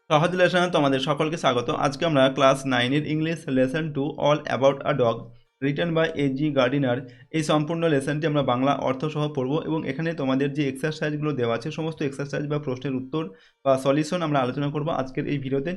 সহজ লেসনে তোমাদের সকলকে স্বাগত। আজকে আমরা ক্লাস 9 এর English lesson 2 all about a dog written by AG Gardiner এই সম্পূর্ণ লেসনটি আমরা বাংলা অর্থ সহ পড়ব এবং এখানে তোমাদের যে এক্সারসাইজগুলো দেওয়া আছে সমস্ত এক্সারসাইজ বা প্রশ্নের উত্তর বা সলিউশন আমরা আলোচনা করব আজকের এই ভিডিওতে।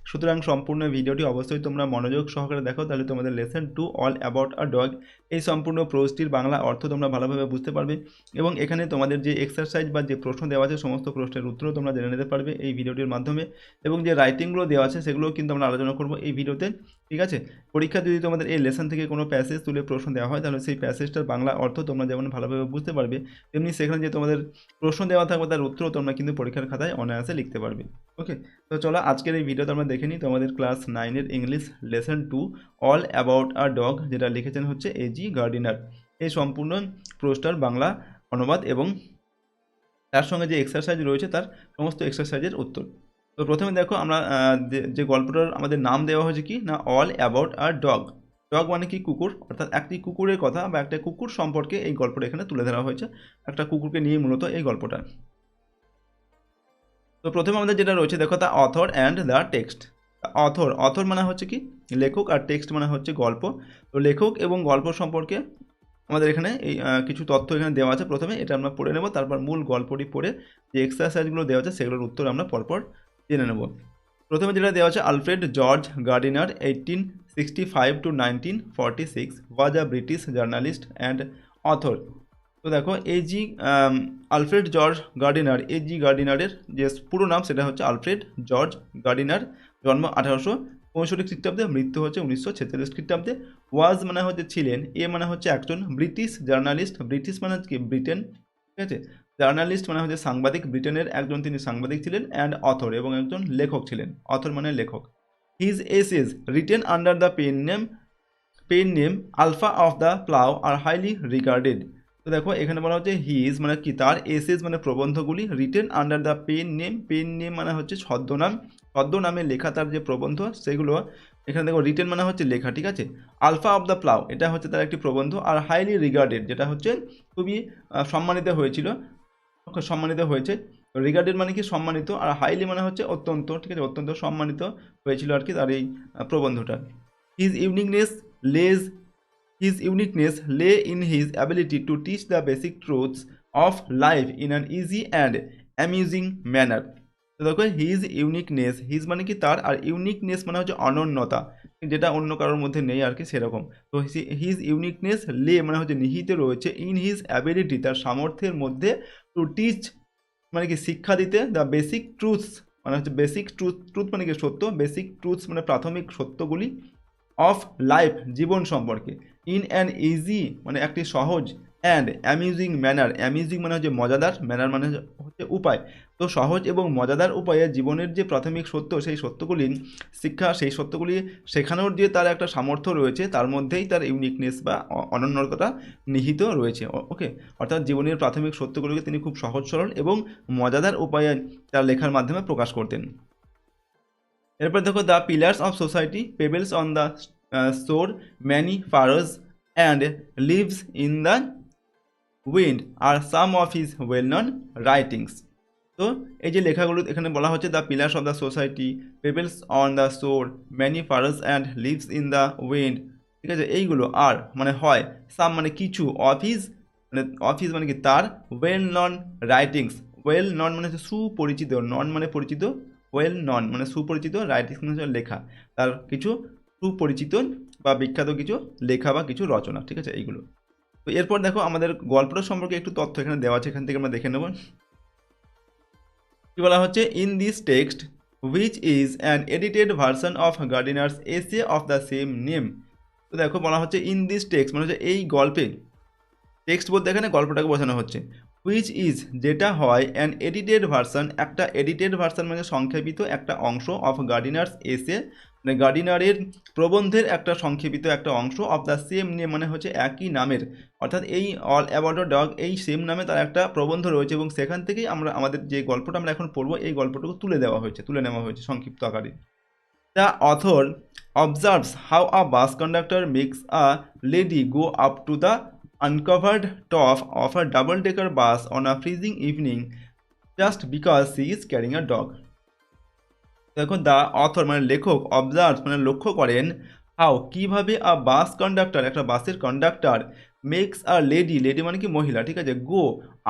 সুতরাং সম্পূর্ণ ভিডিওটি অবশ্যই তোমরা মনোযোগ সহকারে দেখো, তাহলে তোমাদের lesson 2 all about a dog এই সম্পূর্ণ প্রশ্নটির বাংলা অর্থ তোমরা ভালোভাবে বুঝতে পারবে এবং এখানে তোমাদের যে এক্সারসাইজ বা যে প্রশ্ন দেওয়া আছে সমস্ত প্রশ্নের উত্তরও তোমরা জেনে নিতে পারবে এই ভিডিওটির মাধ্যমে এবং যে রাইটিংগুলো দেওয়া আছে সেগুলোও কিন্তু আমরা আলোচনা করব এই ভিডিওতে। ঠিক আছে, পরীক্ষা যদি তোমাদের এই লেসন থেকে কোনো প্যাসেজ তুলে প্রশ্ন দেওয়া হয় তাহলে সেই প্যাসেজটার বাংলা অর্থ তোমরা যেমন ভালোভাবে বুঝতে পারবে তেমনি সেখানে যে তোমাদের প্রশ্ন দেওয়া থাকবে তার উত্তরও তোমরা কিন্তু পরীক্ষার খাতায় অনায়াসে লিখতে পারবে। ওকে, তো চলো আজকের এই ভিডিওতে আমরা দেখে নিই তোমাদের ক্লাস 9 এর English lesson 2 all about a dog, যেটা লিখেছেন হচ্ছে এজি গার্ডিনার। এই সম্পূর্ণ প্রশ্নটার বাংলা অনুবাদ এবং তার সঙ্গে যে এক্সারসাইজ রয়েছে তার সমস্ত এক্সারসাইজের উত্তর। তো প্রথমে দেখো আমরা যে গল্পটার আমাদের নাম দেওয়া হয়েছে কি না, all about a dog. Dog মানে কি, কুকুর, অর্থাৎ একটি কুকুরের কথা বা একটা কুকুর সম্পর্কে এই গল্পটা এখানে তুলে ধরা হয়েছে, একটা কুকুরকে নিয়ে মূলত এই গল্পটা। তো প্রথমে আমাদের যেটা রয়েছে দেখো, the author and the text. Author মানে হচ্ছে কি লেখক, আর টেক্সট মানে হচ্ছে গল্প। তো লেখক এবং গল্প সম্পর্কে আমাদের এখানে এই কিছু তথ্য এখানে দেওয়া আছে। প্রথমে এটা আমরা পড়ে নেব, তারপর মূল গল্পটি পড়ে যে এক্সারসাইজগুলো দেওয়া আছে সেগুলোর উত্তর আমরা পরপর জেনে নেব। প্রথমে যেটা দেওয়া আছে, Alfred George Gardiner 1865 to 1946 was a British journalist and author. তো দেখো AG Alfred George Gardiner, AG গার্ডিনারের যে পুরো নাম সেটা হচ্ছে আলফ্রেড জর্জ গার্ডিনার। জন্ম 1865 খ্রিস্টাব্দে, মৃত্যু হচ্ছে 1946 খ্রিস্টাব্দে। ওয়াজ মানে হচ্ছে ছিলেন, এ মানে হচ্ছে একজন, ব্রিটিশ জার্নালিস্ট, ব্রিটিশ মানে হচ্ছে কি ব্রিটেন, ঠিক আছে, জার্নালিস্ট মানে হচ্ছে সাংবাদিক, ব্রিটেনের একজন তিনি সাংবাদিক ছিলেন, অ্যান্ড অথর এবং একজন লেখক ছিলেন, অথর মানে লেখক। His essays written under the pen name Alpha of the Plough are highly regarded. তো দেখো এখানে বলা হচ্ছে হিজ মানে কি তার, এসেজ মানে প্রবন্ধগুলি, written under the pen name মানে হচ্ছে ছদ্মনাম, ছদ্মনামে লেখা তার যে প্রবন্ধ সেগুলো এখানে দেখো, রিটেন মানে হচ্ছে লেখা, ঠিক আছে। আলফা অফ দ্য প্লাউ এটা হচ্ছে তার একটি প্রবন্ধ, আর হাইলি রিগার্ডেড যেটা হচ্ছে খুবই সম্মানিত হয়েছিল, সম্মানিত হয়েছে। রিগার্ডেড মানে কি সম্মানিত, আর হাইলি মানে হচ্ছে অত্যন্ত, ঠিক আছে, অত্যন্ত সম্মানিত হয়েছিল আর কি তার এই প্রবন্ধটা। His uniqueness lays His uniqueness lay in his ability to teach the basic truths of life in an easy and amusing manner. তো দেখো হিজ ইউনিকনেস, হিজ মানে কি তার, আর ইউনিকনেস মানে হচ্ছে অনন্যতা, যেটা অন্য কারোর মধ্যে নেই আর কি সেরকম। তো হিজ ইউনিকনেস লে মানে হচ্ছে নিহিত রয়েছে, ইন হিজ অ্যাবিলিটি তার সামর্থ্যের মধ্যে, টু টিচ মানে কি শিক্ষা দিতে, দ্য বেসিক ট্রুথস মানে হচ্ছে বেসিক ট্রুথ মানে কি সত্য, বেসিক ট্রুথস মানে প্রাথমিক সত্যগুলি, অফ লাইফ জীবন সম্পর্কে, ইন অ্যান ইজি মানে একটি সহজ, অ্যান্ড অ্যামিউজিং ম্যানার, অ্যামিউজিং মানে হচ্ছে মজাদার, ম্যানার মানে হচ্ছে উপায়। তো সহজ এবং মজাদার উপায়ে জীবনের যে প্রাথমিক সত্য সেই সত্যগুলি শিক্ষা, সেই সত্যগুলি শেখানোর যে তার একটা সামর্থ্য রয়েছে তার মধ্যেই তার ইউনিকনেস বা অনন্যতা নিহিত রয়েছে। ওকে, অর্থাৎ জীবনের প্রাথমিক সত্যগুলিকে তিনি খুব সহজ সরল এবং মজাদার উপায়ে তার লেখার মাধ্যমে প্রকাশ করতেন। এরপর দেখো, the pillars of society, pebbles on the shore, many furrows and leaves in the wind আর some of his well known writings. তো এই যে লেখাগুলো এখানে বলা হচ্ছে, the pillars of the society, pebbles on the shore, many furrows and leaves in the wind, ঠিক আছে, এইগুলো আর মানে হয়, সাম মানে কিছু, অফ হিজ মানে কি তার, well known writings, well known মানে হচ্ছে সুপরিচিত, নন মানে পরিচিত, ওয়েল নন মানে সুপরিচিত, রাইটিংস মানে হচ্ছে লেখা, তার কিছু সুপরিচিত বা বিখ্যাত কিছু লেখা বা কিছু রচনা, ঠিক আছে, এইগুলো। তো এরপর দেখো আমাদের গল্পটা সম্পর্কে একটু তথ্য এখানে দেওয়া আছে, এখান থেকে আমরা দেখে নেব। কি বলা হচ্ছে, in this text which is an edited version of Gardiner's essay of the same name. তো দেখো বলা হচ্ছে ইন দিস টেক্সট মানে হচ্ছে এই গল্পে, টেক্সট বলতে এখানে গল্পটাকে বোঝানো হচ্ছে, হুইচ ইজ যেটা হয়, অ্যান এডিটেড ভার্সন একটা এডিটেড ভার্সন মানে সংক্ষেপিত একটা অংশ, অফ গার্ডিনার্স এসে মানে গার্ডিনারের প্রবন্ধের একটা সংক্ষেপিত একটা অংশ, অফ দ্য সেম নেম মানে হচ্ছে একই নামের, অর্থাৎ এই অল অ্যাবাউট আ ডগ এই সেম নামে তার একটা প্রবন্ধ রয়েছে এবং সেখান থেকেই আমরা আমাদের যে গল্পটা আমরা এখন পড়বো এই গল্পটুকু তুলে নেওয়া হয়েছে সংক্ষিপ্ত আকারে। The author observes how a bus conductor makes a lady go up to the uncovered top of a double-decker bus on a freezing evening just because she is carrying a dog. দেখো the author মানে লেখক observe মানে লক্ষ্য করেন how কিভাবে আ বাস conductor একটা বাসের conductor makes a lady, lady মানে কি মহিলা, ঠিক আছে, go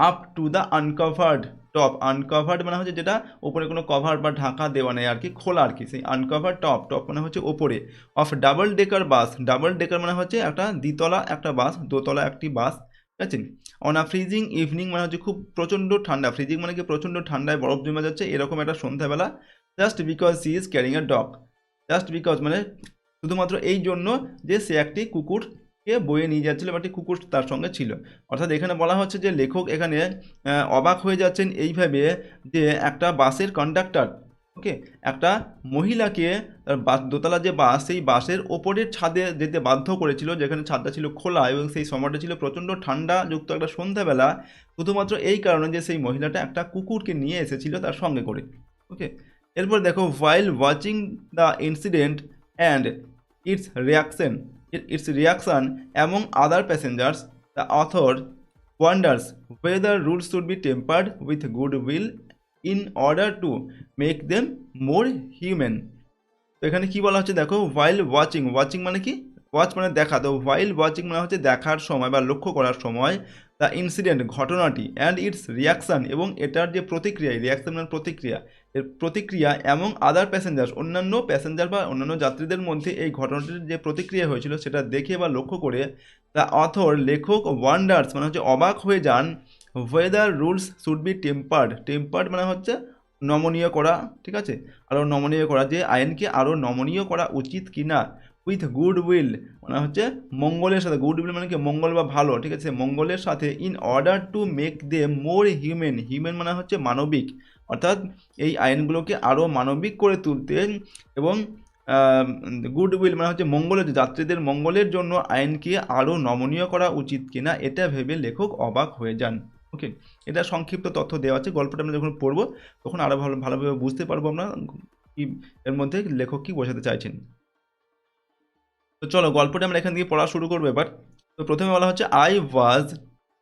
up to the uncovered top, uncovered মানে হচ্ছে যেটা ওপরে কোনো কভার বা ঢাকা দেওয়া নেই আর কি, খোলা আর কি, সেই আনকভার্ড টপ, টপ মানে হচ্ছে ওপরে, of double decker bus, double decker মানে হচ্ছে একটা দ্বিতলা একটা বাস, দোতলা একটি বাস, ঠিক আছে, অন আ ফ্রিজিং ইভিনিং মানে হচ্ছে খুব প্রচণ্ড ঠান্ডা, ফ্রিজিং মানে কি প্রচণ্ড ঠান্ডায় বরফ জমে যাচ্ছে এরকম একটা সন্ধ্যাবেলা, just because she is carrying a dog, just because মানে শুধুমাত্র এই জন্য যে সে একটি কুকুরকে বয়ে নিয়ে যাচ্ছিল বা একটি কুকুর তার সঙ্গে ছিল। অর্থাৎ এখানে বলা হচ্ছে যে লেখক এখানে অবাক হয়ে যাচ্ছেন এইভাবে যে একটা বাসের কন্ডাক্টর, ওকে, একটা মহিলাকে তার বাস, দোতলা যে বাস সেই বাসের ওপরের ছাদে যেতে বাধ্য করেছিল, যেখানে ছাদটা ছিল খোলা এবং সেই সময়টা ছিল প্রচণ্ড ঠান্ডা যুক্ত একটা সন্ধ্যাবেলা, শুধুমাত্র এই কারণে যে সেই মহিলাটা একটা কুকুরকে নিয়ে এসেছিল তার সঙ্গে করে, ওকে। এরপর দেখো while watching the incident and its reaction among other passengers, the author wonders whether rules should be tempered with goodwill in order to make them more human. তো এখানে কি বলা হচ্ছে দেখো, while watching, watching মানে কি, ওয়াচ মানে দেখা, তো while watching মানে হচ্ছে দেখার সময় বা লক্ষ্য করার সময়, দ্য ইনসিডেন্ট ঘটনাটি, অ্যান্ড ইটস রিয়াকশান এবং এটার যে প্রতিক্রিয়া, রিয়াকশান মানে প্রতিক্রিয়া, এর প্রতিক্রিয়া এবং আদার প্যাসেঞ্জার অন্যান্য প্যাসেঞ্জার বা অন্যান্য যাত্রীদের মধ্যে এই ঘটনাটির যে প্রতিক্রিয়া হয়েছিল সেটা দেখে বা লক্ষ্য করে দ্য অথর লেখক ওয়ান্ডার্স মানে হচ্ছে অবাক হয়ে যান, weather rules should be tempered, tempered মানে হচ্ছে নমনীয় করা, ঠিক আছে, আরও নমনীয় করা, যে আইনকে আরও নমনীয় করা উচিত কি না, উইথ গুড উইল মানে হচ্ছে মঙ্গলের সাথে, গুড উইল মানে কি মঙ্গল বা ভালো, ঠিক আছে, মঙ্গলের সাথে, in order to make they more human, human মানে হচ্ছে মানবিক, অর্থাৎ এই আইনগুলোকে আরও মানবিক করে তুলতে এবং গুড উইল মানে হচ্ছে মঙ্গলের, যাত্রীদের মঙ্গলের জন্য আইনকে আরও নমনীয় করা উচিত কিনা এটা ভেবে লেখক অবাক হয়ে যান, ওকে। এটা সংক্ষিপ্ত তথ্য দেওয়া আছে, গল্পটা আমরা যখন পড়বো তখন আরও ভালোভাবে বুঝতে পারবো আমরা কি এর মধ্যে লেখক কি বোঝাতে চাইছেন। তো চলো গল্পটা আমরা এখান থেকে পড়া শুরু করবো এবার। তো প্রথমে বলা হচ্ছে I was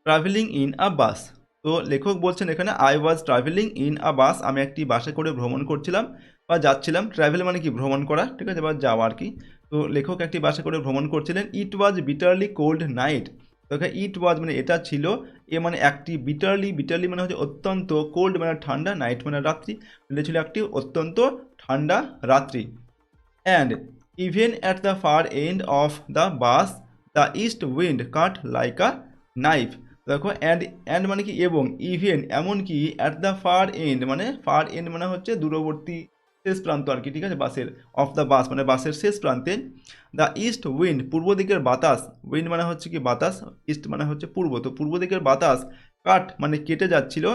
travelling in a bus, তো লেখক বলছেন এখানে I was travelling in a bus, আমি একটি বাসে করে ভ্রমণ করছিলাম বা যাচ্ছিলাম, ট্রাভেল মানে কি ভ্রমণ করা, ঠিক আছে, বা যাওয়া আর কি, তো লেখক একটি বাসে করে ভ্রমণ করছিলেন, ইট ওয়াজ বিটারলি কোল্ড নাইট, তো এখানে ইট ওয়াজ মানে এটা ছিল, এ মানে একটি, বিটারলি, বিটারলি মানে হচ্ছে অত্যন্ত, কোল্ড মানে ঠান্ডা, নাইট মানে রাত্রি, এটা ছিল একটি অত্যন্ত ঠান্ডা রাত্রি, and even at the far end of the bus the east wind cut like a knife, দেখো অ্যান্ড মানে কি এবং, ইভেন এমনকি, অ্যাট দ্য ফার এন্ড মানে হচ্ছে দূরবর্তী শেষ প্রান্ত আর কি, ঠিক আছে, বাসের, অফ দ্য বাস মানে বাসের শেষ প্রান্তে, দ্য ইস্ট উইন্ড পূর্ব দিকের বাতাস, উইন্ড মানে হচ্ছে কি বাতাস, ইস্ট মানে হচ্ছে পূর্ব, তো পূর্ব দিকের বাতাস, কাট মানে কেটে যাচ্ছিল,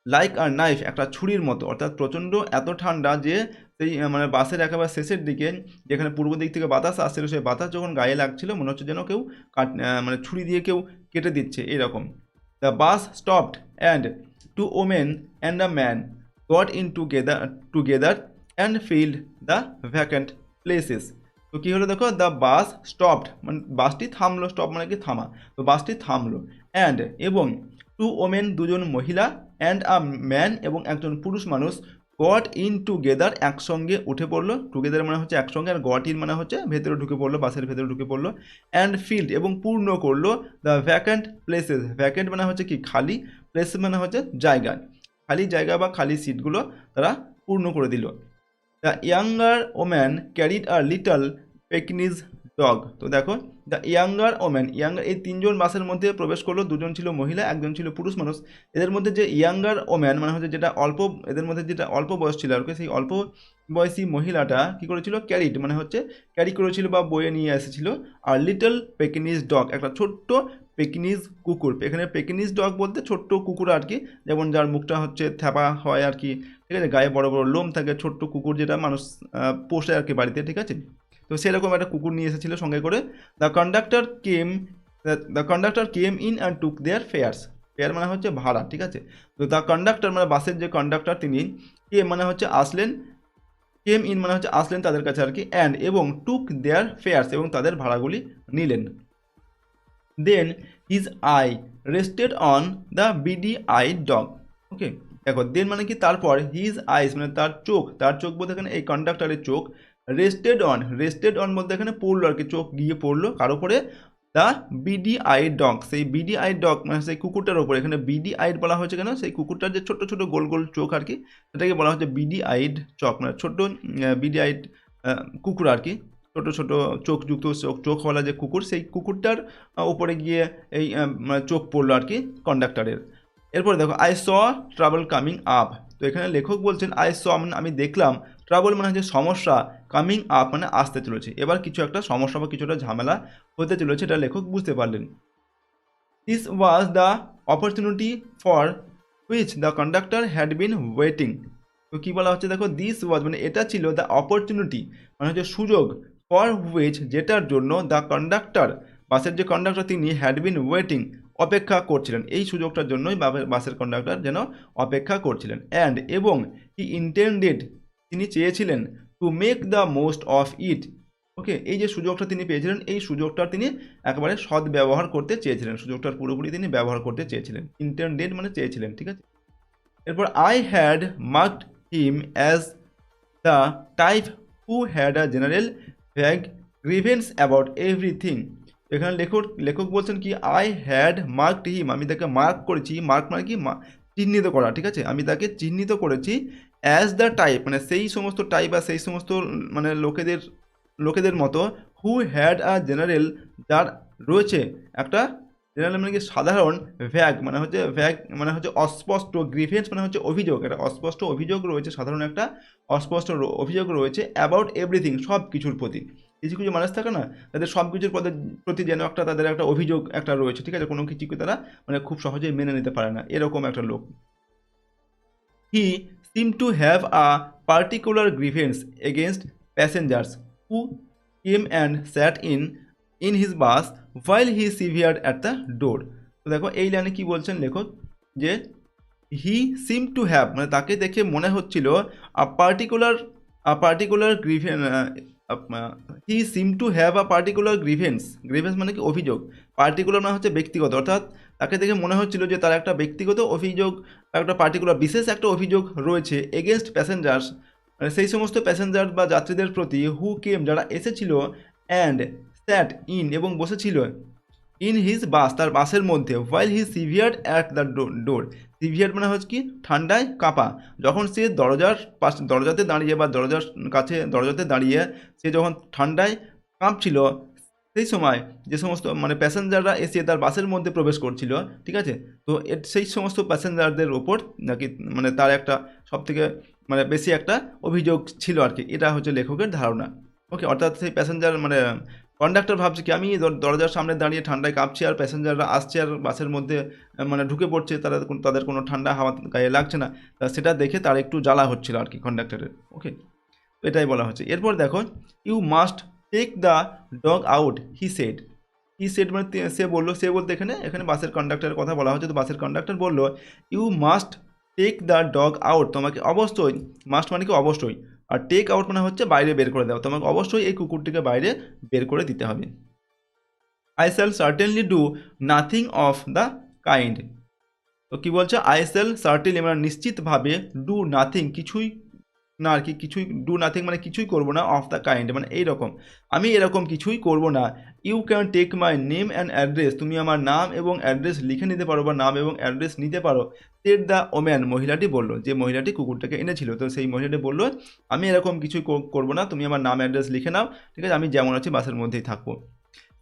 লাইক আর নাইফ একটা ছুরির মতো, অর্থাৎ প্রচণ্ড এত ঠান্ডা যে সেই মানে বাসের একেবারে শেষের দিকে যেখানে পূর্ব দিক থেকে বাতাস আসছিল সেই বাতাস যখন গায়ে লাগছিল মনে হচ্ছে যেন কেউ মানে ছুরি দিয়ে কেউ কেটে দিচ্ছে এরকম। The bus stopped and two women and a man got in together and filled the vacant places, তো কী হলো দেখো, দ্য বাস স্টপড মানে বাসটি থামলো, স্টপ মানে কি থামা, তো বাসটি থামলো, অ্যান্ড এবং টু ওমেন দুজন মহিলা, অ্যান্ড আ ম্যান এবং একজন পুরুষ মানুষ, গট ইন টুগেদার একসঙ্গে উঠে পড়লো, টুগেদার মানে হচ্ছে একসঙ্গে, আর গট ইন মানে হচ্ছে ভেতরে ঢুকে পড়লো, বাসের ভেতরে ঢুকে পড়লো, অ্যান্ড ফিল্ড এবং পূর্ণ করলো, দ্য ভ্যাকেন্ট প্লেসেস, ভ্যাকেন্ট মানে হচ্ছে কি খালি, প্লেস মানে হচ্ছে জায়গা, খালি জায়গা বা খালি সিটগুলো তারা পূর্ণ করে দিল। The younger woman carried a little Pekinese dog, তো দেখো দ্য ইয়াঙ্গার ওম্যান, ইয়াঙ্গার এই তিনজন বাসের মধ্যে প্রবেশ করলো, দুজন ছিল মহিলা একজন ছিল পুরুষ মানুষ, এদের মধ্যে যে ইয়াঙ্গার ওম্যান মানে হচ্ছে যেটা অল্প, এদের মধ্যে যেটা অল্প বয়স ছিল আর কি, সেই অল্প বয়সী মহিলাটা কী করেছিল, ক্যারিড মানে হচ্ছে ক্যারি করেছিল বা বয়ে নিয়ে এসেছিল, আর লিটল পেকিনিজ ডগ একটা ছোট্ট পেকিনিজ কুকুর, এখানে পেকিনিজ ডগ বলতে ছোট্ট কুকুর আর কি, যেমন যার মুখটা হচ্ছে থ্যাপা হয় আর কি, ঠিক আছে, গায়ে বড় বড় লোম থাকে, ছোট্ট কুকুর যেটা মানুষ পোষে আর কি বাড়িতে, ঠিক আছে, তো সেরকম একটা কুকুর নিয়ে এসেছিলো সঙ্গে করে। The conductor came in and took their fares, fare মানে হচ্ছে ভাড়া, ঠিক আছে, তো দ্য কন্ডাক্টর মানে বাসের যে কন্ডাক্টর তিনি, কেম মানে হচ্ছে আসলেন, কেম ইন মানে হচ্ছে আসলেন তাদের কাছে আর কি, অ্যান্ড এবং টুক দেয়ার ফেয়ার্স এবং তাদের ভাড়াগুলি নিলেন। Then his eye rested on the beady eye dog, okay, দেখো দেন মানে কি তারপর হিজ আইস মানে তার চোখ বলতে এখানে এই কন্ডাক্টরের চোখ রেস্টেড অন বলতে এখানে পড়লো আর কি, চোখ গিয়ে পড়লো কার উপরে, দ্য বিডি আইড ডগ, সেই বিডি আইড ডগ মানে সেই কুকুরটার ওপরে। এখানে বিডি আইড বলা হয়েছে কেন, সেই কুকুরটার যে ছোট ছোট গোল গোল চোখ আর কি, সেটাকে বলা হচ্ছে বিডি আইড চোখ, মানে ছোট বিডি আইড কুকুর আর কি, ছোট ছোট চোখযুক্ত চোখওয়ালা যে কুকুর, সেই কুকুরটার উপরে গিয়ে এই মানে চোখ পড়লো আর কি কন্ডাক্টরের। এরপরে দেখো I saw trouble coming up, তো এখানে লেখক বলছেন আই স মানে আমি দেখলাম, ট্রাবল মানে হচ্ছে সমস্যা, কামিং আপ মানে আসতে চলেছে, এবার কিছু একটা সমস্যা বা কিছুটা ঝামেলা হতে চলেছে, এটা লেখক বুঝতে পারলেন। This was the opportunity for which the conductor had been waiting, তো কী বলা হচ্ছে দেখো, দিস ওয়াজ মানে এটা ছিল, দ্য অপরচুনিটি মানে হচ্ছে সুযোগ, ফর হুইচ যেটার জন্য, দ্য কন্ডাক্টর বাসের যে কন্ডাক্টর তিনি, হ্যাড বিন ওয়েটিং অপেক্ষা করছিলেন, এই সুযোগটার জন্যই বাসের কন্ডাক্টর যেন অপেক্ষা করছিলেন। অ্যান্ড এবং হি ইন্টেন্ডেড তিনি চেয়েছিলেন, to make the most of it, okay, এই যে সুযোগটা তিনি পেয়েছিলেন, এই সুযোগটার তিনি একেবারে সদ্ব্যবহার করতে চেয়েছিলেন, সুযোগটার পুরোপুরি তিনি ব্যবহার করতে চেয়েছিলেন, ইন্টেন্ডেড মানে চেয়েছিলেন, ঠিক আছে। এরপর I had marked him as the type who had a general vague grievance about everything, এখানে লেখক বলছেন কি, আই হ্যাড মার্কড হিম আমি তাকে মার্ক করেছি, মার্ক মানে কি চিহ্নিত করা, ঠিক আছে, আমি তাকে চিহ্নিত করেছি, অ্যাজ দ্য টাইপ মানে সেই সমস্ত টাইপ বা সেই সমস্ত মানে লোকেদের মতো, হু হ্যাড আ জেনারেল যার রয়েছে একটা, জেনারেল মানে কি সাধারণ, ভ্যাগ মানে হচ্ছে অস্পষ্ট, গ্রিভেন্স মানে হচ্ছে অভিযোগ, একটা অস্পষ্ট অভিযোগ রয়েছে, সাধারণ একটা অস্পষ্ট অভিযোগ রয়েছে, অ্যাবাউট এভরিথিং সব কিছুর প্রতি, কিছু কিছু মানুষ থাকে না, তাদের সব কিছুর প্রতি যেন একটা তাদের একটা অভিযোগ একটা রয়েছে, ঠিক আছে, কোনো কিছুকে তারা মানে খুব সহজেই মেনে নিতে পারে না, এরকম একটা লোক। He seem to have a particular grievance against passengers who came and sat in his bus while he severed at the door, তো দেখো এই লাইনে কি বলছেন লেখক, যে হি সিম টু হ্যাভ মানে তাকে দেখে মনে হচ্ছিল, particular he seem to have a particular grievance মানে কি অভিযোগ, পার্টিকুলার মানে হচ্ছে ব্যক্তিগত, অর্থাৎ তাকে দেখে মনে হচ্ছিল যে তার একটা ব্যক্তিগত অভিযোগ, একটা পার্টিকুলার বিশেষ একটা অভিযোগ রয়েছে, এগেনস্ট প্যাসেঞ্জার্স মানে সেই সমস্ত প্যাসেঞ্জার বা যাত্রীদের প্রতি, হু কেম যারা এসেছিল, অ্যান্ড স্যাট ইন এবং বসেছিল, ইন হিজ বাস তার বাসের মধ্যে, while he severed at the door, severe মানে হচ্ছে কি ঠান্ডায় কাঁপা, যখন সে দরজাতে দাঁড়িয়ে বা দরজাতে দাঁড়িয়ে সে যখন ঠান্ডায় কাঁপছিল, সেই সময় যে সমস্ত মানে প্যাসেঞ্জাররা এসে তার বাসের মধ্যে প্রবেশ করছিল, ঠিক আছে, তো সেই সমস্ত প্যাসেঞ্জারদের ওপর নাকি মানে তার একটা সবথেকে মানে বেশি একটা অভিযোগ ছিল আর কি, এটা হচ্ছে লেখকের ধারণা, ওকে, অর্থাৎ সেই প্যাসেঞ্জার মানে কন্ডাক্টর ভাবছে কি, আমি দরজার সামনে দাঁড়িয়ে ঠান্ডায় কাঁপছি আর প্যাসেঞ্জাররা আসছে আর বাসের মধ্যে মানে ঢুকে পড়ছে, তাদের কোনো ঠান্ডা হাওয়া গায়ে লাগছে না, তা সেটা দেখে তার একটু জ্বালা হচ্ছিল আর কি কন্ডাক্টরের, ওকে, এটাই বলা হচ্ছে। এরপর দেখো, you must take the dog out he said মানে সে বলতে এখানে বাসের কন্ডাক্টরের কথা বলা হচ্ছে, তো বাসের কন্ডাক্টর বললো, you must take the dog out, তোমাকে অবশ্যই, মাস্ট মানে কি অবশ্যই, আর টেক আউট মানে হচ্ছে বাইরে বের করে দেওয়া, তোমাকে অবশ্যই এই কুকুরটিকে বাইরে বের করে দিতে হবে। I shall certainly do nothing of the kind, তো কী বলছে, আই শ্যাল সার্টেনলি মানে নিশ্চিতভাবে, ডু নাথিং কিছুই না আর কি, ডু নাথিং মানে কিছুই করবো না, অফ দ্য কাইন্ড মানে এইরকম, আমি এরকম কিছুই করবো না। You can take my name and address, তুমি আমার নাম এবং অ্যাড্রেস লিখে নিতে পারো বা নাম এবং অ্যাড্রেস নিতে পারো, সেড দ্য ওম্যান মহিলাটি বললো, যে মহিলাটি কুকুরটাকে এনেছিল, তো সেই মহিলাটি বললো, আমি এরকম কিছুই করবো না, তুমি আমার নাম অ্যাড্রেস লিখে নাও, ঠিক আছে, আমি যেমন আছি বাসের মধ্যেই থাকবো।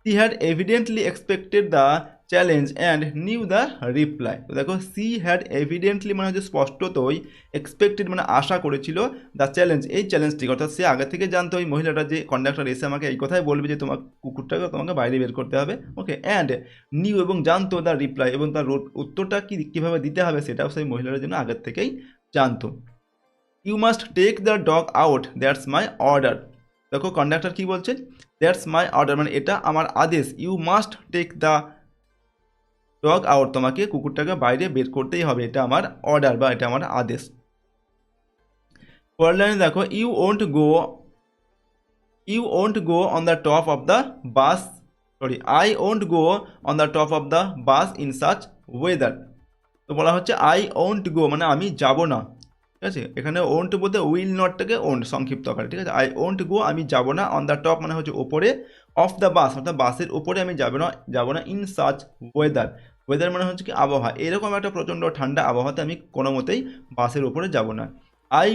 She had evidently expected the challenge and knew the reply, তো দেখো সি হ্যাড এভিডেন্টলি মানে হচ্ছে স্পষ্টতই, এক্সপেক্টেড মানে আশা করেছিল, দ্য চ্যালেঞ্জ এই চ্যালেঞ্জটি, অর্থাৎ সে আগে থেকে জানতো ওই মহিলাটা যে কন্ডাক্টর এসে আমাকে এই কথাই বলবে যে তোমার কুকুরটাকে তোমাকে বাইরে বের করতে হবে, ওকে, অ্যান্ড নিউ এবং জানতো দ্য রিপ্লাই এবং তার উত্তরটা কীভাবে দিতে হবে সেটাও সেই মহিলার জন্য আগের থেকেই জানতো। You must take the dog out, that's my order, দেখো কন্ডাক্টর কি বলছে, দ্যাটস মাই অর্ডার মানে এটা আমার আদেশ, you must take the dog out তোমাকে কুকুরটাকে বাইরে বের করতেই হবে, এটা আমার অর্ডার বা এটা আমার আদেশ। পরের লাইনে দেখো, you won't go on the top of the bus, I won't go on the top of the bus in such weather, তো বলা হচ্ছে আই ওন্ট গো মানে আমি যাব না, ঠিক আছে। এখানে ওন্ট বলতে উইল নটটাকে ওন্ট সংক্ষিপ্ত আকারে, ঠিক আছে। আই ওন্ট গো আমি যাব না, অন দ্য টপ মানে হচ্ছে ওপরে, অফ দ্য বাস অর্থাৎ বাসের উপরে আমি যাব না ইন সাচ ওয়েদার, ওয়েদার মানে হচ্ছে কি আবহাওয়া, এরকম একটা প্রচণ্ড ঠান্ডা আবহাওয়াতে আমি কোনো মতেই বাসের উপরে যাব না। I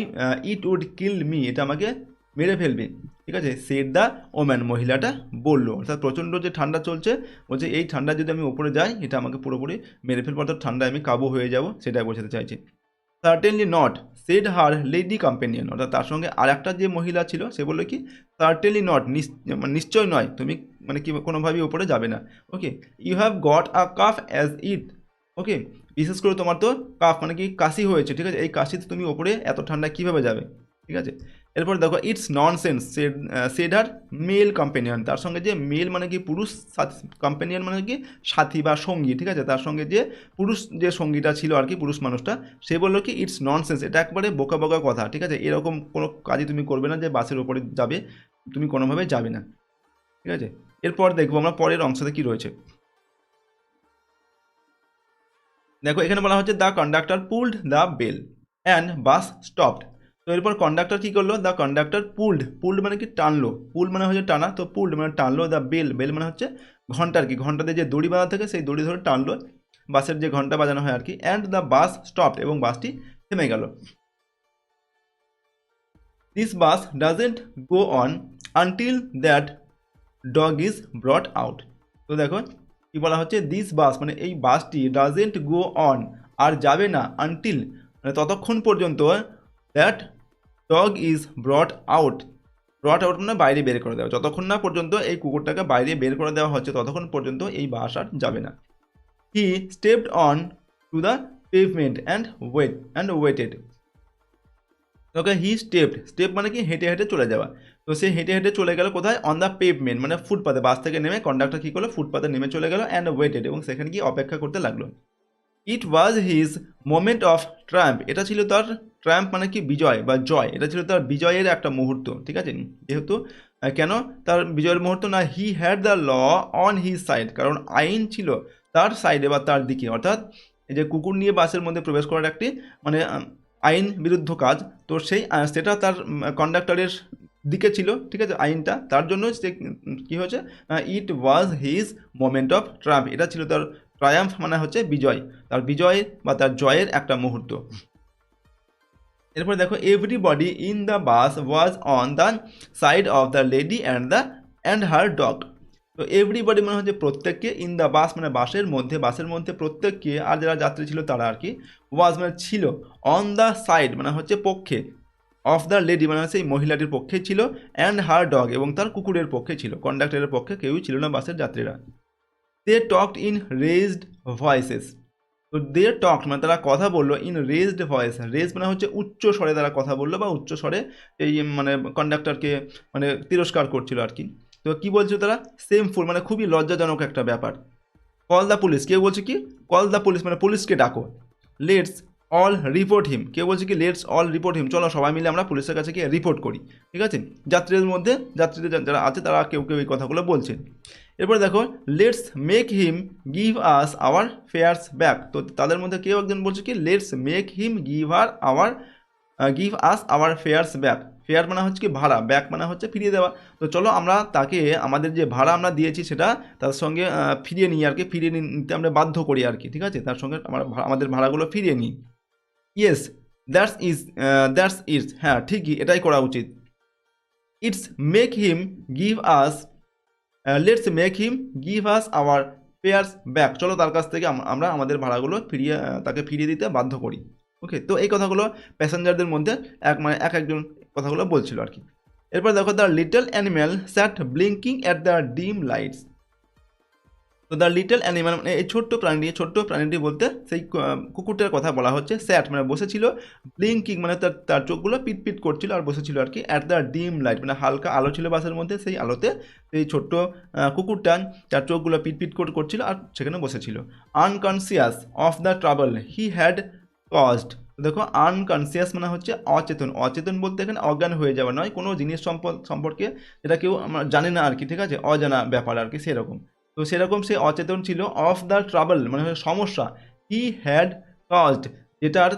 it would kill me এটা আমাকে মেরে ফেলবে, ঠিক আছে, সেড দ্য ওম্যান মহিলাটা বললো। অর্থাৎ প্রচণ্ড যে ঠান্ডা চলছে, বলছে এই ঠান্ডা যদি আমি উপরে যাই এটা আমাকে পুরোপুরি মেরে ফেলবো, অর্থাৎ ঠান্ডায় আমি কাবু হয়ে যাব, সেটাই বোঝাতে চাইছি। Certainly not shed her lady companion, অর্থাৎ তার সঙ্গে আর একটা যে মহিলা ছিল সে বললো কি সার্টেনলি নট নিশ্চয় নয়, তুমি মানে কি কোনোভাবেই উপরে যাবে না। Okay, you have got a cough as it, okay, বিশেষ করে তোমার তো কাফ মানে কি কাশি হয়েছে, ঠিক আছে, এই কাশিতে তুমি ওপরে এত ঠান্ডা কীভাবে যাবে, ঠিক আছে। এরপর দেখো it's nonsense said her male companion, তার সঙ্গে যে মেল মানে কি পুরুষ, কম্পেনিয়ন মানে কি সাথী বা সঙ্গী, ঠিক আছে, তার সঙ্গে যে পুরুষ যে সঙ্গীটা ছিল আর কি, পুরুষ মানুষটা, সে বললো কি ইটস ননসেন্স এটা একবারে বোকা বোকা কথা, ঠিক আছে, এরকম কোনো কাজই তুমি করবে না যে বাসের ওপরে যাবে, তুমি কোনোভাবে যাবে না, ঠিক আছে। এরপর দেখবো আমরা পরের অংশতে কি রয়েছে। দেখো এখানে বলা হচ্ছে the conductor pulled the bell and bus stopped. তো এরপর কন্ডাক্টর কী করলো, দ্য কন্ডাক্টর পুলড মানে কি টানলো, পুল মানে হচ্ছে টানা, তো পুলড মানে টানলো, দ্য বেল মানে হচ্ছে ঘন্টা আর কি, ঘন্টাতে যে দড়ি বাঁধা থাকে সেই দড়ি ধরে টানলো, বাসের যে ঘন্টা বাজানো হয় আর কি, অ্যান্ড দ্য বাস স্টপড এবং বাসটি থেমে গেল। This bus doesn't go on until that dog is ব্রট out. তো দেখো কি বলা হচ্ছে, দিস বাস মানে এই বাসটি ডাজেন্ট গো অন আর যাবে না, আনটিল মানে ততক্ষণ পর্যন্ত, দ্যাট ডগ ইজ ব্রট আউট মানে বাইরে বের করে দেওয়া, যতক্ষণ না পর্যন্ত এই কুকুরটাকে বাইরে বের করে দেওয়া হচ্ছে ততক্ষণ পর্যন্ত এই বাস আর যাবে না। He stepped on to the pavement and waited. Okay, he step মানে কি হেঁটে হেঁটে চলে যাওয়া, তো সে হেঁটে হেঁটে চলে গেল কোথায়, অন দ্য পেভমেন্ট মানে ফুটপাতে, বাস থেকে নেমে কন্ডাক্টর কী করলো ফুটপাতে নেমে চলে গেল, অ্যান্ড ওয়েটেড এবং সেখানে গিয়ে অপেক্ষা করতে লাগলো। It was his moment of triumph, এটা ছিল তার ট্রাম্প মানে কি বিজয় বা জয়, এটা ছিল তার বিজয়ের একটা মুহূর্ত, ঠিক আছে। যেহেতু কেন তার বিজয়ের মুহূর্ত না, he had the law on his side, কারণ আইন ছিল তার সাইডে বা তার দিকে, অর্থাৎ এই যে কুকুর নিয়ে বাসের মধ্যে প্রবেশ করার একটি মানে আইন বিরুদ্ধ কাজ, তো সেটা তার কন্ডাক্টরের দিকে ছিল, ঠিক আছে, আইনটা, তার জন্য সে কী হয়েছে, it was his moment of triumph, এটা ছিল তার ট্রায়াম্ফ মানে হচ্ছে বিজয়, তার বিজয় বা তার জয়ের একটা মুহূর্ত। এরপর দেখো everybody in the bus was on the side of the lady and her dog. তো এভরিবডি মানে হচ্ছে প্রত্যেককে, ইন দ্য বাস মানে বাসের মধ্যে প্রত্যেককে, আর যারা যাত্রী ছিল তারা আর কি, ওয়াজ মানে ছিল, অন দ্য সাইড মানে হচ্ছে পক্ষে, অফ দ্য লেডি মানে হচ্ছে এই মহিলাটির পক্ষে ছিল, অ্যান্ড হার ডগ এবং তার কুকুরের পক্ষে ছিল, কন্ডাক্টরের পক্ষে কেউই ছিল না বাসের যাত্রীরা। দে টকড ইন রেজড ভয়েসেস, তো দে টকড মানে তারা কথা বললো, ইন রেজড ভয়েস, রেজ মানে হচ্ছে উচ্চ স্বরে তারা কথা বললো বা উচ্চ স্বরে এই মানে কন্ডাক্টরকে মানে তিরস্কার করছিল আর কি। তো কী বলছিল তারা, সেমফুল মানে খুবই লজ্জাজনক একটা ব্যাপার। কল দ্য পুলিশ, কেউ বলছে কি কল দ্য পুলিশ মানে পুলিশকে ডাকো। লেটস অল রিপোর্ট হিম, কেউ বলছে কি লেটস অল রিপোর্ট হিম, চলো সবাই মিলে আমরা পুলিশের কাছে গিয়ে রিপোর্ট করি, ঠিক আছে। যাত্রীদের যারা আছে তারা কেউ কেউ এই কথাগুলো বলছে। এরপর দেখো let's make him give us our fares back, তো তাদের মধ্যে কেউ একজন বলছে কি let's make him give us our fares back, fair মানে হচ্ছে কি ভাড়া, ব্যাক মানে হচ্ছে ফিরিয়ে দেওয়া, তো চলো আমরা তাকে আমাদের যে ভাড়া আমরা দিয়েছি সেটা তার সঙ্গে ফিরিয়ে নিই আর কি, ফিরিয়ে নিতে আমরা বাধ্য করি আর কি, ঠিক আছে, তার সঙ্গে আমাদের ভাড়াগুলো ফিরিয়ে নিই। ইয়েস দ্যাটস ইজ, হ্যাঁ ঠিকই এটাই করা উচিত। It's make him give us let's make him give us our fares back, চলো তার কাছ থেকে আমরা আমাদের ভাড়াগুলো তাকে ফিরিয়ে দিতে বাধ্য করি। ওকে, তো এই কথাগুলো প্যাসেঞ্জারদের মধ্যে একজন কথাগুলো বলছিল আর কি। এরপর দেখো the little animal sat blinking at the dim lights. তো দ্য লিটল অ্যানিম্যাল মানে এই ছোট্ট প্রাণীটি বলতে সেই কুকুরটার কথা বলা হচ্ছে, স্যাট মানে বসেছিল, ব্লিঙ্কিং মানে তার চোখগুলো পিটপিট করছিল আর বসেছিল আর কি, অ্যাট দ্য ডিম লাইট মানে হালকা আলো ছিল বাসের মধ্যে, সেই আলোতে সেই ছোট্ট কুকুরটা তার চোখগুলো পিটপিট করছিল আর সেখানে বসেছিল। Unconscious of the trouble he had caused, দেখো আনকনসিয়াস মানে হচ্ছে অচেতন বলতে এখানে অজ্ঞান হয়ে যাওয়া নয়, কোনো জিনিস সম্পর্কে যেটা কেউ জানে না আর কি, ঠিক আছে, অজানা ব্যাপার আর কি সেরকম। তো সেরকম সে অচেতন ছিল, অফ দ্য ট্রাবল মানে সমস্যা, হি হ্যাড কজড, যেটার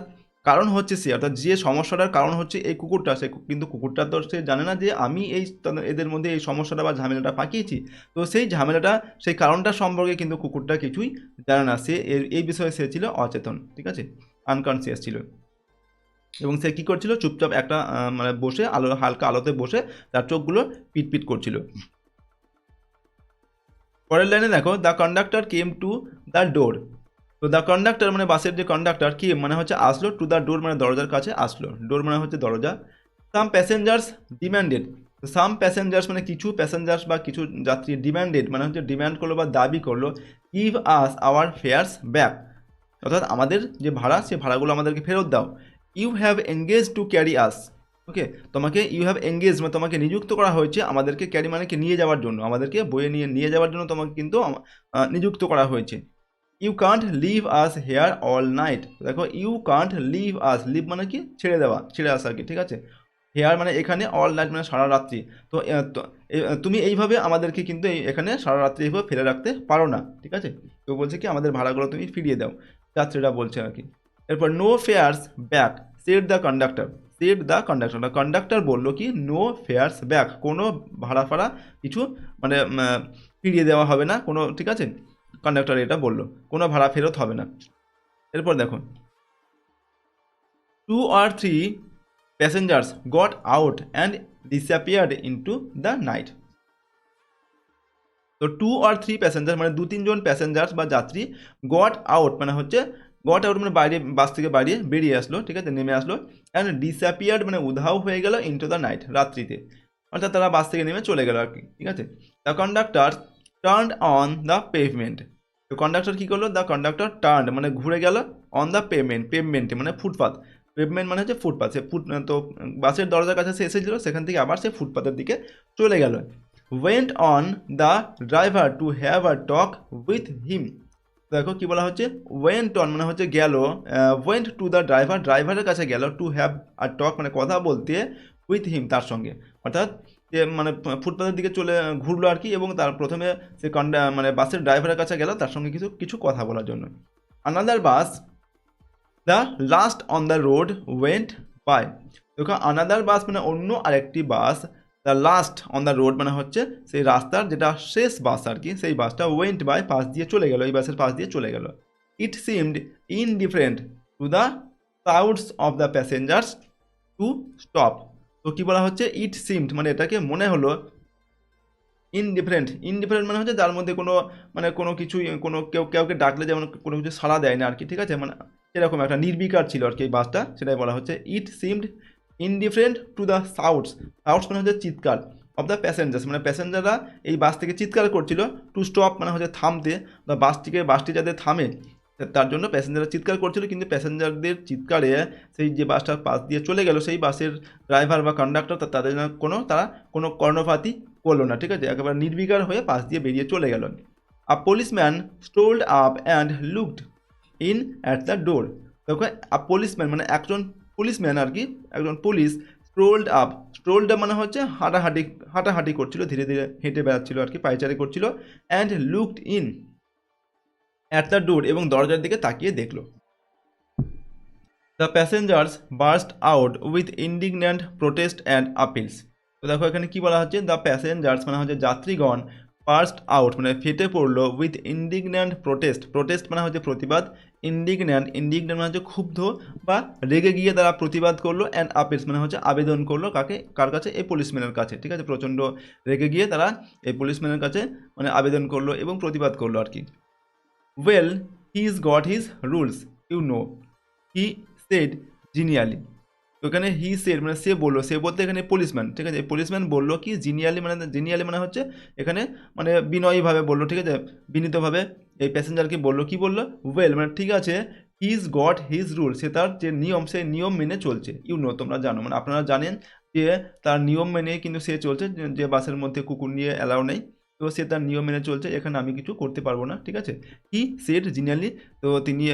কারণ হচ্ছে সে, অর্থাৎ যে সমস্যাটার কারণ হচ্ছে এই কুকুরটা, সে কিন্তু কুকুরটা তো সে জানে না যে আমি এদের মধ্যে এই সমস্যাটা বা ঝামেলাটা পাকিয়েছি। তো সেই ঝামেলাটা, সেই কারণটা সম্পর্কে কিন্তু কুকুরটা কিছুই জানে না, সে এই বিষয়ে সে ছিল অচেতন, ঠিক আছে, আনকনসিয়াস ছিল। এবং সে কী করছিল, চুপচাপ একটা মানে বসে হালকা আলোতে বসে তার চোখগুলো পিটপিট করছিল। পরের লাইনে দেখো, the conductor came to the door. তো দ্য কন্ডাক্টর মানে বাসের যে কন্ডাক্টর, কি মানে হচ্ছে আসলো, টু দ্য ডোর মানে দরজার কাছে আসলো, ডোর মানে হচ্ছে দরজা। সাম প্যাসেঞ্জার্স ডিম্যান্ডেড, সাম প্যাসেঞ্জার্স মানে কিছু প্যাসেঞ্জার্স বা কিছু যাত্রী, ডিম্যান্ডেড মানে হচ্ছে ডিম্যান্ড করলো বা দাবি করলো, give us our fares back, অর্থাৎ আমাদের যে ভাড়া, সে ভাড়াগুলো আমাদেরকে ফেরত দাও। You have engage to carry us, okay, তোমাকে ইউ হ্যাভ এঙ্গেজ মানে তোমাকে নিযুক্ত করা হয়েছে, আমাদেরকে ক্যারি মানে কি নিয়ে যাওয়ার জন্য, আমাদেরকে বয়ে নিয়ে যাওয়ার জন্য তোমাকে কিন্তু নিযুক্ত করা হয়েছে। You can't leave us here all night, দেখো you can't leave us, leave মানে কি ছেড়ে দেওয়া, ছেড়ে আসা আর কি, ঠিক আছে। হেয়ার মানে এখানে, অল নাইট মানে সারা রাত্রি। তো তুমি এইভাবে আমাদেরকে কিন্তু এখানে সারা রাত্রি এইভাবে ফেলে রাখতে পারো না, ঠিক আছে। তো বলছে কি আমাদের ভাড়াগুলো তুমি ফিরিয়ে দাও, যাত্রীরা বলছে আর কি। এরপর no fares back said the conductor, said the conductor, conductor বললো কি নো ফেয়ার্স ব্যাক, কোনো ভাড়া ফাড়া কিছু মানে ফিরিয়ে দেওয়া হবে না কোনো, ঠিক আছে, কন্ডাক্টর এটা বললো, কোনো ভাড়া ফেরত হবে না। এরপর দেখো, 2 or 3 passengers got out and disappeared into the night. তো 2 or 3 প্যাসেঞ্জার মানে 2-3 জন প্যাসেঞ্জার্স বা যাত্রী, গট আউট মানে হচ্ছে, গট আউট মানে বাইরে, বাস থেকে বেরিয়ে আসলো, ঠিক আছে, নেমে আসলো। অ্যান্ড ডিসঅ্যাপিয়ার্ড মানে উধাও হয়ে গেল, ইনটু দ্য নাইট রাত্রিতে, অর্থাৎ তারা বাস থেকে নেমে চলে গেল আর কি, ঠিক আছে। The conductor turned on the pavement, তো কন্ডাক্টর কী করলো, দ্য কন্ডাক্টর টার্ন মানে ঘুরে গেল, অন দ্য পেভমেন্টে মানে ফুটপাথ, পেভমেন্ট মানে হচ্ছে ফুটপাথ, সে তো বাসের দরজার কাছে সে এসেছিলো, সেখান থেকে আবার সে ফুটপাথের দিকে চলে গেল। went on the driver to have a talk with him, দেখো কি বলা হচ্ছে, went on মানে হচ্ছে গেল, went to the driver ড্রাইভারের কাছে গেল, to have a talk মানে কথা বলতে, with him তার সঙ্গে, অর্থাৎ যে মানে ফুটপাথের দিকে চলে ঘুরলো আর কি, এবং তার প্রথমে সে মানে বাসের ড্রাইভারের কাছে গেল তার সঙ্গে কিছু কথা বলার জন্য। Another bus the last on the road went by, দেখো আনাদার বাস মানে অন্য আরেকটি bus, the last on the road মানে হচ্ছে সেই রাস্তার যেটা শেষ বাস আর কি, সেই বাসটা ওয়েন্ট বাই পাশ দিয়ে চলে গেল, এই বাসের পাশ দিয়ে চলে গেল। ইট seemed indifferent to the sounds of the passengers to stop, তো কী বলা হচ্ছে, ইট সিমড মানে এটাকে মনে হলো, ইনডিফারেন্ট মানে হচ্ছে যার মধ্যে কোনো মানে কোনো কিছুই, কোনো কাউকে ডাকলে যেমন কোনো কিছু সাড়া দেয় না আর কি, ঠিক আছে, মানে এরকম একটা নির্বিকার ছিল আর কি এই বাসটা, সেটাই বলা হচ্ছে। ইট seemed indifferent to the sounds মানে হচ্ছে চিৎকার, অফ দ্য প্যাসেঞ্জার্স মানে প্যাসেঞ্জাররা এই বাস থেকে চিৎকার করছিল, টু স্টপ মানে হচ্ছে থামতে, বা বাসটি যাতে থামে তার জন্য প্যাসেঞ্জাররা চিৎকার করছিল, কিন্তু প্যাসেঞ্জারদের চিৎকারে সেই যে বাসটার পাশ দিয়ে চলে গেল সেই বাসের ড্রাইভার বা কন্ডাক্টর তাদের তারা কোনো কর্ণপাতই করলো না, ঠিক আছে, একেবারে নির্বিকার হয়ে পাশ দিয়ে বেরিয়ে চলে গেল। A policeman strolled up and looked in at the door, দেখো আ পুলিশম্যান মানে একজন পুলিশম্যান আর কি, একজন পুলিশ, স্ট্রোলড আপ মানে হচ্ছে হাঁটাহাঁটি করছিল, ধীরে ধীরে হেঁটে বেড়াচ্ছিল আর কি, পায়চারি করছিল, and looked in at the door এবং দরজার দিকে তাকিয়ে দেখলো। The passengers burst out with indignant protest and appeals, তো দেখো এখানে কী বলা হচ্ছে, দ্য প্যাসেঞ্জার্স মানে হচ্ছে যাত্রীগণ, বার্স্ট আউট মানে ফেটে পড়লো, উইথ ইন্ডিগন্যান্ট প্রোটেস্ট মানে হচ্ছে প্রতিবাদ, ইন্ডিগন্যান্ট মানে হচ্ছে ক্ষুব্ধ বা রেগে গিয়ে তারা প্রতিবাদ করলো, অ্যান্ড আপিলস মানে হচ্ছে আবেদন করলো, কার কাছে, এই পুলিশম্যানের কাছে, ঠিক আছে, প্রচণ্ড রেগে গিয়ে তারা এই পুলিশম্যানের কাছে মানে আবেদন করলো এবং প্রতিবাদ করলো আর কি। Well he's got his rules you know, he said genially, তো এখানে হি সেড মানে সে বললো, সে বলতে এখানে পুলিশম্যান, ঠিক আছে, পুলিশম্যান বললো কি জিনিয়ালি মানে হচ্ছে এখানে মানে বিনয়ীভাবে বললো, ঠিক আছে, বিনীতভাবে এই প্যাসেঞ্জারকে বললো, কি বললো, ওয়েল মানে ঠিক আছে, হিজ গট হিজ রুল, সে তার যে নিয়ম সেই নিয়ম মেনে চলছে, ইউ নো তোমরা জানো, মানে আপনারা জানেন যে তার নিয়ম মেনে কিন্তু সে চলছে, যে বাসের মধ্যে কুকুর নিয়ে অ্যালাউ নেই, তো সে তার নিয়ম মেনে চলছে, এখানে আমি কিছু করতে পারবো না, ঠিক আছে। হি সেড জিনিয়ালি, তো তিনি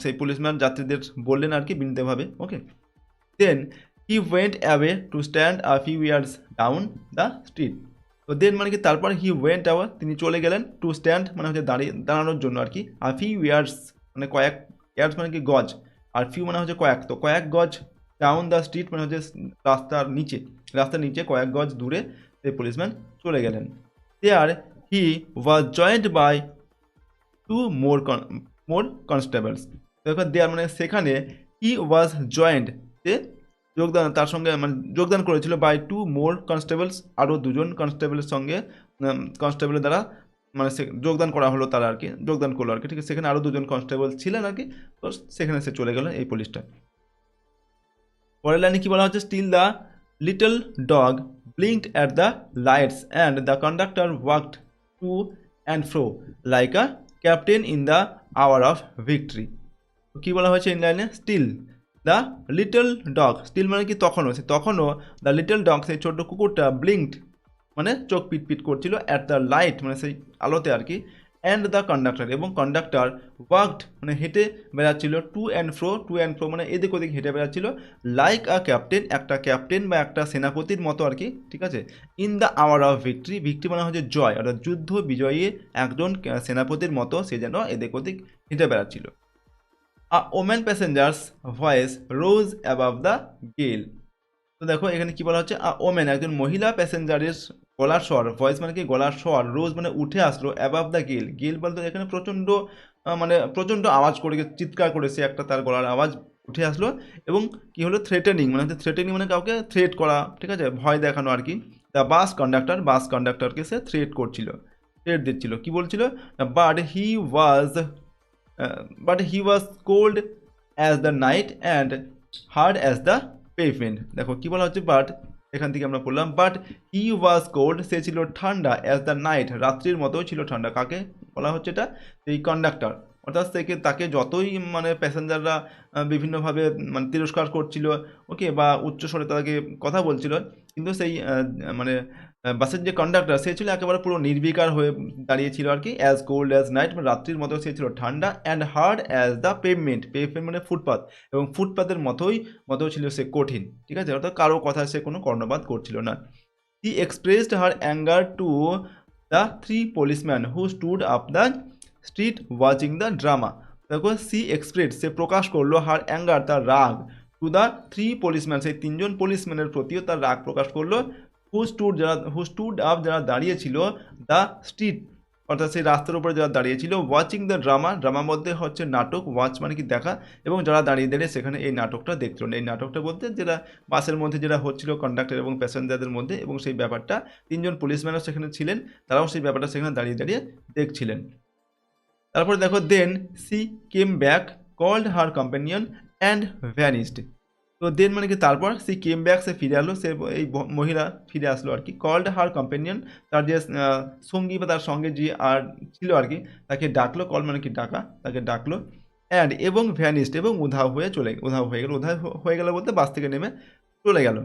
সেই পুলিশম্যান যাত্রীদের বললেন আর কি বিনীতভাবে, okay. Then he went away to stand a few yards down the street, তো দেন মানে কি তারপর, হি ওয়েন্ট অ্যাওয়ে তিনি চলে গেলেন, টু স্ট্যান্ড মানে হচ্ছে দাঁড়ানোর জন্য আর কি, আ ফিউ ইয়ার্স মানে কয়েক, ইয়ার্স মানে কি গজ, আর ফিউ মানে হচ্ছে কয়েক, তো কয়েক গজ ডাউন দ্য স্ট্রিট মানে হচ্ছে রাস্তার নিচে কয়েক গজ দূরে সেই পুলিশম্যান চলে গেলেন। There he was joined by two more constables. দেখো দেয়ার মানে সেখানে হি ওয়াজ জয়েন্ট, সে তার সঙ্গে মানে যোগদান করেছিল বাই টু মোর কনস্টেবলস, আরও দুজন কনস্টেবলের সঙ্গে কনস্টেবলের দ্বারা মানে সে যোগদান করা হলো, তারা আর কি যোগদান করলো আর কি, ঠিক আছে। সেখানে আরও দুজন কনস্টেবল ছিলেন আর কি, তো সেখানে সে চলে গেল এই পুলিশটা। পরের লাইনে কি বলা হচ্ছে, still the little dog blinked at the lights and the conductor walked to and fro like a captain in the hour of victory. কি বলা হয়েছে এই লাইনে, still the little dog, still মানে কি তখনও দ্য লিটল ডগ সেই ছোট্ট কুকুরটা ব্লিঙ্কড মানে চোখ পিটপিট করছিল, অ্যাট দ্য লাইট মানে সেই আলোতে আর কি, অ্যান্ড দ্য কন্ডাক্টর এবং কন্ডাক্টর ওয়াকড মানে হেঁটে বেড়াচ্ছিল, টু অ্যান্ড ফ্রো মানে এদিক ওদিক হেঁটে বেড়াচ্ছিল, লাইক আ ক্যাপ্টেন একটা ক্যাপ্টেন বা একটা সেনাপতির মতো আর কি, ঠিক আছে। In the hour of victory মানে হচ্ছে জয়, অর্থাৎ যুদ্ধ বিজয়ী একজন সেনাপতির মতো সে যেন এদিক ওদিক হেঁটে বেড়াচ্ছিল। A woman passenger's voice rose above the গেল। তো দেখো এখানে কি বলা হচ্ছে, ওমেন একজন মহিলা প্যাসেঞ্জারের গলার স্বর, ভয়েস মানে কি গলার স্বর, রোজ মানে উঠে আসলো, অ্যাবাভ দ্য গেল বলতে এখানে প্রচণ্ড আওয়াজ করে চিৎকার করেছে একটা, তার গলার আওয়াজ উঠে আসলো, এবং কি হলো থ্রেটেনিং মানে হচ্ছে থ্রেটেনিং মানে কাউকে থ্রেট করা, ঠিক আছে, ভয় দেখানো আর কি। দ্য বাস কন্ডাক্টরকে সে থ্রেট দিচ্ছিল, কি বলছিল, but he was cold as the night and hard as the pavement. দেখো কি বলা হচ্ছে, বাট এখান থেকে আমরা পড়লাম, বাট হি ওয়াজ কোল্ড সে ছিল ঠান্ডা, অ্যাজ দ্য নাইট রাত্রির মতোই ছিল ঠান্ডা। কাকে বলা হচ্ছে এটা, এই কন্ডাক্টর, অর্থাৎ তাকে যতই মানে প্যাসেঞ্জাররা বিভিন্নভাবে মানে তিরস্কার করছিল, ওকে, বা উচ্চস্বরে তাকে কথা বলছিল, কিন্তু সেই মানে বাসের যে কন্ডাক্টর সে ছিল একেবারে পুরো নির্বিকার হয়ে দাঁড়িয়েছিল আর কি, অ্যাজ কোল্ড অ্যাজ নাইট মানে রাত্রির মতো সে ছিল ঠান্ডা, and hard as the pavement মানে ফুটপাথ, এবং ফুটপাথের মতো ছিল সে কঠিন, ঠিক আছে, অর্থাৎ কারো কথা সে কোনো কর্ণপাত করছিল না। হি expressed her anger to the 3 policemen who stood up the street watching the drama. দেখো সে প্রকাশ করলো হার অ্যাঙ্গার তার রাগ, টু দ্য 3 policemen সেই 3জন পুলিশম্যানের প্রতিও তার রাগ প্রকাশ করলো, হু স্টুড আপ যারা দাঁড়িয়েছিল, দ্য স্ট্রিট অর্থাৎ সেই রাস্তার উপরে যারা দাঁড়িয়েছিল, ওয়াচিং দ্য ড্রামা মধ্যে হচ্ছে নাটক, ওয়াচ মানে কি দেখা, এবং যারা দাঁড়িয়ে সেখানে এই নাটকটা দেখছিল। এই নাটকটা বলতে যেটা বাসের মধ্যে যেটা হচ্ছিল কন্ডাক্টর এবং প্যাসেঞ্জারদের মধ্যে, এবং সেই ব্যাপারটা 3জন পুলিশম্যানও সেখানে ছিলেন, তারাও সেই ব্যাপারটা সেখানে দাঁড়িয়ে দেখছিলেন। তারপরে দেখো, then she came back called her companion and vanished. তো দেন মানে কি তারপর, সি কেম ব্যাক সে ফিরে আসলো, সে এই মহিলা ফিরে আসলো আর কি, কল্ড হার কম্পেনিয়ন তার যে সঙ্গী বা তার সঙ্গে যে আর ছিল আর কি, তাকে ডাকলো, কল মানে কি ডাকা, তাকে ডাকলো, অ্যান্ড এবং ভ্যানিস্ড এবং উধাও হয়ে গেল বলতে বাস থেকে নেমে চলে গেল।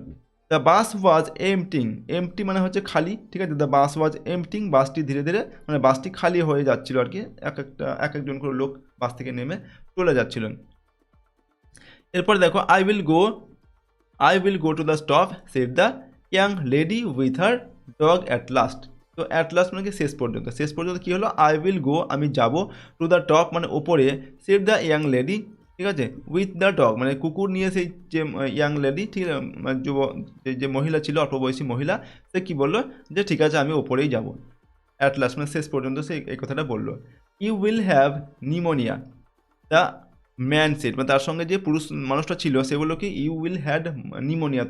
দ্য বাস ওয়াজ এমটি মানে হচ্ছে খালি, ঠিক আছে, দ্য বাস ওয়াজ এমটিং বাসটি ধীরে ধীরে মানে বাসটি খালি হয়ে যাচ্ছিল আর কি, একজন করে লোক বাস থেকে নেমে চলে যাচ্ছিলেন। এরপর দেখো, I will go to the stop said the young lady with her dog at last. তো অ্যাট লাস্ট মানে কি শেষ পর্যন্ত কী হলো, আই উইল গো আমি যাব, টু দ্য টপ মানে ওপরে, সেড দ্য ইয়াং লেডি, ঠিক আছে, উইথ দ্য ডগ মানে কুকুর নিয়ে সেই যে ইয়াং লেডি, ঠিক আছে, মানে যে মহিলা ছিল অল্প বয়সী মহিলা, সে কী বললো যে ঠিক আছে আমি ওপরেই যাব। অ্যাট লাস্ট মানে শেষ পর্যন্ত সে এই কথাটা বললো। You will have pneumonia, the man said মানে তার সঙ্গে যে পুরুষ মানুষটা ছিল সে বললো কি, ইউ উইল হ্যাড নিমোনিয়া,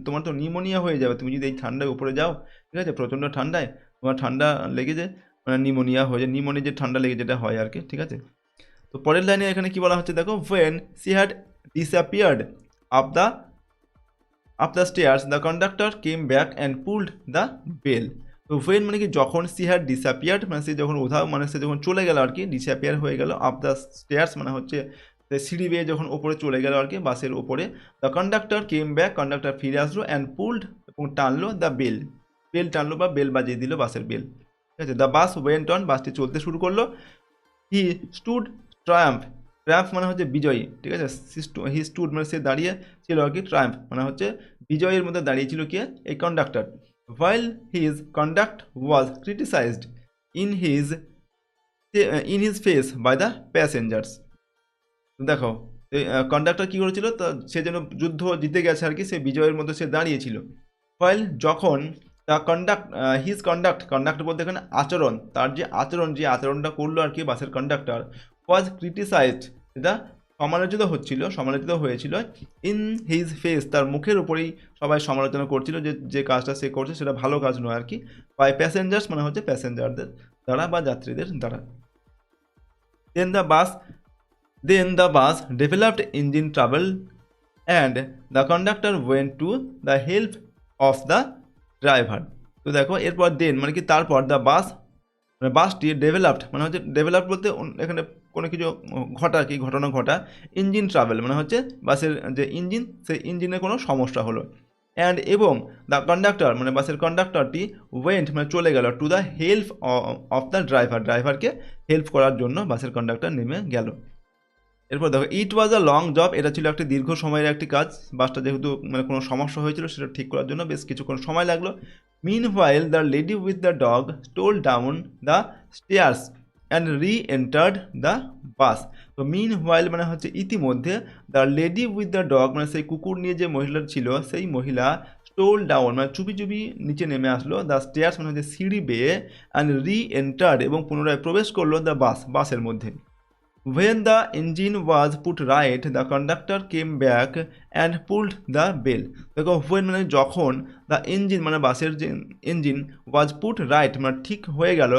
তোমার তো নিমোনিয়া হয়ে যাবে তুমি যদি এই ঠান্ডায় উপরে যাও, ঠিক আছে, প্রচণ্ড ঠান্ডায় তোমার ঠান্ডা লেগে যায়, মানে নিমোনিয়া হয়ে যায়, নিমোনিয়া যে ঠান্ডা লেগে যেটা হয় আর কি, ঠিক আছে। তো পরের লাইনে এখানে কি বলা হচ্ছে দেখো, when she had disappeared up the stairs the conductor came back and pulled the bell. তো ওয়েন মানে কি যখন, সি হ্যাড ডিসঅ্যাপিয়ার্ড মানে সে যখন মানে সে যখন চলে গেল আর কি, ডিসঅ্যাপিয়ার হয়ে গেল, আপ দ্য স্টেয়ার্স মানে হচ্ছে সিঁড়ি বেয়ে যখন ওপরে চলে গেল আর কি বাসের ওপরে, the conductor came back conductor ফিরে আসলো, অ্যান্ড পুলড এবং টানলো দ্য বেল টানলো বা বেল বাজিয়ে দিল বাসের বেল, ঠিক আছে। দ্য বাস ওয়েন্ট অন বাসটি চলতে শুরু করলো। হি স্টুড ট্রায়াম্ফ মানে হচ্ছে বিজয়ী, ঠিক আছে, হি স্টুড মানে সে দাঁড়িয়ে ছিল আর কি, ট্রায়াম্ফ মানে হচ্ছে বিজয়ের মধ্যে দাঁড়িয়ে ছিল কে, এই conductor. while his conduct was criticized in his face by the passengers। দেখো কন্ডাক্টর কী করেছিল, তো সে যেন যুদ্ধ জিতে গেছে আর কি, সে বিজয়ের মধ্যে সে দাঁড়িয়েছিল। ফাইল যখন দ্য কন্ডাক্ট বলতে এখানে আচরণ, তার যে আচরণটা করলো আর কি বাসের কন্ডাক্টর, ওয়াজ ক্রিটিসাইজড, এটা সমালোচিত হয়েছিল ইন হিজ ফেস, তার মুখের উপরেই সবাই সমালোচনা করছিল যে কাজটা সে করছে সেটা ভালো কাজ নয় আর কি, বাই প্যাসেঞ্জার্স মানে হচ্ছে প্যাসেঞ্জারদের দ্বারা বা যাত্রীদের দ্বারা। Then the bus developed engine trouble and the conductor went to the help of the driver. তো দেখো এরপর দেন মানে কি তারপর দ্য বাসটি ডেভেলপড মানে হচ্ছে ডেভেলপ বলতে এখানে কোনো কিছু ঘটনা ঘটা, ইঞ্জিন ট্রাভেল মানে হচ্ছে বাসের যে ইঞ্জিন, সেই ইঞ্জিনের কোনো সমস্যা হলো, অ্যান্ড এবং দ্য কন্ডাক্টর মানে বাসের কন্ডাক্টরটি ওয়েন্ট মানে চলে গেল to the help of the ড্রাইভারকে হেল্প করার জন্য বাসের কন্ডাক্টর নেমে গেল। এরপর দেখো ইট ওয়াজ আ লং জব, এটা ছিল একটি দীর্ঘ সময়ের একটি কাজ, বাসটা যেহেতু মানে কোনো সমস্যা হয়েছিল সেটা ঠিক করার জন্য বেশ কিছুক্ষণ সময় লাগলো। Meanwhile the lady with the dog stole down the stairs and reentered the bus. তো মিন হোয়াইল মানে হচ্ছে ইতিমধ্যে, the lady with the dog মানে সেই কুকুর নিয়ে যে মহিলা ছিল সেই মহিলা স্টোল ডাউন মানে চুপি নিচে নেমে আসলো, দ্য স্টেয়ার্স মানে হচ্ছে সিঁড়ি বেয়ে, অ্যান্ড রি এন্টার্ড এবং পুনরায় প্রবেশ করলো দ্য বাসের মধ্যে। When the engine was put right, the conductor came back and pulled the bell. দেখো when মানে যখন, the engine মানে বাসের যে ইঞ্জিন, was put right মানে ঠিক হয়ে গেল,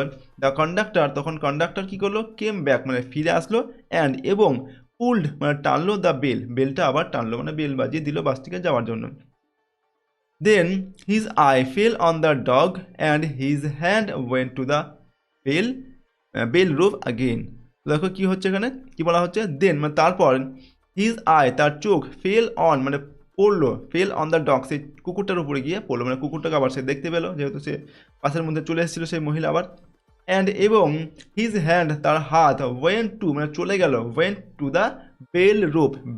the conductor তখন কন্ডাক্টর কী করলো, came back মানে ফিরে আসলো, and এবং pulled মানে টানলো the bell, বেলটা আবার টানলো মানে বেল বাজিয়ে দিল বাসটিকে যাওয়ার জন্য। Then his eye fell on the dog and his hand went to the bell rope again. দেখো কি হচ্ছে এখানে, কি বলা হচ্ছে, দেন মানে তারপর, হিজ আই তার চোখ, ফেল অন মানে পড়লো, ফেল অন দ্য ডগ সেই কুকুরটার উপরে গিয়ে পড়লো, মানে কুকুরটাকে আবার সে দেখতে পেলো যেহেতু সে পাশের মধ্যে চলে এসেছিলো সেই মহিলা আবার, অ্যান্ড এবং হিজ হ্যান্ড তার হাত, ওয়েন্ট টু মানে চলে গেল, went to the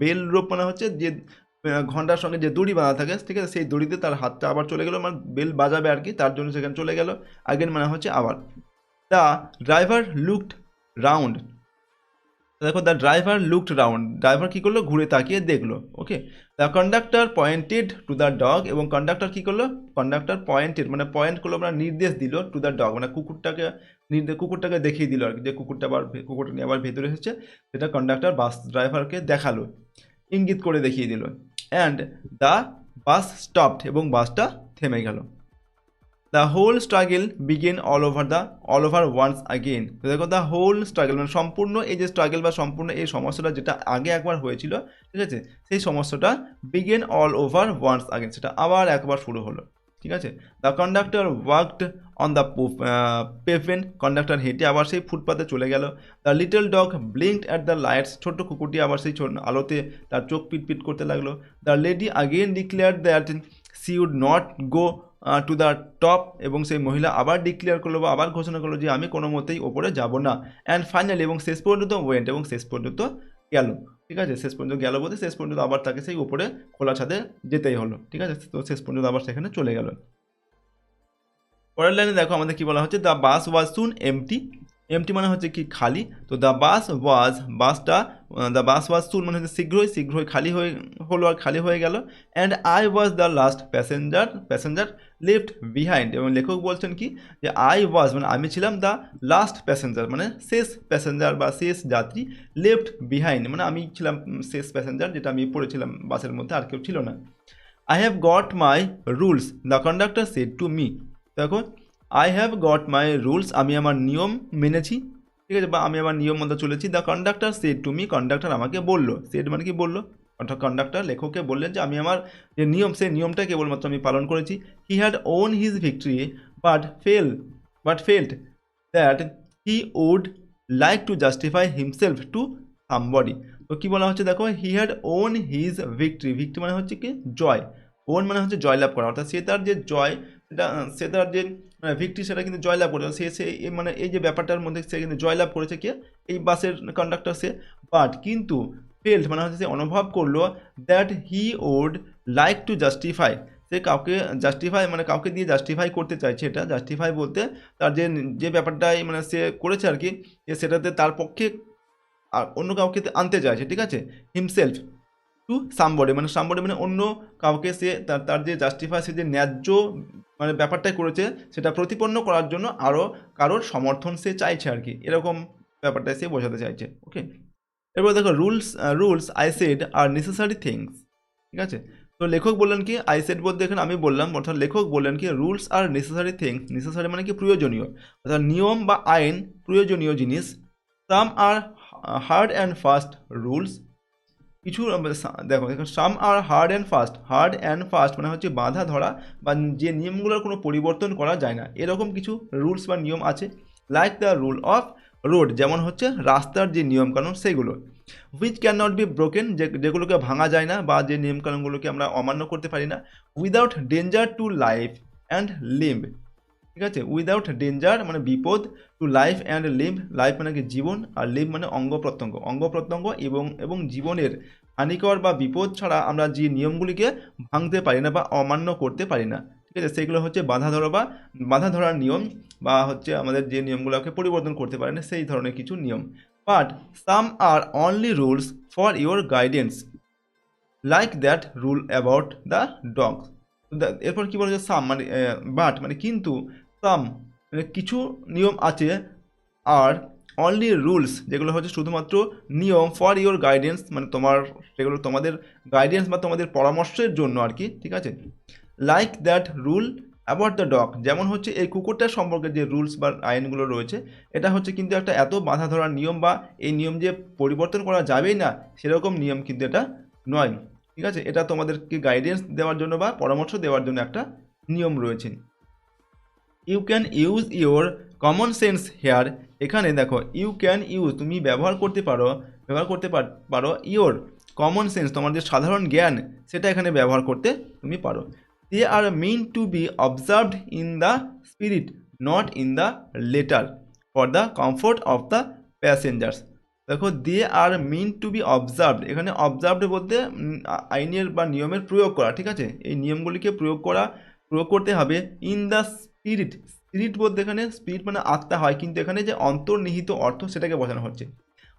bell rope মানে হচ্ছে যে ঘন্টার সঙ্গে যে দড়ি বাঁধা থাকে, ঠিক আছে, সেই দড়িতে তার হাতটা আবার চলে গেলো, মানে বেল বাজাবে আর কি, তার জন্য সেখানে চলে গেল, আগেন মানে হচ্ছে আবার। দ্য ড্রাইভার লুকড রাউন্ড, দেখো the driver looked round, driver কী করলো, ঘুরে তাকিয়ে দেখলো, okay. The conductor pointed to the dog, এবং কন্ডাক্টর কী করলো, কন্ডাক্টর পয়েন্টেড মানে পয়েন্ট করলো মানে নির্দেশ দিল, টু দ্য ডগ মানে কুকুরটাকে দেখিয়ে দিল আর কি, যে কুকুরটা নিয়ে আবার ভেতরে এসেছে, সেটা কন্ডাক্টর বাস ড্রাইভারকে দেখালো, ইঙ্গিত করে দেখিয়ে দিল, অ্যান্ড দ্য বাস স্টপড এবং বাসটা থেমে গেল। The whole struggle began all over once again. তো দেখো দ্য হোল স্ট্রাগল মানে সম্পূর্ণ এই যে স্ট্রাগল বা সম্পূর্ণ এই সমস্যাটা যেটা আগে একবার হয়েছিল, ঠিক আছে, সেই সমস্যাটা began all over once again, সেটা আবার একবার শুরু হলো, ঠিক আছে। The conductor walked on the pavement, conductor হেঁটে আবার সেই ফুটপাতে চলে গেল। The little dog blinked at the lights, ছোট্ট কুকুরটি আবার সেই আলোতে তার চোখ পিটপিট করতে লাগলো। The lady again declared that she would not go to the top, এবং সেই মহিলা আবার ডিক্লেয়ার করলো বা আবার ঘোষণা করলো যে আমি কোনো মতেই ওপরে যাব না। অ্যান্ড ফাইনালি এবং শেষ পর্যন্ত ওয়েন্ট এবং শেষ পর্যন্ত গেল, ঠিক আছে, শেষ পর্যন্ত গেল বলতে শেষ পর্যন্ত আবার তাকে সেই উপরে খোলা ছাদে যেতেই হলো, ঠিক আছে, তো শেষ পর্যন্ত আবার সেখানে চলে গেল। পরের লাইনে দেখো আমাদের কি বলা হচ্ছে, the bus was soon empty, empty মানে হচ্ছে কি খালি, তো দ্য বাস ওয়াজ সুন মানে হচ্ছে শীঘ্রই খালি হলো আর খালি হয়ে গেল। And I was the last passenger left behind, এবং লেখক বলছেন কি যে আই ওয়াজ মানে আমি ছিলাম, দ্য লাস্ট প্যাসেঞ্জার মানে শেষ প্যাসেঞ্জার বা শেষ যাত্রী, লেফট বিহাইন্ড মানে আমি ছিলাম শেষ প্যাসেঞ্জার, যেটা আমি পড়েছিলাম বাসের মধ্যে, আর কেউ ছিল না। I have got my rules, the conductor said to me, দেখো I have got my rules আমি আমার নিয়ম মেনেছি, ঠিক আছে, বা আমি আমার নিয়ম মতো চলেছি। The conductor said to me, conductor আমাকে বললো, সেড মানে কি বললো, অর্থাৎ কন্ডাক্টর লেখককে বললেন যে আমি আমার যে নিয়ম সেই নিয়মটা কেবলমাত্র আমি পালন করেছি। He had won his victory but felt that he would like to justify himself to somebody. তো কী বলা হচ্ছে দেখো, he had won his victory মানে হচ্ছে কি জয়, ওন মানে হচ্ছে জয়লাভ করা, অর্থাৎ সে তার যে জয় সে তার যে ভিক্টরি সেটা কিন্তু জয়লাভ করেছে, সে মানে এই যে ব্যাপারটার মধ্যে সে কিন্তু জয়লাভ করেছে কে, এই বাসের কন্ডাক্টর সে, বাট কিন্তু ফেল্ট মানে হচ্ছে সে অনুভব করলো, that he would like to justify, সে কাউকে দিয়ে জাস্টিফাই করতে চাইছে, এটা জাস্টিফাই বলতে তার যে ব্যাপারটাই মানে সে করেছে আর কি, সেটাতে তার পক্ষে অন্য কাউকে আনতে চাইছে, ঠিক আছে, হিমসেলফ টু সামবডি, মানে সামবডি মানে অন্য কাউকে, সে তার যে জাস্টিফাই, সে যে ন্যায্য মানে ব্যাপারটাই করেছে সেটা প্রতিপন্ন করার জন্য আরও কারোর সমর্থন সে চাইছে আর কি, এরকম ব্যাপারটাই সে বোঝাতে চাইছে। ওকে, এরপর দেখো rules I said R necessary things, ঠিক আছে। তো লেখক বললেন কি, আই সেড বলতে এখানে আমি বললাম, অর্থাৎ লেখক বললেন কি রুলস আর নেসেসারি থিংস, নেসেসারি মানে কি প্রয়োজনীয়, অর্থাৎ নিয়ম বা আইন প্রয়োজনীয় জিনিস, সাম আর হার্ড অ্যান্ড ফাস্ট রুলস, কিছু দেখো সাম আর হার্ড অ্যান্ড ফাস্ট মানে হচ্ছে বাঁধা ধরা বা যে নিয়মগুলোর কোনো পরিবর্তন করা যায় না, এরকম কিছু রুলস বা নিয়ম আছে। Like the rule of road, যেমন হচ্ছে রাস্তার যে নিয়মকানুন সেগুলো। Which can not be broken, যেগুলোকে ভাঙা যায় না বা যে নিয়মকানুনগুলোকে আমরা অমান্য করতে পারি না। Without danger to life and limb, ঠিক আছে, উইদাউট ডেঞ্জার মানে বিপদ, two life and limb, life মানে কি জীবন, আর লিম্ব মানে অঙ্গ প্রত্যঙ্গ এবং জীবনের হানিকর বা বিপদ ছাড়া আমরা যে নিয়মগুলিকে ভাঙতে পারি না বা অমান্য করতে পারি না, ঠিক আছে, সেগুলো হচ্ছে বাধা ধরার নিয়ম, বা হচ্ছে আমাদের যে নিয়মগুলোকে পরিবর্তন করতে পারে না সেই ধরনের কিছু নিয়ম। But some are only rules for your guidance, like that rule about the dog. এরপর কী বলা যায়, সাম মানে বাট মানে কিন্তু, সাম মানে কিছু নিয়ম আছে, আর অনলি রুলস যেগুলো হচ্ছে শুধুমাত্র নিয়ম, ফর ইওর গাইডেন্স মানে সেগুলো তোমাদের গাইডেন্স বা তোমাদের পরামর্শের জন্য আর কি, ঠিক আছে। Like that rule about the dog, যেমন হচ্ছে এই কুকুরটার সম্পর্কে যে রুলস বা আইনগুলো রয়েছে, এটা হচ্ছে কিন্তু একটা এত বাধা ধরার নিয়ম, বা এই নিয়ম যে পরিবর্তন করা যাবেই না সেরকম নিয়ম কিন্তু এটা নয়, ঠিক আছে, এটা তোমাদেরকে গাইডেন্স দেওয়ার জন্য বা পরামর্শ দেওয়ার জন্য একটা নিয়ম রয়েছে। You can use your common sense here, এখানে দেখো ইউ ক্যান ইউজ তুমি ব্যবহার করতে পারো ইওর কমন সেন্স, তোমার যে সাধারণ জ্ঞান সেটা এখানে ব্যবহার করতে তুমি পারো। They are meant to be observed in the spirit not in the letter for the comfort of the passengers. দেখো they are meant to be observed, এখানে অবজার্ভড বলতে আইনের বা নিয়মের প্রয়োগ করা, ঠিক আছে, এই নিয়মগুলিকে প্রয়োগ করতে হবে ইন দ্য স্পিরিট বলতে এখানে স্পিরিট মানে আত্মা হয়, কিন্তু এখানে যে অন্তর্নিহিত অর্থ সেটাকে বোঝানো হচ্ছে,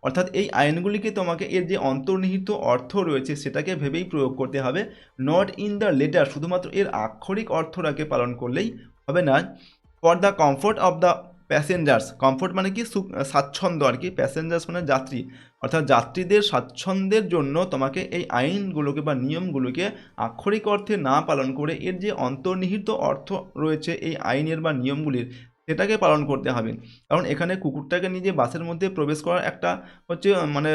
অর্থাৎ এই আইনগুলিকে তোমাকে এর যে অন্তর্নিহিত অর্থ রয়েছে সেটাকে ভেবেই প্রয়োগ করতে হবে, নট ইন দ্য লেটার, শুধুমাত্র এর আক্ষরিক অর্থটাকে পালন করলেই হবে না। For the comfort of the passengers, comfort মানে কি স্বাচ্ছন্দ্য আর কি, প্যাসেঞ্জার্স মানে যাত্রী, অর্থাৎ যাত্রীদের স্বাচ্ছন্দ্যের জন্য তোমাকে এই আইনগুলোকে বা নিয়মগুলোকে আক্ষরিক অর্থে না পালন করে এর যে অন্তর্নিহিত অর্থ রয়েছে এই আইনের বা নিয়মগুলির সেটাকে পালন করতে হবে। কারণ এখানে কুকুরটাকে নিয়ে যে বাসের মধ্যে প্রবেশ করার একটা হচ্ছে মানে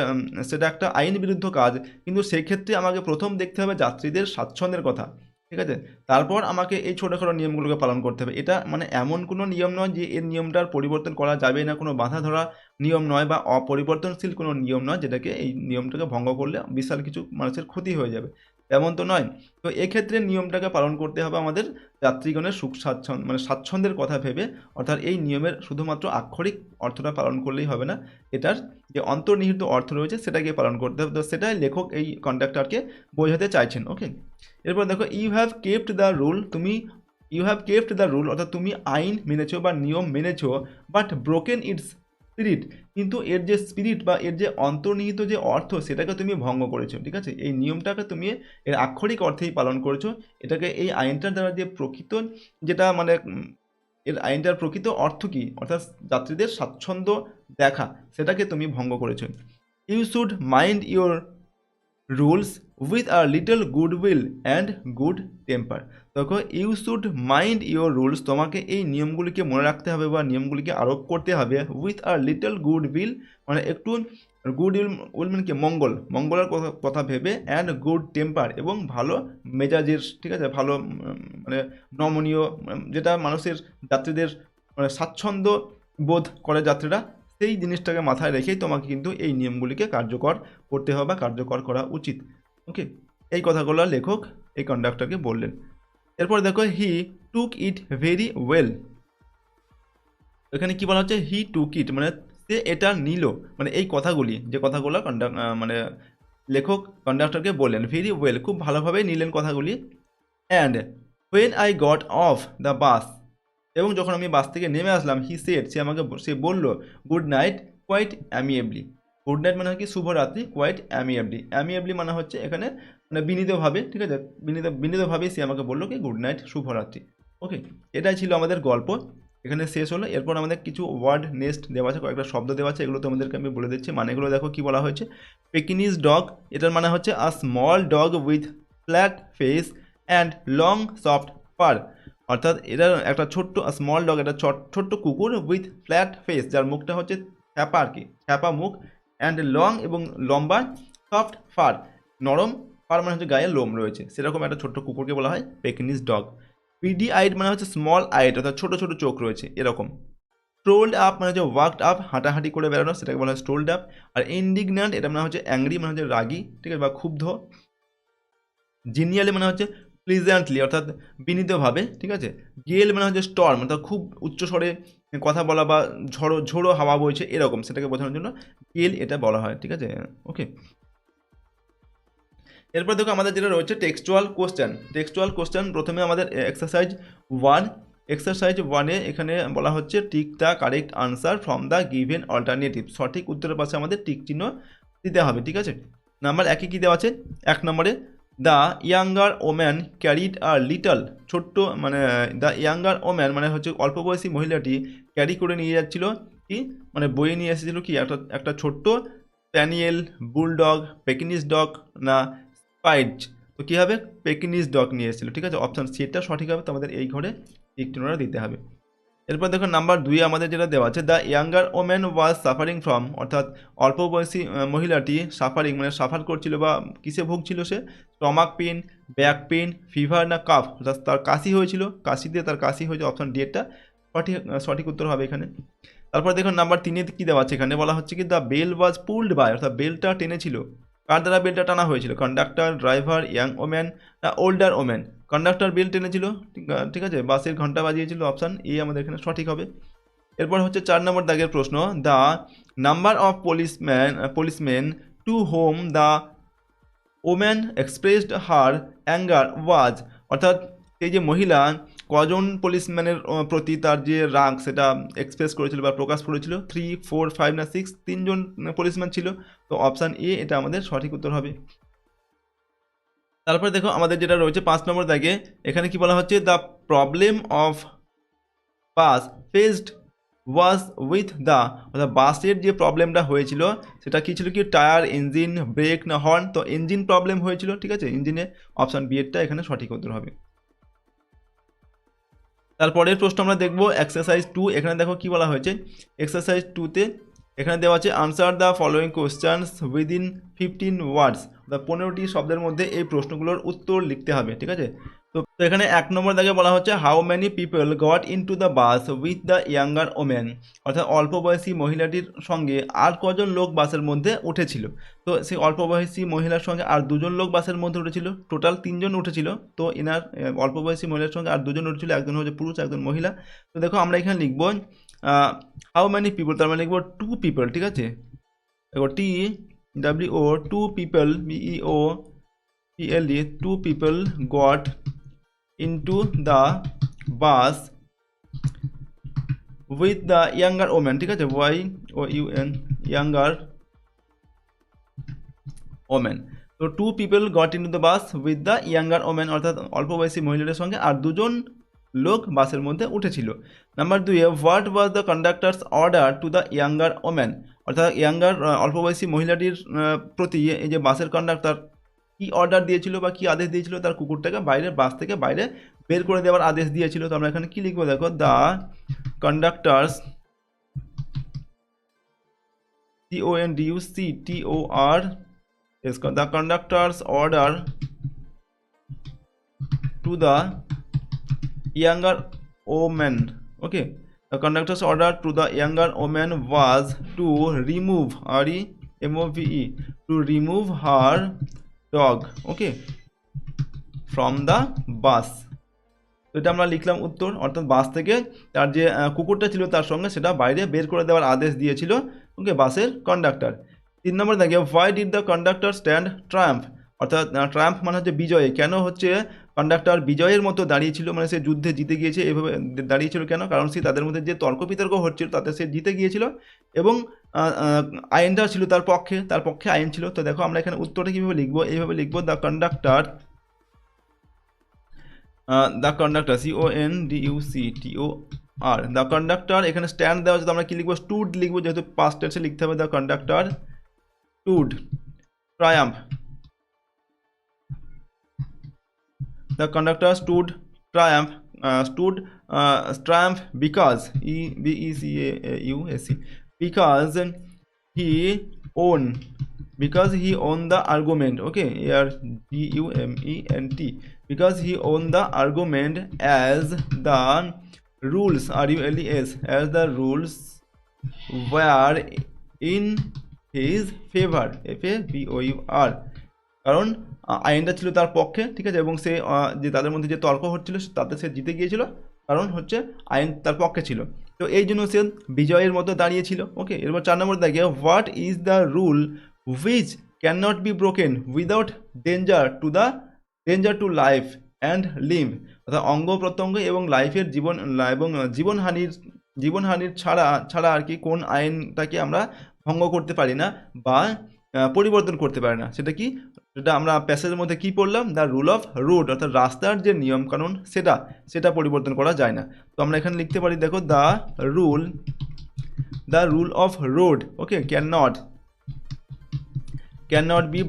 সেটা একটা আইন বিরুদ্ধ কাজ, কিন্তু সেই ক্ষেত্রে আমাকে প্রথম দেখতে হবে যাত্রীদের স্বাচ্ছন্দ্যের কথা, ঠিক আছে, তারপর আমাকে এই ছোটোখাটো নিয়মগুলোকে পালন করতে হবে। এটা মানে এমন কোনো নিয়ম নয় যে এর নিয়মটার পরিবর্তন করা যাবে না, কোনো বাধা ধরা নিয়ম নয় বা অপরিবর্তনশীল কোনো নিয়ম নয় যেটাকে এই নিয়মটাকে ভঙ্গ করলে বিশাল কিছু মানুষের ক্ষতি হয়ে যাবে, তেমন তো নয়। তো এক্ষেত্রে নিয়মটাকে পালন করতে হবে আমাদের যাত্রীগণের সুখ স্বাচ্ছন্দ্য মানে স্বাচ্ছন্দ্যের কথা ভেবে, অর্থাৎ এই নিয়মের শুধুমাত্র আক্ষরিক অর্থটা পালন করলেই হবে না, এটার যে অন্তর্নিহিত অর্থ রয়েছে সেটাকে পালন করতে হবে। তো সেটাই লেখক এই কন্ডাক্টরকে বোঝাতে চাইছেন। ওকে, এরপর দেখো you have kept the rule, অর্থাৎ তুমি আইন মেনেছো বা নিয়ম মেনেছো, বাট ব্রোকেন ইটস স্পিরিট, কিন্তু এর যে স্পিরিট বা এর যে অন্তর্নিহিত যে অর্থ সেটাকে তুমি ভঙ্গ করেছো, ঠিক আছে, এই নিয়মটাকে তুমি এর আক্ষরিক অর্থেই পালন করেছো, এটাকে এই আইনটার দ্বারা যে প্রকৃত যেটা মানে এর আইনটার প্রকৃত অর্থ কী, অর্থাৎ যাত্রীদের স্বাচ্ছন্দ্য দেখা সেটাকে তুমি ভঙ্গ করেছো। You should mind your rules with a little goodwill and good temper. দেখো you should mind your rules, তোমাকে এই নিয়মগুলিকে মনে রাখতে হবে বা নিয়মগুলিকে আরোপ করতে হবে, উইথ আ লিটল গুডউইল মানে একটু উইল মানে কি মঙ্গলের কথা ভেবে, অ্যান্ড গুড টেম্পার এবং ভালো মেজাজের, ঠিক আছে, ভালো মানে নমনীয়, যেটা মানুষের যাত্রীদের মানে স্বাচ্ছন্দ্য বোধ করে যাত্রীরা, সেই জিনিসটাকে মাথায় রেখেই তোমাকে কিন্তু এই নিয়মগুলিকে কার্যকর করতে হবে বা কার্যকর করা উচিত। ওকে, এই কথাগুলো লেখক এই কন্ডাক্টরকে বললেন। এরপর দেখো হি টুক ইট ভেরি ওয়েল, এখানে কি বলা হচ্ছে, হি টুক ইট মানে সে এটা নিল, মানে এই কথাগুলি যে কথাগুলো মানে লেখক কন্ডাক্টরকে বললেন, ভেরি ওয়েল খুব ভালোভাবেই নিলেন কথাগুলি। And when I got off the বাস, এবং যখন আমি বাস থেকে নেমে আসলাম, হি সেড সে বলল, good night quite amiably, good night মানে কি শুভরাত্রি, কোয়াইট অ্যামিয়েবলি, অ্যামিয়েবলি মানে হচ্ছে এখানে মানে বিনীতভাবে, ঠিক আছে, বিনীতভাবেই সে আমাকে বললো কি গুড নাইট শুভরাত্রি। ওকে, এটাই ছিল আমাদের গল্প, এখানে শেষ হলো। এরপর আমাদের কিছু ওয়ার্ড নেক্সট দেওয়া আছে, কয়েকটা শব্দ দেওয়া আছে, এগুলো তোমাদেরকে আমি বলে দিচ্ছি মানেগুলো দেখো কি বলা হয়েছে। পেকিনিজ ডগ, এটার মানে হচ্ছে a small dog with flat face and long soft fur, অর্থাৎ এটা একটা ছোট্ট স্মল ডগ, একটা ছোট্ট কুকুর উইথ ফ্ল্যাট ফেস, যার মুখটা হচ্ছে ছ্যাপা আর কি, ছ্যাপা মুখ, অ্যান্ড লং এবং লম্বা, সফট ফার নরম, ফার মানে হচ্ছে গায়ে লোম রয়েছে, সেরকম একটা ছোট্ট কুকুরকে বলা হয় পেকিনিজ ডগ। পিডি আইড মানে হচ্ছে স্মল আইড, অর্থাৎ ছোটো ছোটো চোখ রয়েছে এরকম। স্ট্রোল্ড আপ মানে হচ্ছে ওয়াকড আপ, হাঁটাহাঁটি করে বেড়ানো, সেটাকে বলা হয় স্ট্রোল্ড আপ। আর ইন্ডিগন্যান্ট এটা মানে হচ্ছে অ্যাংরি, মানে হচ্ছে রাগী, ঠিক আছে, বা ক্ষুব্ধ। জিনিয়ালি মানে হচ্ছে প্লিজেন্টলি, অর্থাৎ বিনীতভাবে, ঠিক আছে। গেল মানে হচ্ছে স্টর্ম, অর্থাৎ খুব উচ্চস্বরে কথা বলা বা ঝোড়ো হাওয়া বইছে এরকম, সেটাকে বোঝানোর জন্য গেল এটা বলা হয়, ঠিক আছে। ওকে, এরপর দেখো আমাদের যেটা রয়েছে টেক্সচুয়াল কোশ্চেন। টেক্সচুয়াল কোশ্চেন প্রথমে আমাদের এক্সারসাইজ 1, এক্সারসাইজ 1-এ এখানে বলা হচ্ছে tick the correct answer from the given alternative, সঠিক উত্তরের পাশে আমাদের টিক চিহ্ন দিতে হবে, ঠিক আছে। নাম্বার 1-এ কী দেওয়া আছে, 1 নম্বরে the younger woman carried a little, ছোট্ট মানে দ্য ইয়াঙ্গার ওম্যান মানে হচ্ছে অল্প বয়সী মহিলাটি ক্যারি করে নিয়ে যাচ্ছিল কি, মানে বয়ে নিয়ে এসেছিল কি একটা ছোট্ট স্প্যানিয়েল, বুলডগ, পেকিনিজ ডগ না স্পাইড, তো কী হবে পেকিনিজ ডগ নিয়ে এসেছিল, ঠিক আছে। অপশান সিটা সঠিক হবে, তো আমাদের এই ঘরে টিক চিহ্নটা দিতে হবে। এরপর দেখো নাম্বার 2-এ আমাদের যেটা দেওয়া আছে the younger woman was suffering from, অর্থাৎ অল্প বয়সী মহিলাটি সাফারিং মানে সাফার করছিল বা কিসে ভুগছিল সে, stomach pain, back pain, fever না কাফ, অর্থাৎ তার কাশি হয়েছিল, কাশি দিয়ে তার কাশি হয়েছে, অপশান ডিটা সঠিক উত্তর হবে এখানে। তারপর দেখো নাম্বার 3-এ কী দেওয়া আছে, এখানে বলা হচ্ছে কি the bell was pulled by, অর্থাৎ বেলটা টেনেছিল, কার দ্বারা বেলটা টানা হয়েছিল, কন্ডাক্টর, ড্রাইভার, ইয়াং ওম্যান না ওল্ডার ওম্যান, কন্ডাক্টর বেল টেনেছিল, ঠিক আছে, বাসের ঘন্টা বাজিয়েছিল, অপশান এ আমাদের এখানে সঠিক হবে। এরপর হচ্ছে 4 নম্বর দাগের প্রশ্ন, the number of policeman to whom the woman expressed her anger was, অর্থাৎ এই যে মহিলা কজন পুলিশম্যানের প্রতি তার যে রাগ সেটা এক্সপ্রেস করেছিল বা প্রকাশ করেছিল, 3, 4, 5 না 6, 3জন পুলিশম্যান ছিল, তো অপশান এ এটা আমাদের সঠিক উত্তর হবে। তারপরে দেখো আমাদের যেটা রয়েছে 5 নম্বর দাগে, এখানে কি বলা হচ্ছে the problem of bus faced was with the, অর্থাৎ বাসের যে প্রবলেমটা হয়েছিল সেটা কী ছিল কি, টায়ার, ইঞ্জিন, ব্রেক না হর্ন, তো ইঞ্জিন প্রবলেম হয়েছিল, ঠিক আছে, ইঞ্জিনে, অপশান বি এরটা এখানে সঠিক উত্তর হবে। তারপরের প্রশ্ন আমরা দেখব এক্সারসাইজ 2, এখানে দেখো কি বলা হয়েছে, এক্সারসাইজ 2-তে এখানে দেওয়া আছে answer the following questions within 15 ওয়ার্ডস, বা 15টি শব্দের মধ্যে এই প্রশ্নগুলোর উত্তর লিখতে হবে, ঠিক আছে। তো এখানে 1 নম্বর দাগে বলা হচ্ছে how many people goat into the bus with the younger woman, অর্থাৎ অল্প বয়সী মহিলাটির সঙ্গে আর কজন লোক বাসের মধ্যে উঠেছিল, তো সেই অল্প বয়সী মহিলার সঙ্গে আর 2জন লোক বাসের মধ্যে উঠেছিল, টোটাল 3জন উঠেছিল, তো এনার অল্প বয়সী মহিলার সঙ্গে আর 2জন উঠেছিল, একজন হচ্ছে পুরুষ একজন মহিলা। তো দেখো আমরা এখানে লিখবো হাউ মেনি পিপল, তার মানে লিখবো 2 পিপল, ঠিক আছে, দেখো TWO 2 people BEOPLE 2 people goat into the bus with the younger woman, ঠিক আছে, YOUN younger woman, তো 2 people got into the bus with the younger woman, অর্থাৎ অল্প বয়সী মহিলাদের সঙ্গে আর 2জন লোক বাসের মধ্যে উঠেছিল। নাম্বার 2-এ what was the conductor's order to the younger woman, অর্থাৎ ইয়াঙ্গার অল্প বয়সী মহিলাটির প্রতি এই যে বাসের কন্ডাক্টর কি অর্ডার দিয়েছিল বা কি আদেশ দিয়েছিল, তার কুকুরটাকে বাস থেকে বাইরে বের করে দেওয়ার আদেশ দিয়েছিল, তো আমরা এখানে কি লিখবো দেখো the conductors CONDUCTOR the conductor's order to the younger woman, okay, the conductor's order to the younger woman was to remove REMOVE to remove her dog, okay, from the bus, তো এটা আমরা লিখলাম উত্তর, অর্থাৎ বাস থেকে তার যে কুকুরটা ছিল তার সঙ্গে সেটা বাইরে বের করে দেওয়ার আদেশ দিয়েছিল, ওকে, বাসের কন্ডাক্টর। 3 নম্বর দেখে why did the conductor stand Trump, অর্থাৎ ট্রাম্প মানে হচ্ছে বিজয়, কেন হচ্ছে কন্ডাক্টর বিজয়ের মতো দাঁড়িয়েছিল, মানে সে যুদ্ধে জিতে গিয়েছে এভাবে দাঁড়িয়েছিল। কেন? কারণ সে তাদের মধ্যে যে তর্ক বিতর্ক হচ্ছিল তাতে সে জিতে গিয়েছিল এবং আইনটা ছিল তার পক্ষে আইন ছিল। তো দেখো আমরা এখানে উত্তরটা কীভাবে লিখবো, এইভাবে লিখবো the conductor CONDUCTOR the conductor, এখানে স্ট্যান্ড দেওয়া আছে তো আমরা কী লিখবো, স্টুড লিখবো, যেহেতু পাস্ট টেন্সে লিখতে হবে। The conductor stood Triumf, the conductor stood triumph because because he won the argument. Okay, here argument, because he won the argument as the rules as the rules were in his favor, FAVOUR, কারণ আইনটা ছিল তার পক্ষে, ঠিক আছে, এবং সে যে তাদের মধ্যে যে তর্ক হচ্ছিল তাতে সে জিতে গিয়েছিল, কারণ হচ্ছে আইন তার পক্ষে ছিল। তো এই জন্য সে বিজয়ের মতো দাঁড়িয়েছিল। ওকে, এরপর 4 নম্বর দেখে, what is the rule which can not be broken without danger to life and লিভ, অর্থাৎ অঙ্গ প্রত্যঙ্গ এবং লাইফের জীবনহানির ছাড়া আর কি কোন আইনটাকে আমরা ভঙ্গ করতে পারি না বা পরিবর্তন করতে পারে না। সেটা কি, সেটা আমরা প্যাসেজের মধ্যে কি পড়লাম, দ্য রুল অফ রোড, অর্থাৎ রাস্তার যে নিয়ম কানুন সেটা পরিবর্তন করা যায় না। তো আমরা এখানে লিখতে পারি, দেখো the rule of road, okay, can not be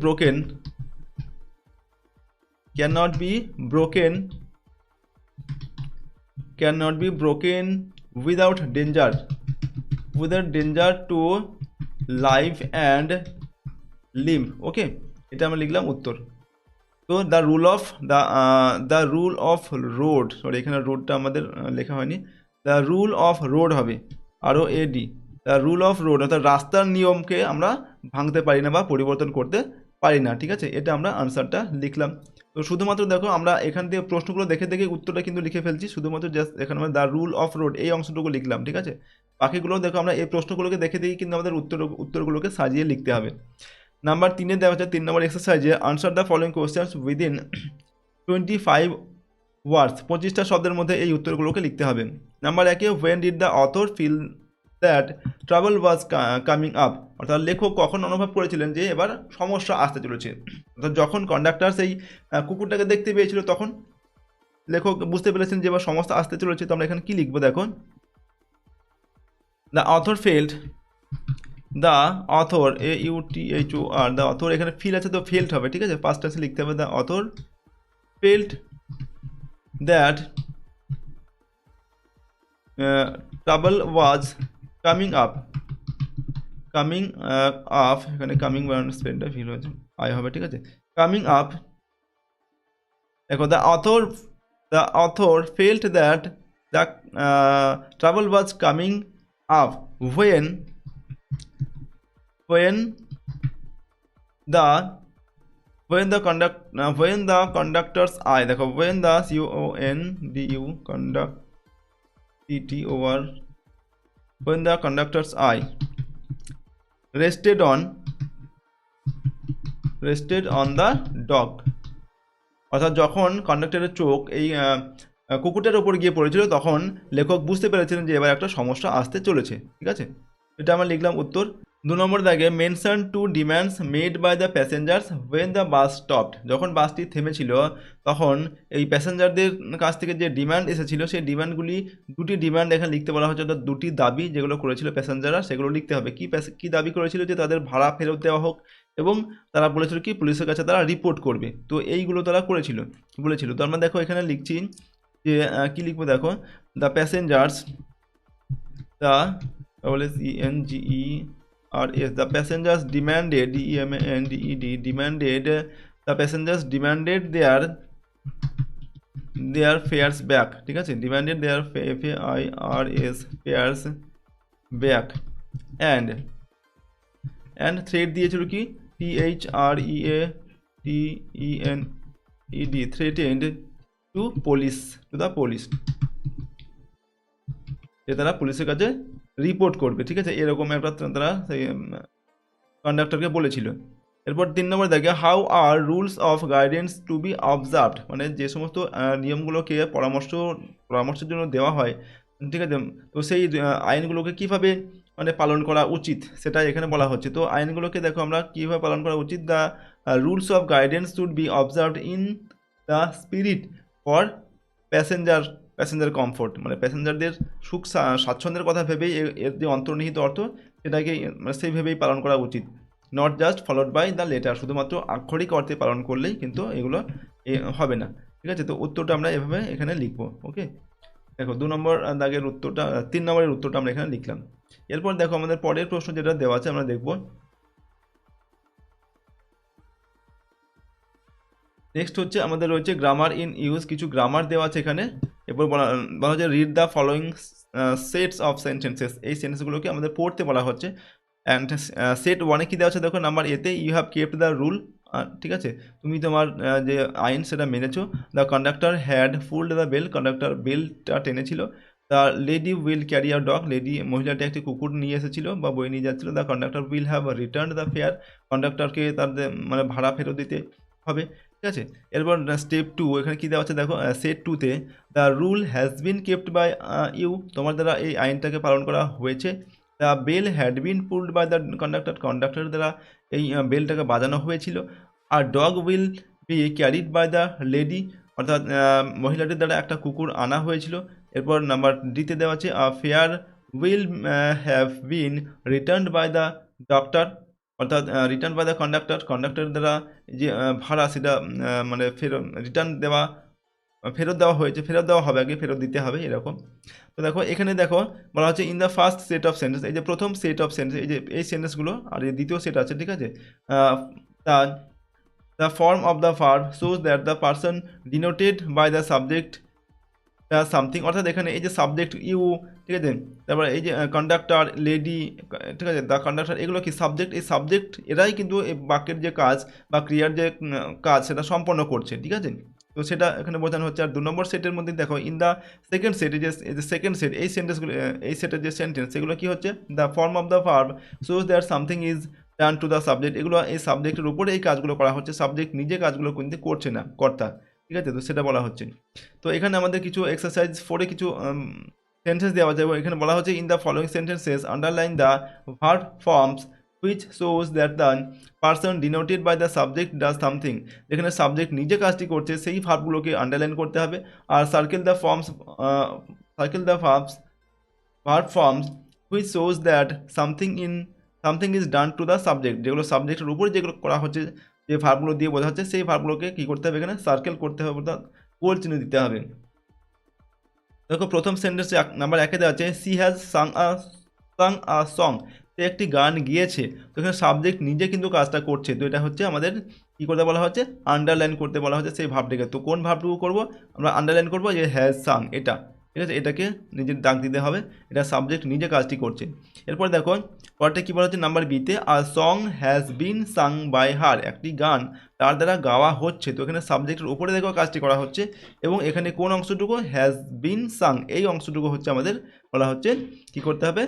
broken without danger to life and limb. Okay, এটা আমরা লিখলাম উত্তর। তো the rule of road, sorry এখানে রোডটা আমাদের লেখা হয়নি, দ্য রুল অফ রোড হবে ROAD, the rule of road, অর্থাৎ রাস্তার নিয়মকে আমরা ভাঙতে পারি না বা পরিবর্তন করতে পারি না। ঠিক আছে, এটা আমরা আনসারটা লিখলাম। তো শুধুমাত্র দেখো আমরা এখান থেকে প্রশ্নগুলো দেখে উত্তরটা কিন্তু লিখে ফেলছি, শুধুমাত্র জাস্ট এখানে আমরা দ্য রুল অফ রোড এই অংশটুকু লিখলাম। ঠিক আছে, বাকিগুলো দেখো আমরা এই প্রশ্নগুলোকে দেখে কিন্তু আমাদের উত্তরগুলোকে সাজিয়ে লিখতে হবে। নাম্বার 3 দেওয়া হচ্ছে 3 নম্বর এক্সারসাইজে, answer the following questions within 25 words, 25টা শব্দের মধ্যে এই উত্তরগুলোকে লিখতে হবে। Number 1, when did the author feel that trouble was coming up, অর্থাৎ লেখক কখন অনুভব করেছিলেন যে এবার সমস্যা আসতে চলেছে, অর্থাৎ যখন কন্ডাক্টর সেই কুকুরটাকে দেখতে পেয়েছিল তখন লেখক বুঝতে পেরেছেন যে এবার সমস্যা আসতে চলেছে। তো আমরা এখানে কি লিখবো, দেখো the author felt, the author AUTHOR, the author, এখানে ফিল আছে তো ফেল্ট হবে। ঠিক আছে, পাস্ট টেন্সে লিখতে হবে, the author felt that trouble was coming up, এখানে কামিং বানানোর স্পেলটা ফিল হয়েছে আই হবে। ঠিক আছে, কামিং আপ, দেখো the author felt that the trouble was coming up when the conductor's eye, দেখো when the CONDUCTOR when the conductor's eye rested on the dog, অর্থাৎ যখন কন্ডাক্টরের চোখ এই কুকুরটার ওপর গিয়ে পড়েছিল তখন লেখক বুঝতে পেরেছিলেন যে এবার একটা সমস্যা আসতে চলেছে। ঠিক আছে, এটা আমরা লিখলাম উত্তর। 2 নম্বর দাগে, mention 2 demands made by the passengers when the bus stopped, যখন বাসটি থেমেছিল তখন এই প্যাসেঞ্জারদের কাছ থেকে যে ডিমান্ড এসেছিল সেই ডিমান্ডগুলি, 2টি ডিমান্ড এখানে লিখতে বলা হচ্ছে, অর্থাৎ 2টি দাবি যেগুলো করেছিল প্যাসেঞ্জাররা সেগুলো লিখতে হবে। কি দাবি করেছিল, যে তাদের ভাড়া ফেরত দেওয়া হোক, এবং তারা বলেছিল কি পুলিশের কাছে তারা রিপোর্ট করবে। তো এইগুলো তারা বলেছিল। তো আমরা দেখো এখানে লিখছি যে কি লিখবো, দেখো the passengers, the passengers demanded their fares back। ঠিক আছে, demanded their fares back and threat দিয়েছিল কি threatened to the police, যে তারা পুলিশের কাছে রিপোর্ট করবে। ঠিক আছে, এরকম একটা তারা সেই কন্ডাক্টরকে বলেছিল। এরপর 3 নম্বর দেখে how are rules of guidance to be observed, মানে যে সমস্ত নিয়মগুলোকে পরামর্শের জন্য দেওয়া হয়, ঠিক আছে, তো সেই আইনগুলোকে কিভাবে মানে পালন করা উচিত সেটা এখানে বলা হচ্ছে। তো আইনগুলোকে দেখো আমরা কীভাবে পালন করা উচিত, the rules of guidance should be observed in the spirit for passenger comfort, মানে প্যাসেঞ্জারদের সুখ স্বাচ্ছন্দ্যের কথা ভেবেই এর যে অন্তর্নিহিত অর্থ সেটাকে মানে সেইভাবেই পালন করা উচিত, not just followed by the letter, শুধুমাত্র আক্ষরিক অর্থে পালন করলেই কিন্তু এগুলো হবে না, ঠিক আছে। তো উত্তরটা আমরা এভাবে এখানে লিখবো। ওকে, দেখো 2 নম্বর দাগের উত্তরটা, 3 নম্বরের উত্তরটা আমরা এখানে লিখলাম। এরপর দেখো আমাদের পরের প্রশ্ন যেটা দেওয়া আছে আমরা দেখব। নেক্সট হচ্ছে আমাদের রয়েছে গ্রামার ইন ইউজ, কিছু গ্রামার দেওয়া আছে এখানে। এরপর বলা হচ্ছে read the following sets of sentences, এই সেন্টেন্সগুলোকে আমাদের পড়তে বলা হচ্ছে। অ্যান্ড সেট ওয়ানে কী দেওয়া আছে দেখো, নাম্বার এতে you have kept the rule, ঠিক আছে, তুমি তোমার যে আইন সেটা মেনেছো। The conductor had pulled the bell, conductor বেলটা টেনেছিল। The lady will carry a dog, মহিলাটি একটি কুকুর নিয়ে এসেছিল বা বই নিয়ে যাচ্ছিল। The conductor will have return the fare, কন্ডাক্টরকে তার মানে ভাড়া ফেরত দিতে হবে, ঠিক আছে। এরপর স্টেপ 2 এখানে কী দেওয়া আছে দেখো, সেট 2তে the rule has been kept by you, তোমার দ্বারা এই আইনটাকে পালন করা হয়েছে। The bell had been pulled by the conductor দ্বারা এই বেলটাকে বাজানো হয়েছিল। আর dog will be carried by the lady, অর্থাৎ মহিলাটির দ্বারা একটা কুকুর আনা হয়েছিল। এরপর নাম্বার ডিতে দেওয়া আছে fare will have been returned by the doctor, অর্থাৎ রিটার্ন বাই দ্য কন্ডাক্টর দ্বারা যে ভাড়া সেটা মানে ফেরত দেওয়া হয়েছে, ফেরত দেওয়া হবে, আগে ফেরত দিতে হবে এরকম। তো দেখো এখানে দেখো বলা হচ্ছে in the first set of sentence, এই যে প্রথম সেট অফ সেন্টেন্স, এই যে এই সেন্টেন্সগুলো, আর এই দ্বিতীয় সেট আছে, ঠিক আছে। The form of the verb shows that the person denoted by the subject something, অর্থাৎ এখানে এই যে সাবজেক্ট ইউ, ঠিক আছে, তারপর এই যে কন্ডাক্টর লেডি, ঠিক আছে, দ্য কন্ডাক্টর, এগুলো কি সাবজেক্ট, এই সাবজেক্ট এরাই কিন্তু এই বাক্যের যে কাজ বা ক্রিয়ার যে কাজ সেটা সম্পন্ন করছে, ঠিক আছে। তো সেটা এখানে বোঝানো হচ্ছে। আর 2 নম্বর সেটের মধ্যে দেখো ইন দ্য সেকেন্ড সেট, এই যে সেকেন্ড সেট, এই সেন্টেন্সগুলো, এই সেটের যে সেন্টেন্স সেগুলো কী হচ্ছে, the form of the verb shows that something is done to the subject, এগুলো এই সাবজেক্টের উপরে এই কাজগুলো করা হচ্ছে, সাবজেক্ট নিজে কাজগুলো কিন্তু করছে না, কর্তা, ঠিক আছে। তো সেটা বলা হচ্ছে। তো এখানে আমাদের কিছু এক্সারসাইজ 4-এ কিছু সেন্টেন্স দেওয়া যায়। এখানে বলা হচ্ছে in the following sentences underline the verb forms which shows that the person denoted by the subject does something, যেখানে সাবজেক্ট নিজে কাজটি করছে সেই ভার্বগুলোকে আন্ডারলাইন করতে হবে। আর circle the verb forms which shows that something is done to the subject, যেগুলো সাবজেক্টের উপরে যেগুলো করা হচ্ছে, যে ভার্বগুলো দিয়ে বোঝা হচ্ছে সেই ভার্বগুলোকে কী করতে হবে, এখানে সার্কেল করতে হবে, অর্থাৎ গোল চিহ্ন দিতে হবে। দেখো প্রথম সেন্টেন্সে নাম্বার 1-এ দেওয়া আছে she has sung a song, সে একটি গান গিয়েছে। তো এখানে সাবজেক্ট নিজে কিন্তু কাজটা করছে, তো এটা হচ্ছে আমাদের কী করতে বলা হচ্ছে, আন্ডারলাইন করতে বলা হচ্ছে সেই ভাবটিকে। তো কোন ভাবটুকু করব আমরা, আন্ডারলাইন করব যে হ্যাজ সাং, এটা, ঠিক আছে, এটাকে নিজের দাগ দিতে হবে, এটা সাবজেক্ট নিজে কাজটি করছে। এরপর দেখো পরটা কী বলা হচ্ছে নাম্বার বিতে, a song has been sung by her, একটি গান তার দ্বারা গাওয়া হচ্ছে। তো এখানে সাবজেক্টের উপরে দেখো কাজটি করা হচ্ছে, এবং এখানে কোন অংশটুকু, হ্যাজ বিন সাং, এই অংশটুকু হচ্ছে আমাদের বলা হচ্ছে কী করতে হবে,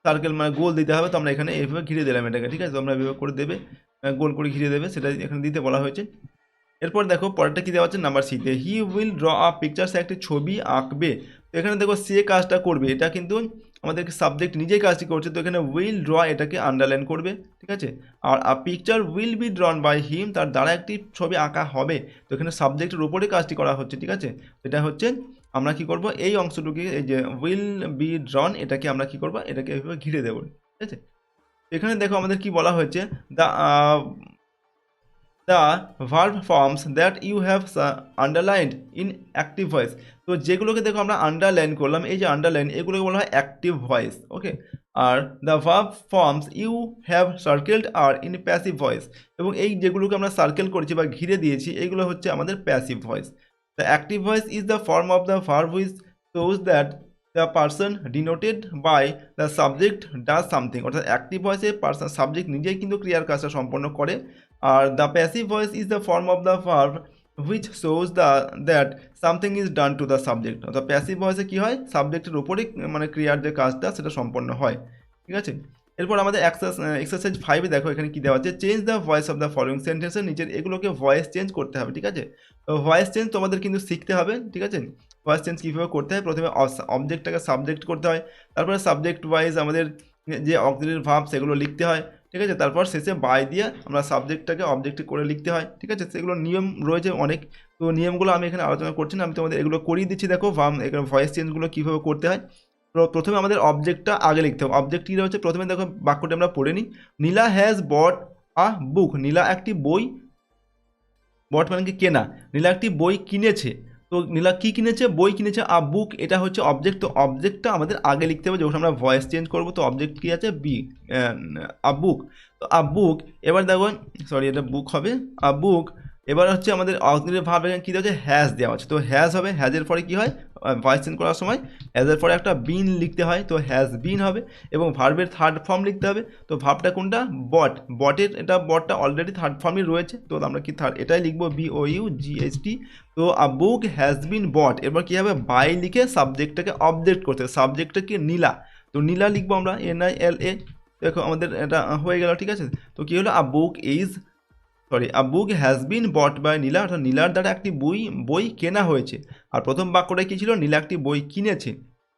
সার্কেল মানে গোল দিতে হবে। তো আমরা এখানে এইভাবে ঘিরে দিলাম এটাকে, ঠিক আছে, তোমরা এইভাবে করে দেবে, গোল করে ঘিরে দেবে, সেটা এখানে দিতে বলা হয়েছে। এরপর দেখো পরেরটা কী দেওয়া হচ্ছে নাম্বার সিতে, he will draw a picture, সে একটি ছবি আঁকবে। তো এখানে দেখো সে কাজটা করবে, এটা কিন্তু আমাদেরকে সাবজেক্ট নিজেই কাজটি করছে, তো এখানে উইল ড্র এটাকে আন্ডারলাইন করবে, ঠিক আছে। আর a picture will be drawn by him, তার দ্বারা একটি ছবি আঁকা হবে। তো এখানে সাবজেক্টের উপরে কাজটি করা হচ্ছে, ঠিক আছে। এটা হচ্ছে আমরা কি করব, এই অংশটুকু, এই যে উইল বি ড্রন, এটাকে আমরা কি করব, এটাকে এইভাবে ঘিরে দেবো, ঠিক আছে। এখানে দেখো আমাদের কি বলা হয়েছে, the verb forms that you have underlined in active voice, তো যেগুলোকে দেখো আমরা আন্ডারলাইন করলাম, এই যে আন্ডারলাইন, এগুলোকে বলা হয় অ্যাক্টিভ ভয়েস, ওকে। আর the verb forms you have circled are in passive voice, এবং এই যেগুলোকে আমরা সার্কেল করেছি বা ঘিরে দিয়েছি, এইগুলো হচ্ছে আমাদের passive voice. The active voice is the form of the verb which shows that the person denoted by the subject does something, অর্থাৎ অ্যাক্টিভ ভয়েসে পার্সন সাবজেক্ট নিজেই কিন্তু ক্রিয়ার কাজটা সম্পন্ন করে। আর the passive voice is the form of the verb which shows that something is done to the subject, অর্থাৎ প্যাসিভ ভয়েসে কী হয়, সাবজেক্টের উপরেই মানে ক্রিয়ার যে কাজটা সেটা সম্পন্ন হয়, ঠিক আছে। এরপর আমাদের এক্সারসাইজ 5 দেখো এখানে কি দেওয়া আছে, change the voice of the following সেন্টেন্সের নিচের এগুলোকে ভয়েস চেঞ্জ করতে হবে, ঠিক আছে। তো ভয়েস চেঞ্জ তোমাদের কিন্তু শিখতে হবে, ঠিক আছে। ভয়েস চেঞ্জ কীভাবে করতে হয়, প্রথমে অবজেক্টটাকে সাবজেক্ট করতে হয়, তারপরে সাবজেক্ট ওয়াইজ আমাদের যে অক্সিলারি ভার্ব সেগুলো লিখতে হয়, ঠিক আছে। তারপর শেষে বাই দিয়ে আমরা সাবজেক্টটাকে অবজেক্ট করে লিখতে হয়, ঠিক আছে। সেগুলো নিয়ম রয়েছে অনেক, তো নিয়মগুলো আমি এখানে আলোচনা করছি না, আমি তোমাদের এগুলো করিয়ে দিচ্ছি। দেখো এখানে ভয়েস চেঞ্জগুলো কীভাবে করতে হয়। তো প্রথমে আমাদের অবজেক্টটা আগে লিখতে হবে। অবজেক্ট কী রয়েছে, প্রথমে দেখো বাক্যটা আমরা পড়ে নিই। নীলা হ্যাজ বট আ বুক, নীলা একটি বই, বট মানে কি কেনা, নীলা একটি বই কিনেছে। তো নীলা কী কিনেছে, বই কিনেছে। আ বুক এটা হচ্ছে অবজেক্ট, তো অবজেক্টটা আমাদের আগে লিখতে হবে যখন আমরা ভয়েস চেঞ্জ করবো। তো অবজেক্ট কী আছে, বি, আ বুক। তো আ বুক, এবার দেখো সরি এটা বুক হবে, আ বুক। এবার হচ্ছে আমাদের অক্সিলারি ভার্ব এখানে কী দেওয়া আছে, হ্যাজ দেওয়া আছে। তো হ্যাজ হবে, হ্যাজের পরে কী হয়, ভয়েস চেঞ্জ করার সময় হ্যাজের পরে একটা বিন লিখতে হয়, তো হ্যাজ বিন হবে। এবং ভার্বের থার্ড ফর্ম লিখতে হবে। তো ভার্বটা কোনটা, বট, বটের এটা বটটা অলরেডি থার্ড ফর্মই রয়েছে, তো আমরা কি এটাই লিখবো, BOUGHT। তো আ বুক হ্যাজ বিন বট। এবার কী হবে, বাই লিখে সাবজেক্টটাকে অবজেক্ট করতে হবে। সাবজেক্টটা কি, নীলা, তো নীলা লিখবো আমরা, NILA। দেখো আমাদের এটা হয়ে গেল, ঠিক আছে। তো কী হলো, আ বুক আ বুক হ্যাজ বিন বট বাই নীলা, অর্থাৎ নীলার দ্বারা একটি বই কেনা হয়েছে। আর প্রথম বাক্যটা কী ছিল, নীলা একটি বই কিনেছে,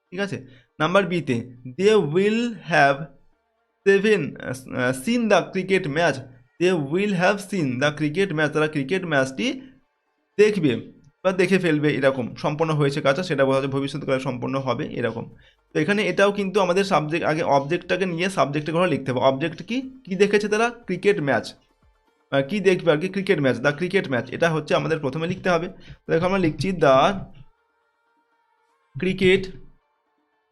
ঠিক আছে। নাম্বার বিতে, they will have seen the cricket match, they will have seen the cricket match, তারা ক্রিকেট ম্যাচটি দেখবে বা দেখে ফেলবে, এরকম সম্পন্ন হয়েছে কাজটা, সেটা বোঝা যায় ভবিষ্যৎকালে সম্পন্ন হবে এরকম। তো এখানে এটাও কিন্তু আমাদের সাবজেক্ট আগে অবজেক্টটাকে নিয়ে সাবজেক্টের ঘরে লিখতে হবে। অবজেক্ট কি দেখেছে তারা, ক্রিকেট ম্যাচ, কি দেখবে আর কি, cricket match, the cricket match, এটা হচ্ছে আমাদের প্রথমে লিখতে হবে। তো দেখো আমরা লিখছি দ্য ক্রিকেট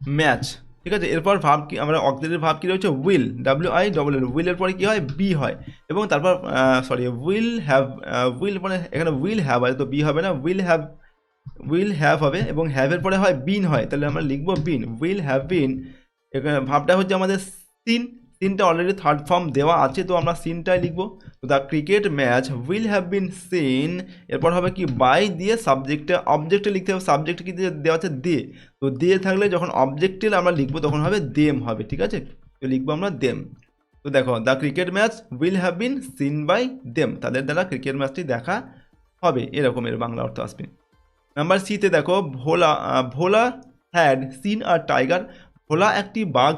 ম্যাচ, ঠিক আছে। এরপর ভাব কি, আমরা অক্সিলারি ভাব কি রয়েছে, উইল, WILL, উইলের পরে কি হয়, বি হয়। এবং তারপর উইল মানে এখানে উইল হ্যাভ আছে, তো বি হবে না, উইল হ্যাভ হবে। এবং হ্যাভের পরে হয় বিন হয়, তাহলে আমরা লিখবো বিন, উইল হ্যাভ বিন। এখানে ভাবটা হচ্ছে আমাদের সিনটা অলরেডি থার্ড ফর্ম দেওয়া আছে, তো আমরা সিনটাই লিখবো। তো the cricket match will have been scene. এরপর হবে কি, বাই দিয়ে অবজেক্টে লিখতে হবে। সাবজেক্ট কি দেওয়া আছে, দে, তো দিয়ে থাকলে যখন অবজেক্টে আমরা লিখবো তখন হবে দেম হবে, ঠিক আছে। তো লিখবো আমরা দেম। তো দেখো the cricket match will have been seen by them, তাদের দ্বারা ক্রিকেট ম্যাচটি দেখা হবে, এরকমের বাংলা অর্থ আসবে। নাম্বার সিতে দেখো, ভোলা হ্যাড সিন আর টাইগার, ভোলা একটি বাঘ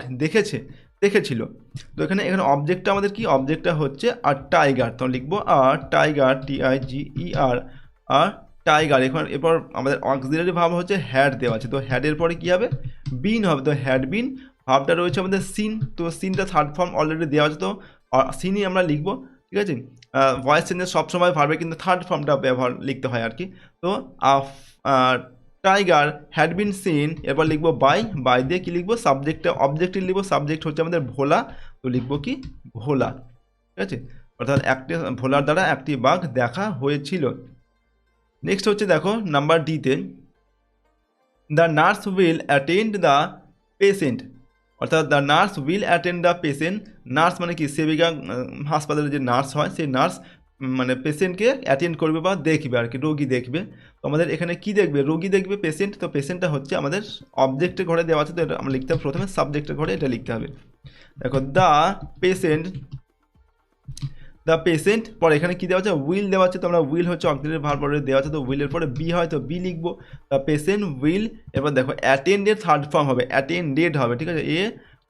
দেখেছিল। তো এখানে অবজেক্টটা আমাদের কি, অবজেক্টটা হচ্ছে আর টাইগার, তো লিখবো আর টাইগার, TIGER, আর টাইগার। এরপর আমাদের অক্সিলারি ভার্ব হচ্ছে হ্যাড দেওয়া আছে, তো হ্যাডের পরে কি হবে, বিন হবে। তো হ্যাড বিন, ভার্বটা রয়েছে আমাদের সিন, তো সিনটা থার্ড ফর্ম অলরেডি দেওয়া আছে, তো সিনই আমরা লিখবো, ঠিক আছে। ভয়েস চেঞ্জের সবসময় ভার্বে কিন্তু থার্ড ফর্মটা লিখতে হয় আর কি। তো টাইগার হ্যাড বিন সিন, এরপর লিখবো বাই দিয়ে কি লিখবো, অবজেক্টে লিখবো, সাবজেক্ট হচ্ছে আমাদের ভোলা, তো লিখবো কি, ভোলা, ঠিক আছে। অর্থাৎ ভোলার দ্বারা একটি বাঘ দেখা হয়েছিল। নেক্সট হচ্ছে দেখো নাম্বার ডিতে, the nurse will attend the patient, অর্থাৎ the nurse will attend the patient. Nurse মানে কি, সেবিকা, হাসপাতালে যে নার্স হয় সেই নার্স মানে পেশেন্টকে অ্যাটেন্ড করবে বা দেখবে আর কি, রোগী দেখবে। তো আমাদের এখানে কি দেখবে, রোগী দেখবে, পেশেন্ট। তো পেশেন্টটা হচ্ছে আমাদের অবজেক্টের ঘরে দেওয়া আছে, তো এটা আমরা লিখতে হবে প্রথমে সাবজেক্টের ঘরে এটা লিখতে হবে। দেখো দ্য পেশেন্ট পরে এখানে কি দেওয়া আছে, উইল দেওয়া আছে, তো আমরা উইল হচ্ছে অক্সিলারি ভার্ব পরে দেওয়া আছে, তো উইলের পরে বি হয়, তো বি লিখবো। দ্য পেশেন্ট উইল, এরপর দেখো অ্যাটেন্ডের থার্ড ফর্ম হবে, অ্যাটেন্ডেড হবে, ঠিক আছে,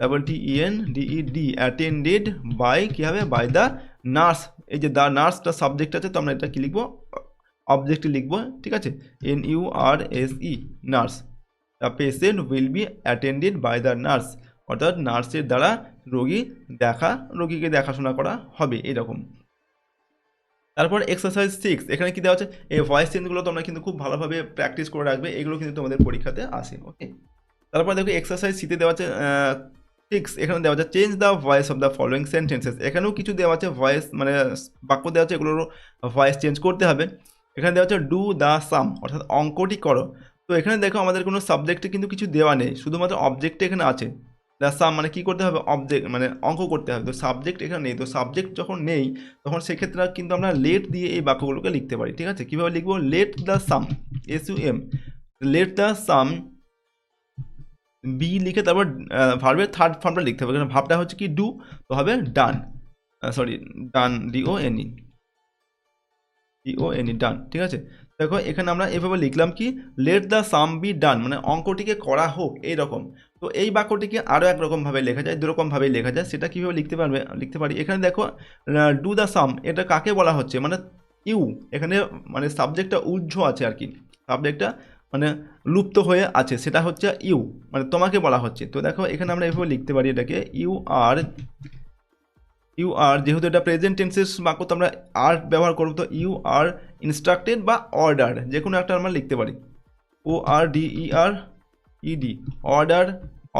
ATENDED, অ্যাটেন্ডেড বাই কি হবে, বাই দ্য নার্স। এই যে দ্য নার্সটা সাবজেক্ট আছে, তো আমরা এটা কি লিখবো, অবজেক্টে লিখবো, ঠিক আছে, NURSE, nurse. The patient will be attended by the nurse, অর্থাৎ নার্সের দ্বারা রোগীকে দেখাশোনা করা হবে, এরকম। তারপর এক্সারসাইজ 6, এখানে কি দেওয়া আছে, এই ভয়েস চেঞ্জগুলো তোমরা কিন্তু খুব ভালোভাবে প্র্যাকটিস করে রাখবে, এগুলো কিন্তু তোমাদের পরীক্ষাতে আসে, ওকে। তারপর দেখো এক্সারসাইজ সিতে দেওয়া আছে 6, এখানে দেওয়া আছে change the voice of the following sentences. এখানেও কিছু দেওয়া আছে ভয়েস, মানে বাক্য দেওয়া আছে, এগুলোর ভয়েস চেঞ্জ করতে হবে। এখানে দেওয়া আছে ডু দ্য সাম, অর্থাৎ অঙ্কটি করো। তো এখানে দেখো আমাদের কোনো সাবজেক্টে কিন্তু কিছু দেওয়া নেই, শুধুমাত্র অবজেক্টে এখানে আছে। দ্য সাম মানে কী করতে হবে, অবজেক্ট মানে অঙ্ক করতে হবে, তো সাবজেক্ট এখানে নেই। তো সাবজেক্ট যখন নেই তখন সেক্ষেত্রে কিন্তু আমরা লেট দিয়ে এই বাক্যগুলোকে লিখতে পারি, ঠিক আছে। কীভাবে লিখবো, late the some, SUM, late the same B লিখে তারপর ভার্বের থার্ড ফর্মটা লিখতে হবে, কারণ ভাবটা হচ্ছে কি ডু, তো হবে ডান, সরি ডান, DONE, ডান, ঠিক আছে। দেখো এখানে আমরা এভাবে লিখলাম কি লেট দ্য সাম বি ডান, মানে অঙ্কটিকে করা হোক এইরকম। তো এই বাক্যটিকে আরও একরকমভাবে লেখা যায়, দুরকমভাবেই লেখা যায়, সেটা কীভাবে লিখতে পারি। এখানে দেখো ডু দ্য সাম, এটা কাকে বলা হচ্ছে, মানে ইউ, এখানে মানে সাবজেক্টটা উজ্জ্ব আছে আর কি, সাবজেক্টটা মানে লুপ্ত হয়ে আছে, সেটা হচ্ছে ইউ, মানে তোমাকে বলা হচ্ছে। তো দেখো এখানে আমরা এভাবে লিখতে পারি এটাকে ইউ আর, যেহেতু এটা প্রেজেন্ট টেন্সের বাক্য তো আমরা আর ব্যবহার করবো, তো ইউ আর ইনস্ট্রাক্টেড বা অর্ডার, যে কোনো একটা আমরা লিখতে পারি, ORDER অর্ডার,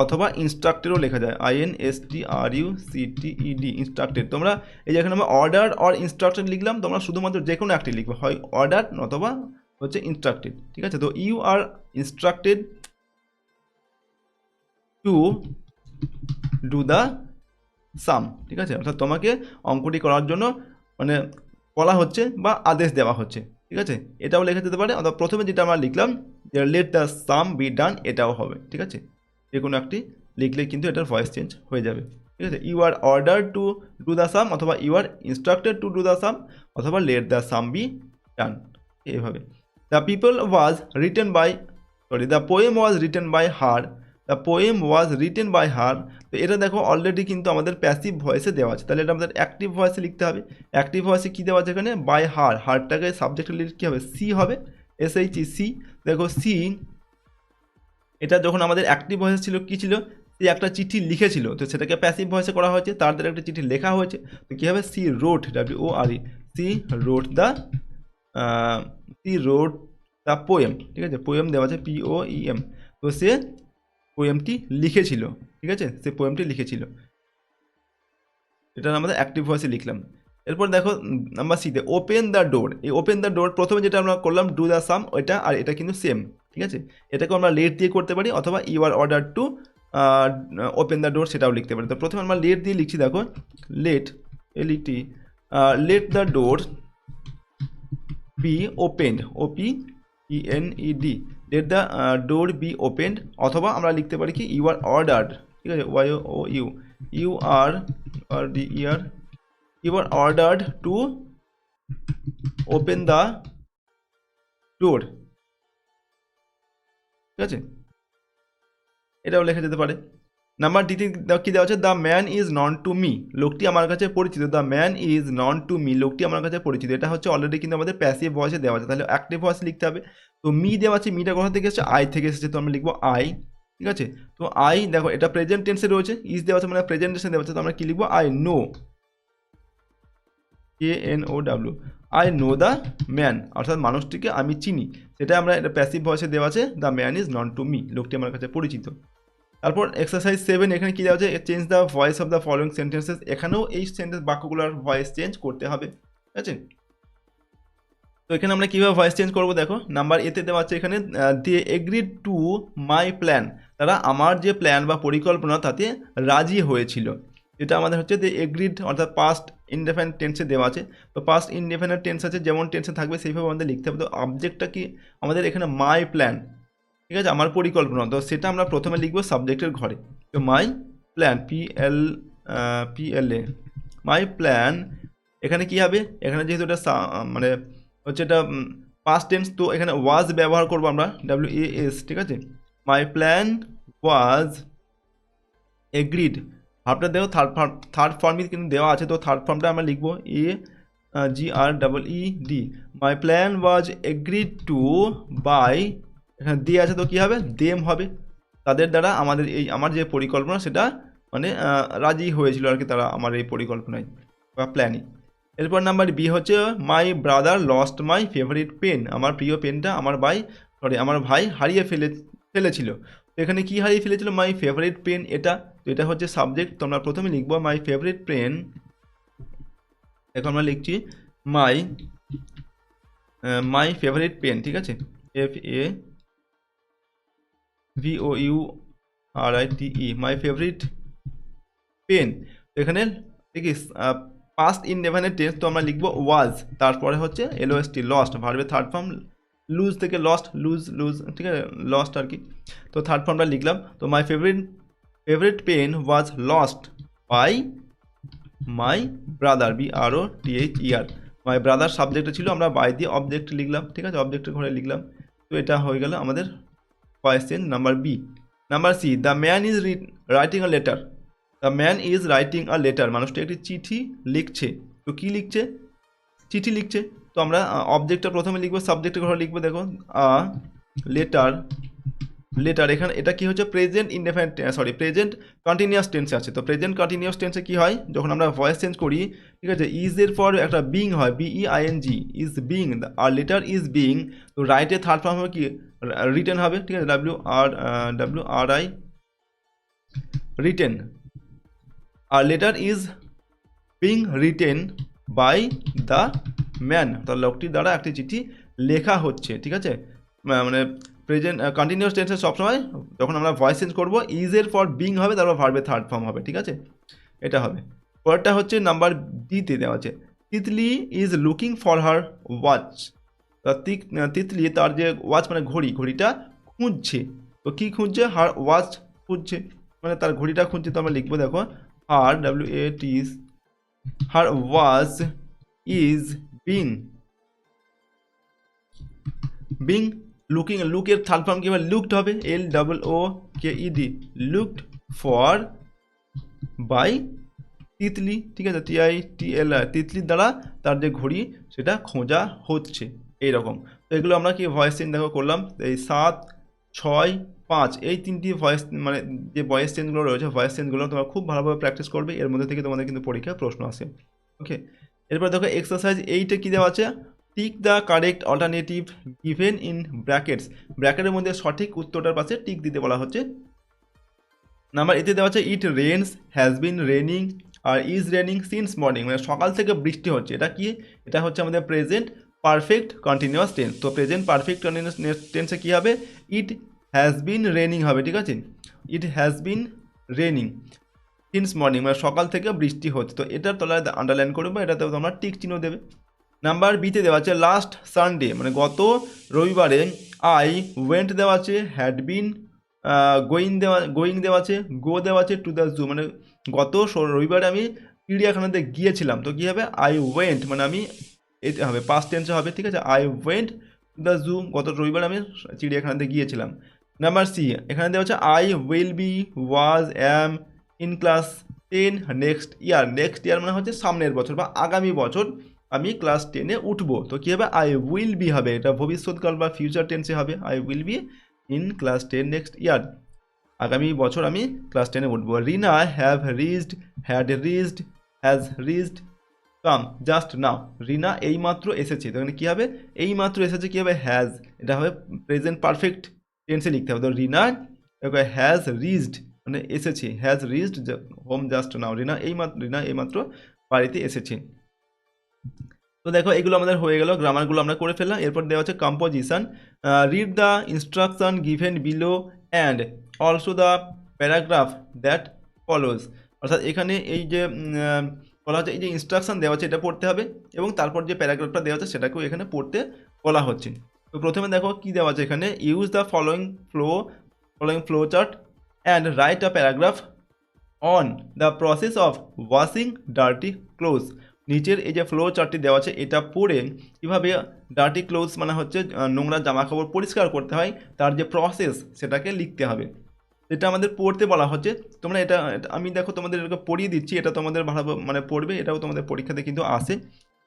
অথবা ইনস্ট্রাক্টেডও লেখা যায়, INSTRUCTED ইনস্ট্রাক্টেড। তোমরা এই যে এখানে আমরা অর্ডার অর ইনস্ট্রাক্টেড লিখলাম, তোমরা শুধুমাত্র যে কোনো একটি লিখবে, হয় অর্ডার অথবা হচ্ছে ইনস্ট্রাক্টেড, ঠিক আছে। তো you are instructed to do the same, ঠিক আছে, অর্থাৎ তোমাকে অঙ্কটি করার জন্য মানে বলা হচ্ছে বা আদেশ দেওয়া হচ্ছে, ঠিক আছে। এটাও লেখা যেতে পারে, অথবা প্রথমে যেটা আমরা লিখলাম যে লেট দ্য সাম বি ডান, এটাও হবে, ঠিক আছে। যে কোনো একটি লিখলে কিন্তু এটার ভয়েস চেঞ্জ হয়ে যাবে, ঠিক আছে। You are order to do the same, অথবা you are instructed to do the same, অথবা let the same be done, এইভাবে। The poem was written by her, the poem was written by her. তো এটা দেখো already কিন্তু আমাদের passive ভয়েসে দেওয়া আছে, তাহলে এটা আমাদের অ্যাক্টিভ ভয়েসে লিখতে হবে। অ্যাক্টিভ ভয়েসে কী দেওয়া আছে এখানে, বাই হার, হারটাকে সাবজেক্টে লিখে কী হবে, সি হবে, SHE। দেখো সি, এটা যখন আমাদের অ্যাক্টিভ ভয়েস ছিল, কী ছিল, সে একটা চিঠি লিখেছিল, তো সেটাকে প্যাসিভ ভয়েসে করা হয়েছে, তার দ্বারা একটা চিঠি লেখা হয়েছে, তো কী হবে, she wrote, WORE, she wrote the poem, ঠিক আছে। পোয়েম দেওয়া আছে POEM, তো সে পোয়েমটি লিখেছিল, ঠিক আছে, সে পোয়েমটি লিখেছিল, এটা আমাদের অ্যাক্টিভ ভয়েসে লিখলাম। এরপর দেখো নাম্বার সিতে ওপেন দ্য ডোর, এই ওপেন দ্য ডোর প্রথমে যেটা আমরা করলাম ডু দ্য সাম, ওইটা আর এটা কিন্তু সেম, ঠিক আছে। এটাকে আমরা লেট দিয়ে করতে পারি, অথবা you are order to open the door, সেটাও লিখতে পারি। তো প্রথমে আমরা লেট দিয়ে লিখছি, দেখো let, let the door be opened, OPENED, let the door be opened, অথবা আমরা লিখতে পারি কি ইউ আর অর্ডার্ড, ঠিক আছে, YOU, you are DER, you are ordered to open the door, ঠিক আছে, এটাও লেখা যেতে পারে। নাম্বার ডিতে কী দেওয়া আছে, the man is known to me, লোকটি আমার কাছে পরিচিত, the man is known to me, লোকটি আমার কাছে পরিচিত, এটা হচ্ছে অলরেডি কিন্তু আমাদের প্যাসিভ ভয়েসে দেওয়া আছে, তাহলে অ্যাক্টিভ ভয়েস লিখতে হবে। তো মি দেওয়া আছে, মিটা কোথা থেকে এসেছে, আই থেকে এসেছে, তো আমরা লিখবো আই, ঠিক আছে। তো আই দেখো এটা প্রেজেন্ট টেন্সে রয়েছে, ইজ দেওয়া আছে মানে প্রেজেন্ট টেন্সে দেওয়া আছে, তো আমরা কী লিখবো, I know, KNOW, I know the man, অর্থাৎ মানুষটিকে আমি চিনি, সেটা আমরা এটা প্যাসিভ ভয়েসে দেওয়া আছে, the man is known to me, লোকটি আমার কাছে পরিচিত। তারপর এক্সারসাইজ 7, এখানে কী দেওয়া আছে, change the voice of the following sentences, এখানেও এই সেন্টেন্স বাক্যগুলোর ভয়েস চেঞ্জ করতে হবে, ঠিক আছে। তো এখানে আমরা কীভাবে ভয়েস চেঞ্জ করবো, দেখো নাম্বার এতে দেওয়া আছে এখানে, দে এগ্রিড টু মাই প্ল্যান, তারা আমার যে প্ল্যান বা পরিকল্পনা তাতে রাজি হয়েছিল, এটা আমাদের হচ্ছে দে এগ্রিড, অর্থাৎ পাস্ট ইনডেফিনিট টেন্সে দেওয়া আছে। তো পাস্ট ইনডেফিনিট টেন্স আছে, যেমন টেন্সে থাকবে সেইভাবে আমাদের লিখতে হবে। তো অবজেক্টটা কি আমাদের এখানে মাই প্ল্যান, ঠিক আছে, আমার পরিকল্পনা, তো সেটা আমরা প্রথমে লিখবো সাবজেক্টের ঘরে। তো মাই প্ল্যান, PLA, মাই প্ল্যান, এখানে কি হবে, এখানে যেহেতু এটা মানে হচ্ছে এটা পাস্ট টেন্স, তো এখানে ওয়াজ ব্যবহার করবো আমরা, WAS, ঠিক আছে। মাই প্ল্যান ওয়াজ এগ্রিড, ভাবটা দেখো থার্ড ফর্মই কিন্তু দেওয়া আছে, তো থার্ড ফর্মটা আমরা লিখবো AGREED, my plan was agreed to by, এখানে দিয়ে আছে তো কী হবে, দেম হবে, তাদের দ্বারা আমার যে পরিকল্পনা সেটা মানে রাজি হয়েছিল আর কি, তারা আমার এই পরিকল্পনায় বা প্ল্যানে। এরপর নাম্বার বি হচ্ছে my brother lost my favourite pen, আমার প্রিয় পেনটা আমার ভাই হারিয়ে ফেলেছিল। তো এখানে কি হারিয়ে ফেলেছিল, মাই ফেভারিট পেন, এটা, তো এটা হচ্ছে সাবজেক্ট, তোমরা প্রথমে লিখবো মাই ফেভারিট পেন, এখন আমরা লিখছি মাই ফেভারিট পেন, ঠিক আছে, FAVOURITE, মাই ফেভারিট পেন। তো এখানে ঠিক পাস্ট ইনডেফিনিট টেন্স, তো আমরা লিখবো ওয়াজ, তারপরে হচ্ছে LOST, লস্ট, ভার্বের থার্ড ফর্ম লুজ থেকে লস্ট, লুজ, ঠিক আছে, লস্ট আর কি। তো থার্ড ফর্মটা লিখলাম। তো my favourite pen was lost by my brother, BROTHER। My brother সাবজেক্টে ছিল, আমরা বাই দিয়ে অবজেক্ট লিখলাম, ঠিক আছে, অবজেক্টের ঘরে লিখলাম। তো এটা হয়ে গেল আমাদের question number B. Number C, the man is writing a letter. The man is writing a letter, মানুষটি একটি চিঠি লিখছে। তো কি লিখছে? চিঠি লিখছে। তো আমরা অবজেক্টটা প্রথমে লিখবো, সাবজেক্টের ঘরে লিখবো, দেখো লেটার। এখানে এটা কি হচ্ছে, প্রেজেন্ট ইনডেফিনিট, প্রেজেন্ট কন্টিনিউয়াস টেন্সে আছে। তো প্রেজেন্ট কন্টিনিউয়াস টেন্সে কি হয়, যখন আমরা ভয়েস চেঞ্জ করি, ঠিক আছে, ইজ এর পর একটা বিং হয়, BEING, ইজ বিং, আর লেটার ইজ বিং। তো রাইটের থার্ড ফর্ম হবে কি, রিটেন হবে, ঠিক আছে, WRI, রিটেন। আর letter is being written by the man, তার লোকটির দ্বারা একটি চিঠি লেখা হচ্ছে, ঠিক আছে। মানে প্রেজেন্ট কন্টিনিউয়াস টেন্সে সবসময় যখন আমরা ভয়েস চেঞ্জ করবো, ইজের পর বিং হবে, তারপর ভার্বের থার্ড ফর্ম হবে, ঠিক আছে, এটা হবে। পরেরটা হচ্ছে নাম্বার ডিতে দেওয়া আছে, Titli is looking for her watch. Titli তার যে ওয়াচ মানে ঘড়িটা খুঁজছে। তো কি খুঁজছে, হার ওয়াচ খুঁজছে, মানে তার ঘড়িটা খুঁজছে। তো আমরা লিখবো, দেখো, her WAT, her watch is being looking. লুকের থার্ড ফর্ম কি হবে, লুকড হবে, LOOKED, looked for by Titli, ঠিক আছে, TITLI, তিতলির দ্বারা তার যে ঘড়ি সেটা খোঁজা হচ্ছে, এইরকম। তো এগুলো আমরা কি ভয়েস চেঞ্জ দেখো করলাম, এই 7, 6, 5 এই তিনটি ভয়েস, মানে যে ভয়েস চেঞ্জগুলো রয়েছে, ভয়েস চেঞ্জগুলো তোমরা খুব ভালোভাবে প্র্যাকটিস করবে, এর মধ্যে থেকে তোমাদের কিন্তু পরীক্ষায় প্রশ্ন আসে। ওকে, এরপর দেখো এক্সারসাইজ 8-এ কী দেওয়া আছে, tick the correct alternative given in brackets. ব্র্যাকেটের মধ্যে সঠিক উত্তরটার পাশে টিক দিতে বলা হচ্ছে। নাম্বার এতে দেওয়া আছে, it rains, has been raining, আর ইজ রেনিং সিন্স মর্নিং, মানে সকাল থেকে বৃষ্টি হচ্ছে। এটা কি, এটা হচ্ছে আমাদের প্রেজেন্ট পারফেক্ট কন্টিনিউয়াস টেন্স। তো প্রেজেন্ট পারফেক্ট কন্টিনিউয়াস টেন্সে কী হবে, ইট হ্যাজ বিন রেনিং হবে, ঠিক আছে, it has been raining since morning, মানে সকাল থেকে বৃষ্টি হচ্ছে। তো এটার তলায় আন্ডারলাইন করবে, এটাতে তোমরা টিক চিহ্ন দেবে। নাম্বার বিতে দেওয়া আছে, লাস্ট সানডে, মানে গত রবিবারে, আই ওয়েন্ট দেওয়া আছে, হ্যাড বিন গোয়িং দেওয়া আছে, গো দেওয়া আছে, টু দ্য জু, মানে গত রবিবারে আমি চিড়িয়াখানাতে গিয়েছিলাম। তো কী হবে, আই ওয়েন্ট, মানে আমি এটা হবে পাস্ট টেন্সে হবে, ঠিক আছে, I went to the zoo, গত রবিবারে আমি চিড়িয়াখানাতে গিয়েছিলাম। নাম্বার সি, এখানে দেওয়া আছে, I will B, was, am in class 10 next year. Next year মানে হচ্ছে সামনের বছর বা আগামী বছর আমি ক্লাস 10-এ উঠবো। তো কী হবে, আই উইল বি হবে, এটা ভবিষ্যৎকাল বা ফিউচার টেন্সে হবে, I will be in class 10 next year, আগামী বছর আমি ক্লাস 10-এ উঠবো। Rina have reached, had reached, has reached, come just now. Rina এইমাত্র এসেছে, তো এখানে কী হবে, এইমাত্র এসেছে, কী হবে, হ্যাজ, এটা হবে প্রেজেন্ট পারফেক্ট টেন্সে লিখতে হবে। তো রিনা হ্যাজ রিচড, মানে এসেছে, has reached home just now. Rina এইমাত্র বাড়িতে এসেছে। তো দেখো এগুলো আমাদের হয়ে গেল, গ্রামারগুলো আমরা করে ফেললাম। এরপর দেওয়া হচ্ছে composition, read the instruction given below and also the paragraph that follows. অর্থাৎ এখানে এই যে বলা হচ্ছে, এই যে ইনস্ট্রাকশন দেওয়া আছে এটা পড়তে হবে, এবং তারপর যে প্যারাগ্রাফটা দেওয়া আছে সেটাকেও এখানে পড়তে বলা হচ্ছে। তো প্রথমে দেখো কী দেওয়া আছে এখানে, use the following flow chart and right a paragraph on the process of washing dirty clothes. নিচের এই যে ফ্লো চার্টটি দেওয়া আছে এটা পড়ে কীভাবে ডার্টি ক্লোথস মানে হচ্ছে নোংরা জামা কাপড় পরিষ্কার করতে হয়, তার যে প্রসেস সেটাকে লিখতে হবে। এটা আমাদের পড়তে বলা হচ্ছে। তোমরা এটা আমি দেখো তোমাদের এটাকে পড়িয়ে দিচ্ছি, এটা তোমাদের ভালো মানে পড়বে, এটাও তোমাদের পরীক্ষাতে কিন্তু আসে।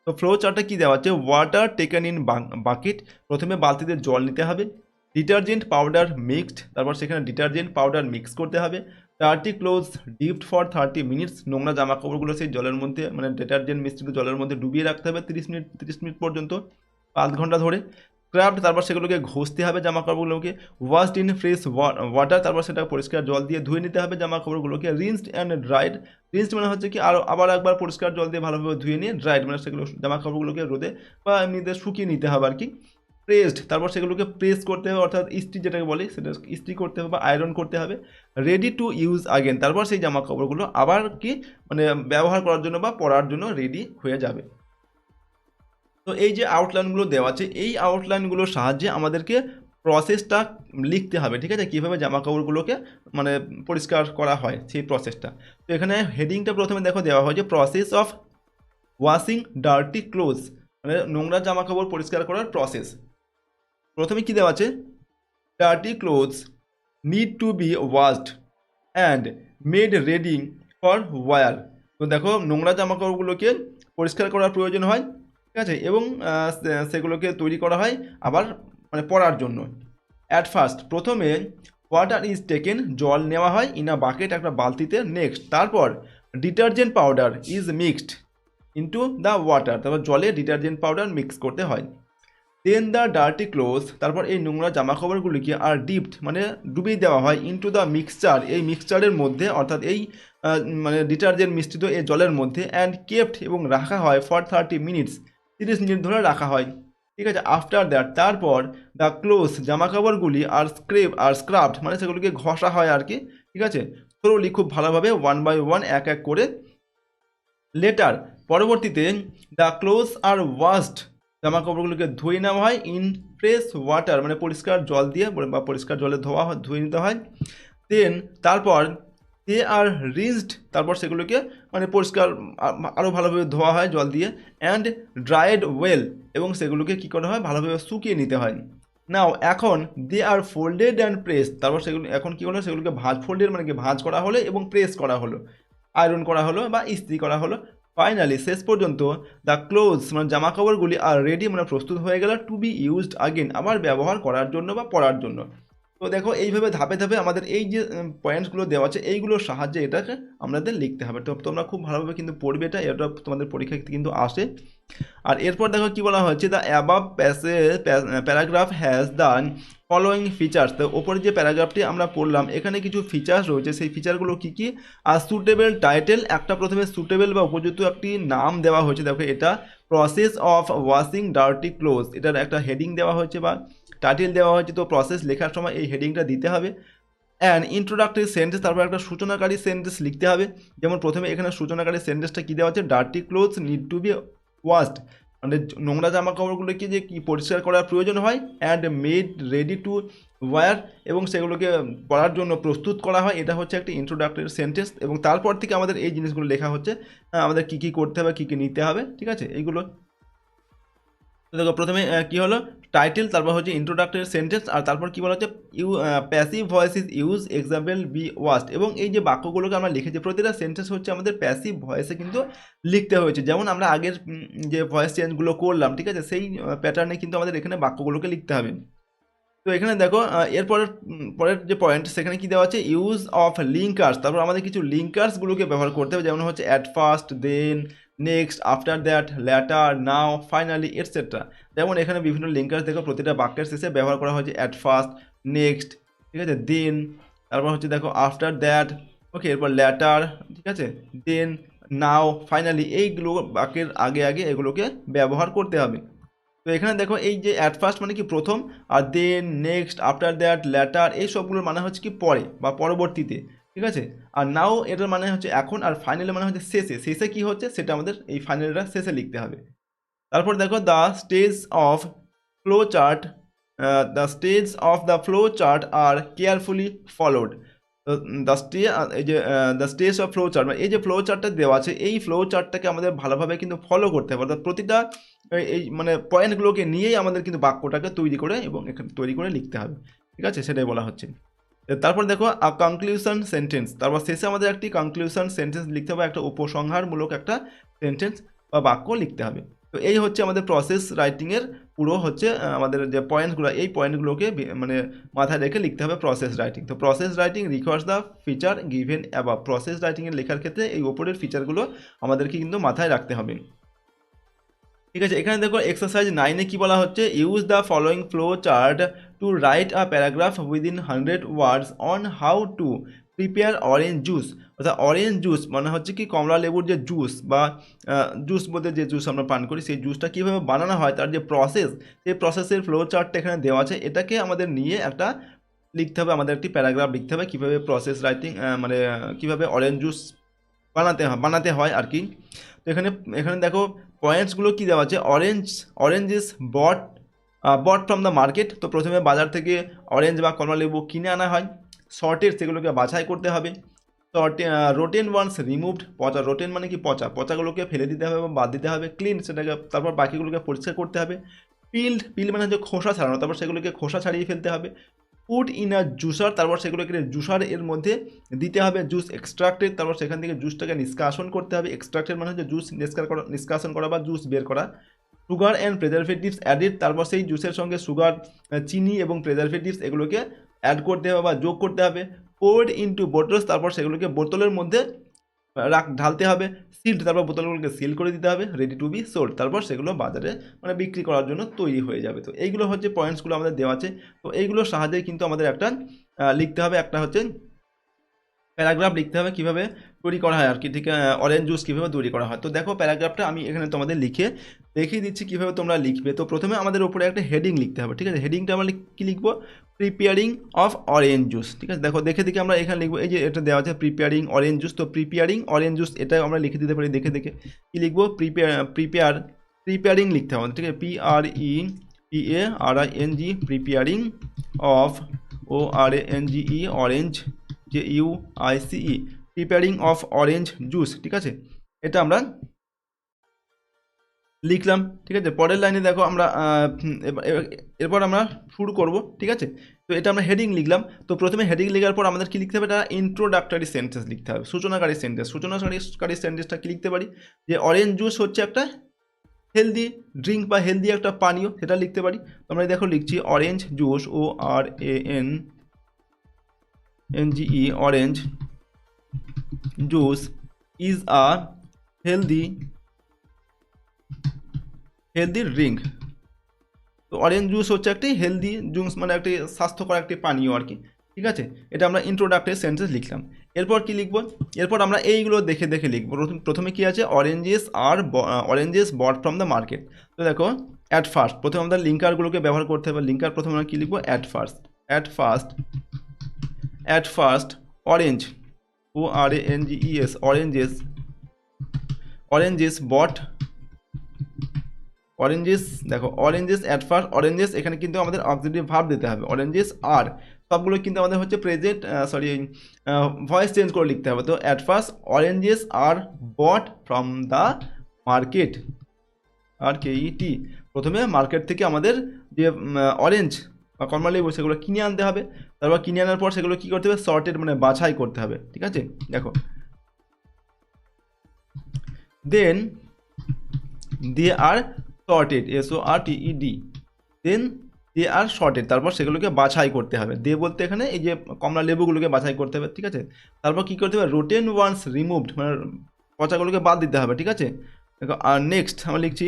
তো ফ্লো চার্টে কী দেওয়া আছে, ওয়াটার টেকেন ইন বাকেট, প্রথমে বালতিতে জল নিতে হবে, ডিটারজেন্ট পাউডার মিক্সড, তারপর সেখানে ডিটারজেন্ট পাউডার মিক্স করতে হবে, dirty clothes dipped for 30 minutes, নোংরা জামা কাপড়গুলো সেই জলের মধ্যে মানে ডিটারজেন্ট মিশ্রিত জলের মধ্যে ডুবিয়ে রাখতে হবে 30 মিনিট পর্যন্ত, 5 ঘন্টা ধরে। স্ক্রাবড, তারপর সেগুলোকে ঘষতে হবে জামা কাপড়গুলোকে। ওয়াশড ইন ফ্রেশ ওয়াটার, তারপর সেটা পরিষ্কার জল দিয়ে ধুয়ে নিতে হবে জামা কাপড়গুলোকে। রিন্সড অ্যান্ড ড্রাইড, রিন্সড মানে হচ্ছে কি আবার একবার পরিষ্কার জল দিয়ে ভালোভাবে ধুয়ে নিয়ে, ড্রাইড মানে সেগুলো জামা কাপড়গুলোকে রোদে বা এমনিতে শুকিয়ে নিতে হবে আর কি। প্রেসড, তারপর সেগুলোকে প্রেস করতে হবে, অর্থাৎ ইস্ত্রি যেটাকে বলি সেটা ইস্ত্রি করতে হবে বা আয়রন করতে হবে। রেডি টু ইউজ আগেন, তারপর সেই জামা কাপড়গুলো আবার কি মানে ব্যবহার করার জন্য বা পরার জন্য রেডি হয়ে যাবে। তো এই যে আউটলাইনগুলো দেওয়া আছে, এই আউটলাইনগুলোর সাহায্যে আমাদেরকে প্রসেসটা লিখতে হবে, ঠিক আছে, কীভাবে জামা কাপড়গুলোকে মানে পরিষ্কার করা হয় সেই প্রসেসটা। তো এখানে হেডিংটা প্রথমে দেখো দেওয়া হয় যে process of washing dirty clothes, মানে নোংরা জামা কাপড় পরিষ্কার করার প্রসেস। প্রথমে কি দেওয়া আছে, dirty clothes need to be washed and made ready for wear. তো দেখো নোংরা জামা কাপড়গুলোকে পরিষ্কার করার প্রয়োজন হয়, ঠিক আছে, এবং সেগুলোকে তৈরি করা হয় আবার মানে পরার জন্য। অ্যাট ফার্স্ট প্রথমে ওয়াটার ইজ টেকেন, জল নেওয়া হয়, ইন আ বাকেট, একটা বালতিতে। নেক্সট তারপর detergent powder is mixed into the water, তারপর জলে ডিটারজেন্ট পাউডার মিক্স করতে হয়। দেন দ্য ডার্টি ক্লোথস, তারপর এই নোংরা জামা কাপড়গুলিকে আর ডিপড মানে ডুবিয়ে দেওয়া হয় ইনটু দ্য মিক্সচার, এই মিক্সচারের মধ্যে, অর্থাৎ এই মানে ডিটারজেন্ট মিশ্রিত এই জলের মধ্যে। অ্যান্ড কেপ্ট এবং রাখা হয় ফর 30 মিনিটস, 30 মিনিট ধরে রাখা হয়, ঠিক আছে। আফটার দ্যাট তারপর দ্য ক্লোথস জামা কাপড়গুলি আর স্ক্রাবড মানে সেগুলিকে ঘষা হয় আর কি, ঠিক আছে, থ্রোলি খুব ভালোভাবে, 1 বাই 1 এক এক করে। লেটার পরবর্তীতে দ্য ক্লোথস আর ওয়াশড জামা কাপড়গুলোকে ধুয়ে নেওয়া হয় ইন ফ্রেশ ওয়াটার মানে পরিষ্কার জল দিয়ে বা পরিষ্কার জলে ধুয়ে নিতে হয়। দেন তারপর দে আর রিন্সড, তারপর সেগুলোকে মানে পরিষ্কার আরও ভালোভাবে ধোয়া হয় জল দিয়ে। অ্যান্ড ড্রাইড ওয়েল, এবং সেগুলোকে কী করা হয়, ভালোভাবে শুকিয়ে নিতে হয়। নাও এখন দে আর ফোল্ডেড অ্যান্ড প্রেস, তারপর সেগুলো এখন কী হলো, সেগুলোকে ফোল্ডেড মানে কি ভাঁজ করা হলো এবং প্রেস করা হলো, আয়রন করা হলো বা ইস্ত্রি করা হলো। ফাইনালি শেষ পর্যন্ত দ্য ক্লোথস মানে জামা কাপড়গুলি আর রেডি মানে প্রস্তুত হয়ে গেল টু বি ইউজড আগেন, আবার ব্যবহার করার জন্য বা পরার জন্য। তো দেখো এইভাবে ধাপে ধাপে আমাদের এই যে পয়েন্টসগুলো দেওয়া আছে এইগুলোর সাহায্যে এটাকে আমাদের লিখতে হবে। তো তোমরা খুব ভালোভাবে কিন্তু পড়বে, এটা তোমাদের পরীক্ষা কিন্তু আসে। আর এরপর দেখো কি বলা হয়েছে, the above paragraph has the following features. তো ওপরে যে প্যারাগ্রাফটি আমরা পড়লাম এখানে কিছু ফিচার্স রয়েছে, সেই ফিচারগুলো কী কী, আর সুটেবল টাইটেল, একটা প্রথমে সুটেবল বা উপযুক্ত একটি নাম দেওয়া হয়েছে, দেখো এটা process of washing dirty clothes, এটার একটা হেডিং দেওয়া হয়েছে বা টাইটেল দেওয়া হয়েছে। তো প্রসেস লেখার সময় এই হেডিংটা দিতে হবে। অ্যান্ড ইন্ট্রোডাক্টরি সেন্টেন্স, তারপর একটা সূচনাকারী সেন্টেন্স লিখতে হবে। যেমন প্রথমে এখানে সূচনাকারী সেন্টেন্সটা কী দেওয়া হচ্ছে, dirty clothes need to be washed, মানে নোংরা জামা কাপড়গুলোকে যে কি পরিষ্কার করার প্রয়োজন হয়। And made ready to wire, এবং সেগুলোকে পরার জন্য প্রস্তুত করা হয়। এটা হচ্ছে একটি ইন্ট্রোডাক্টরি সেন্টেন্স, এবং তারপর থেকে আমাদের এই জিনিসগুলো লেখা হচ্ছে, আমাদের কী কী করতে হবে, কী কী নিতে হবে, ঠিক আছে, এইগুলো। তো দেখো প্রথমে কী হলো, টাইটেল, তারপর হচ্ছে ইন্ট্রোডাক্টরি সেন্টেন্স, আর তারপর কী বলা হচ্ছে, passive voice is use, example be waste. এবং এই যে বাক্যগুলোকে আমরা লিখেছি প্রতিটা সেন্টেন্স হচ্ছে আমাদের প্যাসিভ ভয়েসে কিন্তু লিখতে হয়েছে, যেমন আমরা আগের যে ভয়েস চেঞ্জগুলো করলাম, ঠিক আছে, সেই প্যাটার্নে কিন্তু আমাদের এখানে বাক্যগুলোকে লিখতে হবে। তো এখানে দেখো পরের যে পয়েন্ট সেখানে কি দেওয়া আছে, ইউজ অফ লিঙ্কার্স, তারপর আমাদের কিছু লিঙ্কার্সগুলোকে ব্যবহার করতে হবে, যেমন হচ্ছে at first, then, next, after that, later, now, finally, etcetera. যেমন এখানে বিভিন্ন লিঙ্কার্স দেখো প্রতিটা বাক্যের শেষে ব্যবহার করা হয়েছে অ্যাট ফার্স্ট, নেক্সট, ঠিক আছে, দেন, তারপর হচ্ছে দেখো আফটার দ্যাট, ওকে, এরপর ল্যাটার, ঠিক আছে, দেন, নাও, ফাইনালি, এইগুলো বাক্যের আগে আগে এগুলোকে ব্যবহার করতে হবে। তো এখানে দেখো এই যে অ্যাট ফার্স্ট মানে কি প্রথম, আর দেন, নেক্সট, আফটার দ্যাট, ল্যাটার, এই সবগুলোর মানে হচ্ছে কি পরে বা পরবর্তীতে, ঠিক আছে। আর নাও এটার মানে হচ্ছে এখন, আর ফাইনালি মানে হচ্ছে শেষে, শেষে কি হচ্ছে সেটা আমাদের এই ফাইনালটা শেষে লিখতে হবে। তারপর দেখো the stage of flow chart, the flow chart are carefully followed. তো এই যে the stage of flow chart মানে এই যে ফ্লো চার্টটা দেওয়া আছে, এই ফ্লো চার্টটাকে আমাদের ভালোভাবে কিন্তু ফলো করতে হবে, অর্থাৎ প্রতিটা এই মানে পয়েন্টগুলোকে নিয়েই আমাদের কিন্তু বাক্যটাকে তৈরি করে এবং এখানে তৈরি করে লিখতে হবে, ঠিক আছে, সেটাই বলা হচ্ছে। তারপর দেখো কনক্লুশন সেন্টেন্স, তারপর শেষে আমাদের একটি কনক্লুশন সেন্টেন্স লিখতে হবে, একটা উপসংহারমূলক একটা সেন্টেন্স বা বাক্য লিখতে হবে। তো এই হচ্ছে আমাদের প্রসেস রাইটিংয়ের পুরো হচ্ছে আমাদের যে পয়েন্টসগুলো, এই পয়েন্টগুলোকে মানে মাথায় রেখে লিখতে হবে প্রসেস রাইটিং। তো process writing requires the feature given above, process রাইটিংয়ের লেখার ক্ষেত্রে এই ওপরের ফিচারগুলো আমাদেরকে কিন্তু মাথায় রাখতে হবে, ঠিক আছে। এখানে দেখো এক্সারসাইজ 9-এ কী বলা হচ্ছে, use the following flow chart to write a paragraph within 100 words on how to prepare orange juice. অর্থাৎ অরেঞ্জ জুস মানে হচ্ছে কি কমলা লেবুর যে জুস বা জুস বলতে যে জুস আমরা পান করি, সেই জুসটা কীভাবে বানানো হয় তার যে প্রসেস, সেই প্রসেসের ফ্লো চার্টটা এখানে দেওয়া আছে, এটাকে আমাদের নিয়ে একটা লিখতে হবে, আমাদের একটি প্যারাগ্রাফ লিখতে হবে কীভাবে প্রসেস রাইটিং কীভাবে অরেঞ্জ জুস বানাতে হয় আর কি। তো এখানে দেখো পয়েন্টসগুলো কী দেওয়া আছে, orange is bought from the market. তো প্রথমে বাজার থেকে অরেঞ্জ বা কমলালেবু কিনে আনা হয়, সর্টেড সেগুলোকে বাছাই করতে হবে, রোটেন ওয়ান্স রিমুভড, পচা, রোটেন মানে কি পচা, পচাগুলোকে ফেলে দিতে হবে বা বাদ দিতে হবে, ক্লিন সেটাকে, তারপর বাকিগুলোকে পরিষ্কার করতে হবে, পিল মানে হচ্ছে খোসা ছাড়ানো, তারপর সেগুলোকে খোসা ছাড়িয়ে ফেলতে হবে, পুট ইন আ জুসার, তারপর সেগুলোকে জুসার এর মধ্যে দিতে হবে, জুস এক্সট্রাক্টেড, তারপর সেখান থেকে জুসটাকে নিষ্কাশন করতে হবে, এক্সট্রাক্টেড মানে হচ্ছে জুস নিষ্কাশন করা বা জুস বের করা, সুগার অ্যান্ড প্রেজারভেটিভস অ্যাডিড, তারপর সেই জুসের সঙ্গে সুগার, চিনি এবং প্রেজারভেটিভস এগুলোকে অ্যাড করতে হবে বা যোগ করতে হবে, পোর্ড ইনটু বোটলস, তারপর সেগুলোকে বোতলের মধ্যে ঢালতে হবে, সিল্ড, তারপর বোতলগুলোকে সিল করে দিতে হবে, রেডি টু বি সোল্ড, তারপর সেগুলো বাজারে মানে বিক্রি করার জন্য তৈরি হয়ে যাবে। তো এইগুলো হচ্ছে পয়েন্টসগুলো আমাদের দেওয়া আছে। তো এইগুলোর সাহায্যে কিন্তু আমাদের একটা লিখতে হবে, একটা হচ্ছে প্যারাগ্রাফ লিখতে হবে কীভাবে তৈরি করা হয় আর কি, ঠিক অরেঞ্জ জুস কীভাবে তৈরি করা হয়। তো দেখো প্যারাগ্রাফটা আমি এখানে তোমাদের লিখে দেখিয়ে দিচ্ছি কীভাবে তোমরা লিখবে। তো প্রথমে আমাদের উপরে একটা হেডিং লিখতে হবে, ঠিক আছে। হেডিংটা আমরা কী লিখবো, প্রিপেয়ারিং অফ অরেঞ্জ জুস, ঠিক আছে। দেখো দেখে আমরা এখানে লিখবো, এই যে এটা দেওয়া আছে প্রিপেয়ারিং অরেঞ্জ জুস, তো প্রিপেয়ারিং অরেঞ্জ জুস এটা আমরা লিখে দিতে পারি দেখে কী লিখবো, প্রিপেয়ারিং লিখতে হবে, ঠিক আছে, PREPARING, preparing of ORANGE, orange, JUICE, preparing of orange juice, ঠিক আছে, এটা আমরা লিখলাম, ঠিক আছে। পরের লাইনে দেখো আমরা এরপর আমরা শুরু করব, ঠিক আছে। তো এটা আমরা হেডিং লিখলাম। তো প্রথমে হেডিং লেখার পর আমাদের কী লিখতে হবে, এটা ইন্ট্রোডাক্টরি সেন্টেন্স লিখতে হবে, সূচনাকারী সেন্টেন্সটা কী লিখতে পারি, যে অরেঞ্জ জুস হচ্ছে একটা হেলদি ড্রিঙ্ক বা হেলদি একটা পানীয়, সেটা লিখতে পারি। তো আমরা দেখো লিখছি orange juice, ORANGE, orange juice is a healthy drink. তো অরেঞ্জ জুস হচ্ছে একটি হেলদি জুস, মানে একটি স্বাস্থ্যকর একটি পানীয় আর কি, ঠিক আছে। এটা আমরা ইন্ট্রোডাক্টরি সেন্টেন্স লিখলাম। এরপর কি লিখবো, এরপর আমরা এইগুলো দেখে লিখবো। প্রথমে কি আছে, oranges bought from the market. তো দেখো অ্যাট ফার্স্ট, প্রথমে আমাদের লিঙ্কারগুলোকে ব্যবহার করতে হবে। লিঙ্কার প্রথমে আমরা কী লিখবো, at first orange, ORANGES, oranges bought, oranges, দেখো অরেঞ্জেস অ্যাট ফার্স্ট, অরেঞ্জেস এখানে কিন্তু আমাদের অক্সিলিয়ারি ভার্ব দিতে হবে, অরেঞ্জেস আর, সবগুলো কিন্তু আমাদের হচ্ছে প্রেজেন্ট, ভয়েস চেঞ্জ করে লিখতে হবে। তো at first oranges are bought from the market, আর KET, প্রথমে মার্কেট থেকে আমাদের যে অরেঞ্জ বা কমলালেবু সেগুলো কিনে আনতে হবে। তারপর কিনে আনার পর সেগুলো কী করতে হবে, সর্টেড মানে বাছাই করতে হবে, ঠিক আছে। দেখো দেন দে আর sorted, SORTED, দেন দে আর sorted, তারপর সেগুলোকে বাছাই করতে হবে। দে বলতে এখানে এই যে কমলা লেবুগুলোকে বাছাই করতে হবে, ঠিক আছে। তারপর কী করতে হবে, রোটেন ওয়ান্স রিমুভড, মানে পচাগুলোকে বাদ দিতে হবে, ঠিক আছে। দেখো আর নেক্সট আমরা লিখছি,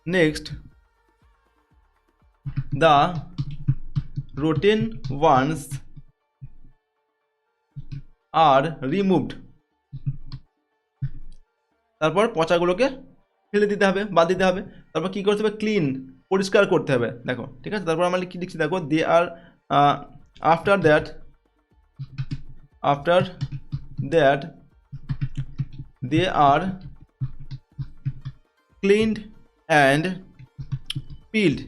next the rotten ones are removed, তারপর পচাগুলোকে ফেলে দিতে হবে, বাদ দিতে হবে। তারপর কী করতে হবে, ক্লিন, পরিষ্কার করতে হবে, দেখো, ঠিক আছে। তারপর আমরা কী লিখছি, দেখো they are after that they are cleaned and peeled,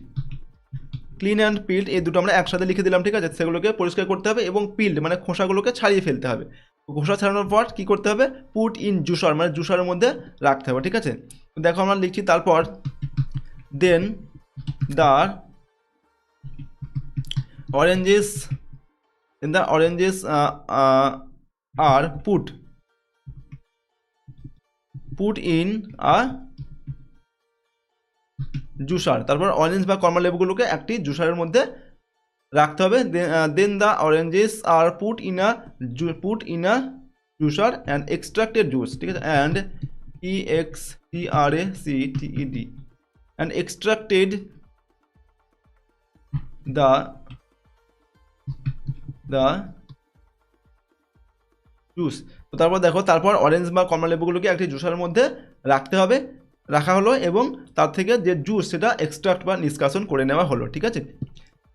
এই দুটো আমরা একসাথে লিখে দিলাম, ঠিক আছে। সেগুলোকে পরিষ্কার করতে হবে এবং পিল্ড মানে খোসাগুলোকে ছাড়িয়ে ফেলতে হবে। খোসা ছাড়ানোর পর কী করতে হবে, পুট ইন জুসার, মানে জুসারের মধ্যে রাখতে হবে, ঠিক আছে। দেখো আমরা লিখছি, তারপর then the oranges are put in a juicer, তারপর অরেঞ্জ বা কমলালেবুগুলোকে একটি জুসারের মধ্যে রাখতে হবে। Then the oranges are put in a juicer and extracted juice, ঠিক আছে, and EXTRACTED, and extracted the juice. তো তারপর দেখো, তারপর অরেঞ্জ বা কমলালেবুগুলোকে একটি জুসারের মধ্যে রাখা হলো এবং তার থেকে যে জুস সেটা এক্সট্রাক্ট বা নিষ্কাশন করে নেওয়া হলো, ঠিক আছে।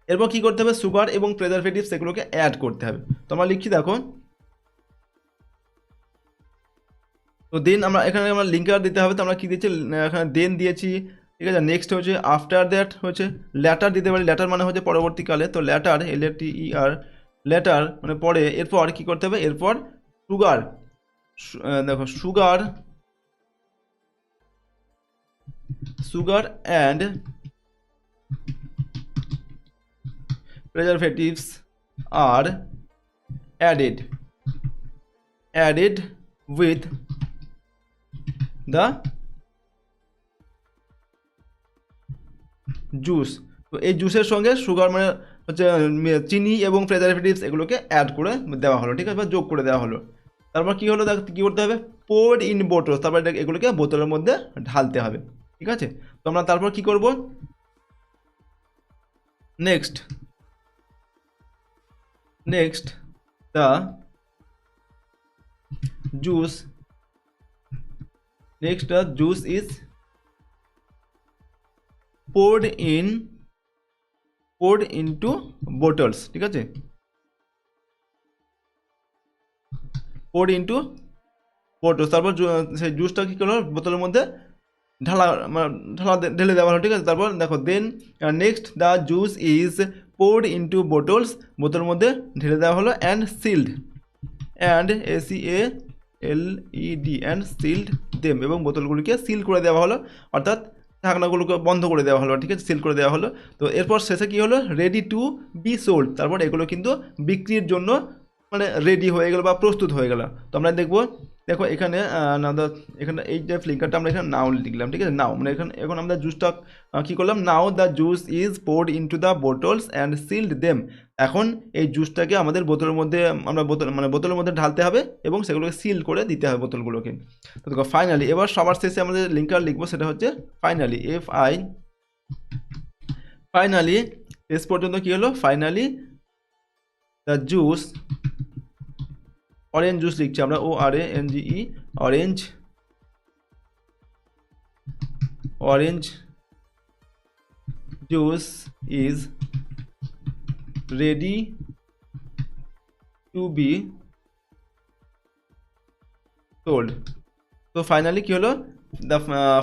এরপর কী করতে হবে, সুগার এবং প্রেজারভেটিভ সেগুলোকে অ্যাড করতে হবে। তো আমরা লিখছি, দেখো তো দেন আমরা লিঙ্কার দিতে হবে, তো আমরা কী দিচ্ছি, এখানে দেন দিয়েছি, ঠিক আছে। নেক্সট হচ্ছে আফটার দ্যাট হচ্ছে ল্যাটার দিতে পারি, ল্যাটার মানে হচ্ছে পরবর্তীকালে, তো ল্যাটার LATER, ল্যাটার মানে পরে, এরপর কী করতে হবে, এরপর সুগার, দেখো sugar and preservatives are added with the juice. তো এই জুসের সঙ্গে সুগার মানে হচ্ছে চিনি এবং প্রেজারভেটিভস এগুলোকে অ্যাড করে দেওয়া হলো, ঠিক আছে, বা যোগ করে দেওয়া হলো। তারপর কী হলো, কী করতে হবে, পোর্ড ইন বোটলস, তারপর এগুলোকে বোতলের মধ্যে ঢালতে হবে, ঠিক আছে। তো আমরা তারপর কী করব, next the juice is poured into bottles, ঠিক আছে, poured into bottles, তারপর সেই জুসটা কী করলো, বোতলের মধ্যে ঢেলে দেওয়া হলো, ঠিক আছে। তারপর দেখো then next the juice is poured into bottles, বোতলের মধ্যে ঢেলে দেওয়া হলো, and sealed, and SEALED, and sealed them, এবং বোতলগুলিকে সিল করে দেওয়া হলো, অর্থাৎ ঢাকনাগুলোকে বন্ধ করে দেওয়া হলো, ঠিক আছে, সিল করে দেওয়া হলো। তো এরপর শেষে কী হলো, রেডি টু বি সোল্ড, তারপর এগুলো কিন্তু বিক্রির জন্য মানে রেডি হয়ে গেল বা প্রস্তুত হয়ে গেল। তো আমরা দেখো এখানে এখানে এই যে ফ্লিঙ্কারটা আমরা এখানে নাও লিখলাম, ঠিক আছে, নাও মানে এখন আমরা জুসটা কী করলাম, now the juice is poured into the bottles and sealed them, এখন এই জুসটাকে আমাদের বোতলের মধ্যে বোতলের মধ্যে ঢালতে হবে এবং সেগুলোকে সিল করে দিতে হবে বোতলগুলোকে। তো দেখো ফাইনালি, এবার সবার শেষে আমাদের লিঙ্কার লিখবো, সেটা হচ্ছে ফাইনালি, ফাইনালি, শেষ পর্যন্ত কী হলো, finally the juice, orange juice লিখছি আমরা, ORANGE, orange juice is ready to B sold. তো ফাইনালি কী হলো,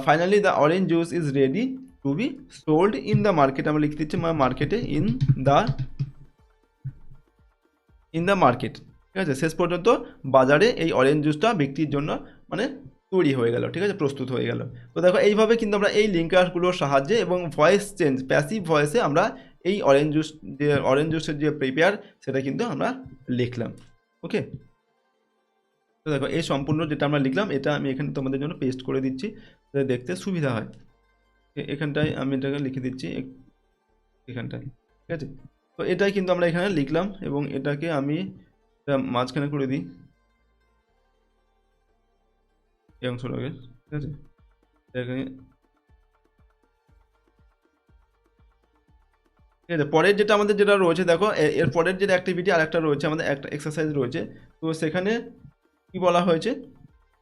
finally the orange juice is ready to B sold in the market, আমরা লিখতে দিচ্ছি মার্কেটে, ইন দ্য মার্কেট, ঠিক আছে। শেষ পর্যন্ত বাজারে এই অরেঞ্জ জুসটা বিক্রির জন্য মানে তৈরি হয়ে গেল, ঠিক আছে, প্রস্তুত হয়ে গেল। তো দেখো এইভাবে কিন্তু আমরা এই লিঙ্কারগুলোর সাহায্যে এবং ভয়েস চেঞ্জ, প্যাসিভ ভয়েসে আমরা এই অরেঞ্জ জুসের যে প্রিপেয়ার সেটা কিন্তু আমরা লিখলাম, ওকে। তো দেখো এই সম্পূর্ণ যেটা আমরা লিখলাম এটা আমি এখানে তোমাদের জন্য পেস্ট করে দিচ্ছি, যাতে দেখতে সুবিধা হয়। এখানটায় আমি এটাকে লিখে দিচ্ছি, এখানটায়, ঠিক আছে। তো এটাই কিন্তু আমরা এখানে লিখলাম এবং এটাকে আমি মাঝখানে করে দিই এই অংশটাকে, ঠিক আছে। ঠিক আছে, পরের যেটা আমাদের যেটা রয়েছে, দেখো এর পরের যেটা অ্যাক্টিভিটি আর একটা রয়েছে, আমাদের একটা এক্সারসাইজ রয়েছে। তো সেখানে কি বলা হয়েছে,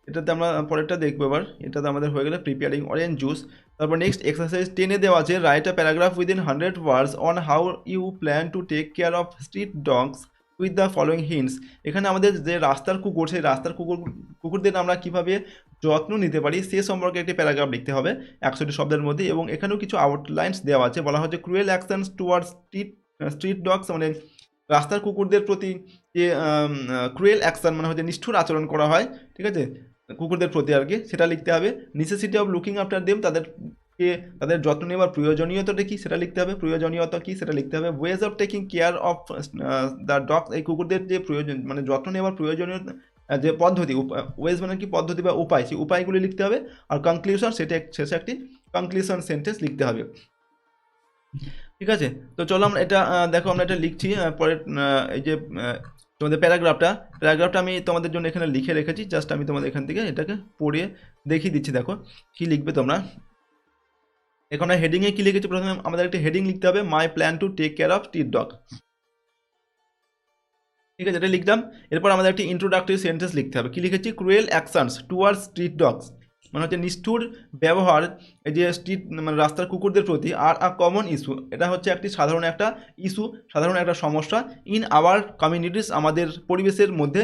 এটাতে আমরা পরেরটা দেখবো। এবার এটাতে আমাদের হয়ে গেলে প্রিপেয়ারিং অরেঞ্জ জুস। তারপর নেক্সট এক্সারসাইজ 10-এ দেওয়া আছে, write a paragraph within 100 words on how you plan to take care of street dogs with the following hints. এখানে আমাদের যে রাস্তার কুকুর, সেই রাস্তার কুকুরদের আমরা কীভাবে যত্ন নিতে পারি সে সম্পর্কে একটি প্যারাগ্রাফ লিখতে হবে 100টি শব্দের মধ্যে। এবং এখানেও কিছু আউটলাইন্স দেওয়া আছে, বলা হচ্ছে cruel actions towards street dogs, মানে রাস্তার কুকুরদের প্রতি যে ক্রুয়েল অ্যাকশন মানে হচ্ছে নিষ্ঠুর আচরণ করা হয়, ঠিক আছে, কুকুরদের প্রতি আর কি, সেটা লিখতে হবে। Necessity of looking after them, তাদের যত্ন নেওয়ার প্রয়োজনীয়তাটা কী সেটা লিখতে হবে, প্রয়োজনীয়তা কী সেটা লিখতে হবে। Ways of taking care of the dog, এই কুকুরদের যে প্রয়োজন মানে যত্ন নেওয়ার প্রয়োজনীয় যে পদ্ধতি, ওয়েজ মানে কি পদ্ধতি বা উপায়, সেই উপায়গুলি লিখতে হবে। আর কনক্লিউশন, সেটা শেষে একটি কনক্লিউশন সেন্টেন্স লিখতে হবে, ঠিক আছে। তো চলো আমরা এটা দেখো আমরা এটা লিখছি। পরে এই যে তোমাদের প্যারাগ্রাফটা আমি তোমাদের জন্য এখানে লিখে রেখেছি, জাস্ট আমি তোমাদের এখান থেকে এটাকে পড়ে দেখিয়ে দিচ্ছি। দেখো কি লিখবে তোমরা। এখন হেডিংয়ে কী লিখেছি, প্রথমে আমাদের একটা হেডিং লিখতে হবে, my plan to take care of street dog, ঠিক আছে, এটা লিখলাম। এরপর আমাদের একটি ইন্ট্রোডাক্টরি সেন্টেন্স লিখতে হবে, কি লিখেছি, cruel actions towards street dogs, মানে হচ্ছে নিষ্ঠুর ব্যবহার এই যে স্ট্রিট মানে রাস্তার কুকুরদের প্রতি আর আ কমন ইস্যু, এটা হচ্ছে একটি সাধারণ একটা ইস্যু, সাধারণ একটা সমস্যা ইন আওয়ার কমিউনিটিস, আমাদের পরিবেশের মধ্যে।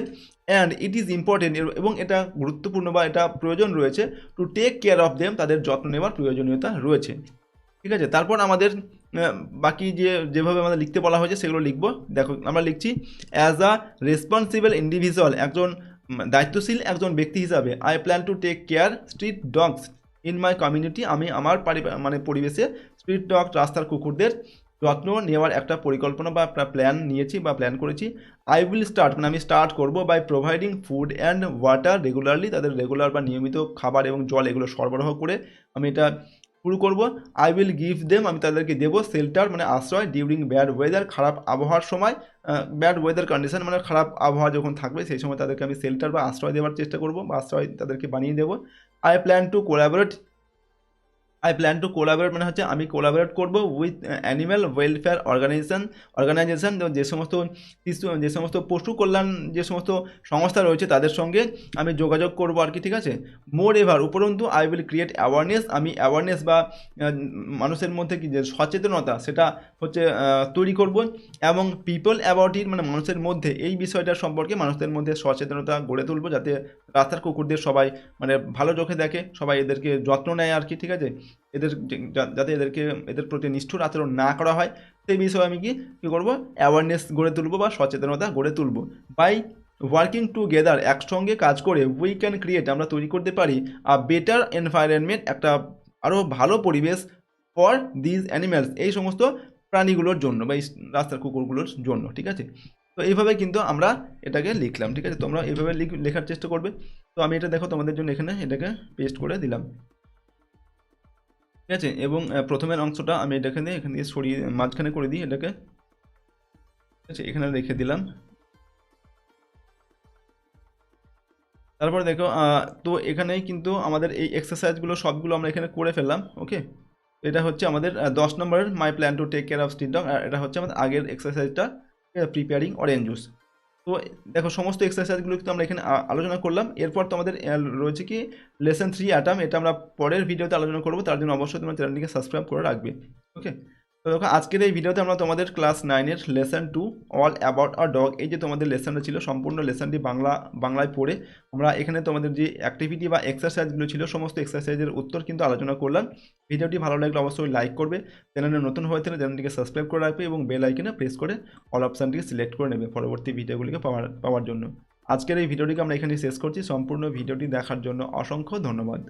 অ্যান্ড ইট ইজ ইম্পর্টেন্ট, এবং এটা গুরুত্বপূর্ণ বা এটা প্রয়োজন রয়েছে to take care of them, তাদের যত্ন নেওয়ার প্রয়োজনীয়তা রয়েছে। ঠিক আছে, তারপর আমাদের বাকি যেভাবে আমাদের লিখতে বলা হয়েছে সেগুলো লিখবো। দেখো আমরা লিখছি, অ্যাজ আ রেসপন্সিবল ইন্ডিভিজুয়াল, একজন দায়িত্বশীল একজন ব্যক্তি হিসাবে, I plan to take care street dogs in my community, আমি আমার মানে পরিবেশে স্ট্রিট ডগ রাস্তার কুকুরদের যত্ন নেওয়ার একটা পরিকল্পনা বা একটা প্ল্যান নিয়েছি বা প্ল্যান করেছি। আই উইল স্টার্ট, মানে আমি স্টার্ট করবো by providing food and water regularly, তাদের রেগুলার বা নিয়মিত খাবার এবং জল এগুলো সরবরাহ করে আমি এটা শুরু করব। আই উইল গিভ দেম, আমি তাদেরকে দেবো শেল্টার মানে আশ্রয়, ডিউরিং ব্যাড ওয়েদার, খারাপ আবহাওয়ার সময়, ব্যাড ওয়েদার কন্ডিশন মানে খারাপ আবহাওয়া যখন থাকবে সেই সময় তাদেরকে আমি শেল্টার বা আশ্রয় দেওয়ার চেষ্টা করব বা আশ্রয় তাদেরকে বানিয়ে দেবো। আই প্ল্যান টু কোলাবোরেট মানে হচ্ছে আমি কোলাবোরেট করব উইথ অ্যানিম্যাল ওয়েলফেয়ার অর্গানাইজেশন, যে সমস্ত পশু কল্যাণ যে সমস্ত সংস্থা রয়েছে তাদের সঙ্গে আমি যোগাযোগ করব আর কি। ঠিক আছে, মোর এভার উপরন্তু আই উইল ক্রিয়েট অ্যাওয়ারনেস, আমি অ্যাওয়ারনেস বা মানুষের মধ্যে কি যে সচেতনতা সেটা হচ্ছে তৈরি করব, এবং পিপল অ্যাবাউট ইট মানে মানুষের মধ্যে এই বিষয়টার সম্পর্কে মানুষদের মধ্যে সচেতনতা গড়ে তুলব, যাতে রাস্তার কুকুরদের সবাই মানে ভালো চোখে দেখে, সবাই এদেরকে যত্ন নেয় আর কি। ঠিক আছে, যাতে এদের প্রতি নিষ্ঠুর আচরণ না করা হয় সেই বিষয়ে আমি কী করবো, অ্যাওয়ারনেস গড়ে তুলবো বা সচেতনতা গড়ে তুলবো। বাই ওয়ার্কিং টুগেদার, একসঙ্গে কাজ করে উই ক্যান ক্রিয়েট, আমরা তৈরি করতে পারি আ বেটার এনভায়রনমেন্ট, একটা আরও ভালো পরিবেশ ফর দিজ অ্যানিম্যালস, এই সমস্ত প্রাণীগুলোর জন্য বা এই রাস্তার কুকুরগুলোর জন্য। ঠিক আছে, তো এইভাবে কিন্তু আমরা এটাকে লিখলাম। ঠিক আছে, তোমরা এইভাবে লেখার চেষ্টা করবে। তো আমি এটা দেখো তোমাদের জন্য এখানে এটাকে পেস্ট করে দিলাম। ঠিক আছে, এবং প্রথমের অংশটা আমি এখান দিয়ে সরিয়ে মাঝখানে করে দিই এটাকে। ঠিক আছে, এখানে রেখে দিলাম। তারপরে দেখো তো এখানেই কিন্তু আমাদের এই এক্সারসাইজগুলো সবগুলো আমরা এখানে করে ফেললাম। ওকে, এটা হচ্ছে আমাদের 10 নম্বরের my plan to take care of street dog, আর এটা হচ্ছে আমাদের আগের এক্সারসাইজটা, প্রিপেয়ারিং অরেঞ্জ জুস। তো দেখো সমস্ত এক্সারসাইজগুলো কিন্তু আমরা এখানে আলোচনা করলাম। এরপর তোমাদের রয়েছে কি লেসন 3 অ্যাটাম, এটা আমরা পরের ভিডিওতে আলোচনা করবো, তার জন্য অবশ্যই তোমার চ্যানেলটিকে সাবস্ক্রাইব করে রাখবে। ওকে, তো দেখো আজকের এই ভিডিওতে আমরা তোমাদের ক্লাস 9-এর lesson 2 all about a dog, এই যে তোমাদের লেসনটা ছিল সম্পূর্ণ লেসনটি বাংলায় পড়ে আমরা এখানে তোমাদের যে অ্যাক্টিভিটি বা এক্সারসাইজগুলো ছিল সমস্ত এক্সারসাইজের উত্তর কিন্তু আলোচনা করলাম। ভিডিওটি ভালো লাগলে অবশ্যই লাইক করবে, চ্যানেলে নতুন হয়ে থাকলে চ্যানেলটিকে সাবস্ক্রাইব করে রাখবে এবং বেল আইকনে প্রেস করে অল অপশানটিকে সিলেক্ট করে নেবে পরবর্তী ভিডিওগুলিকে পাওয়ার জন্য। আজকের এই ভিডিওটিকে আমরা এখানে শেষ করছি। সম্পূর্ণ ভিডিওটি দেখার জন্য অসংখ্য ধন্যবাদ।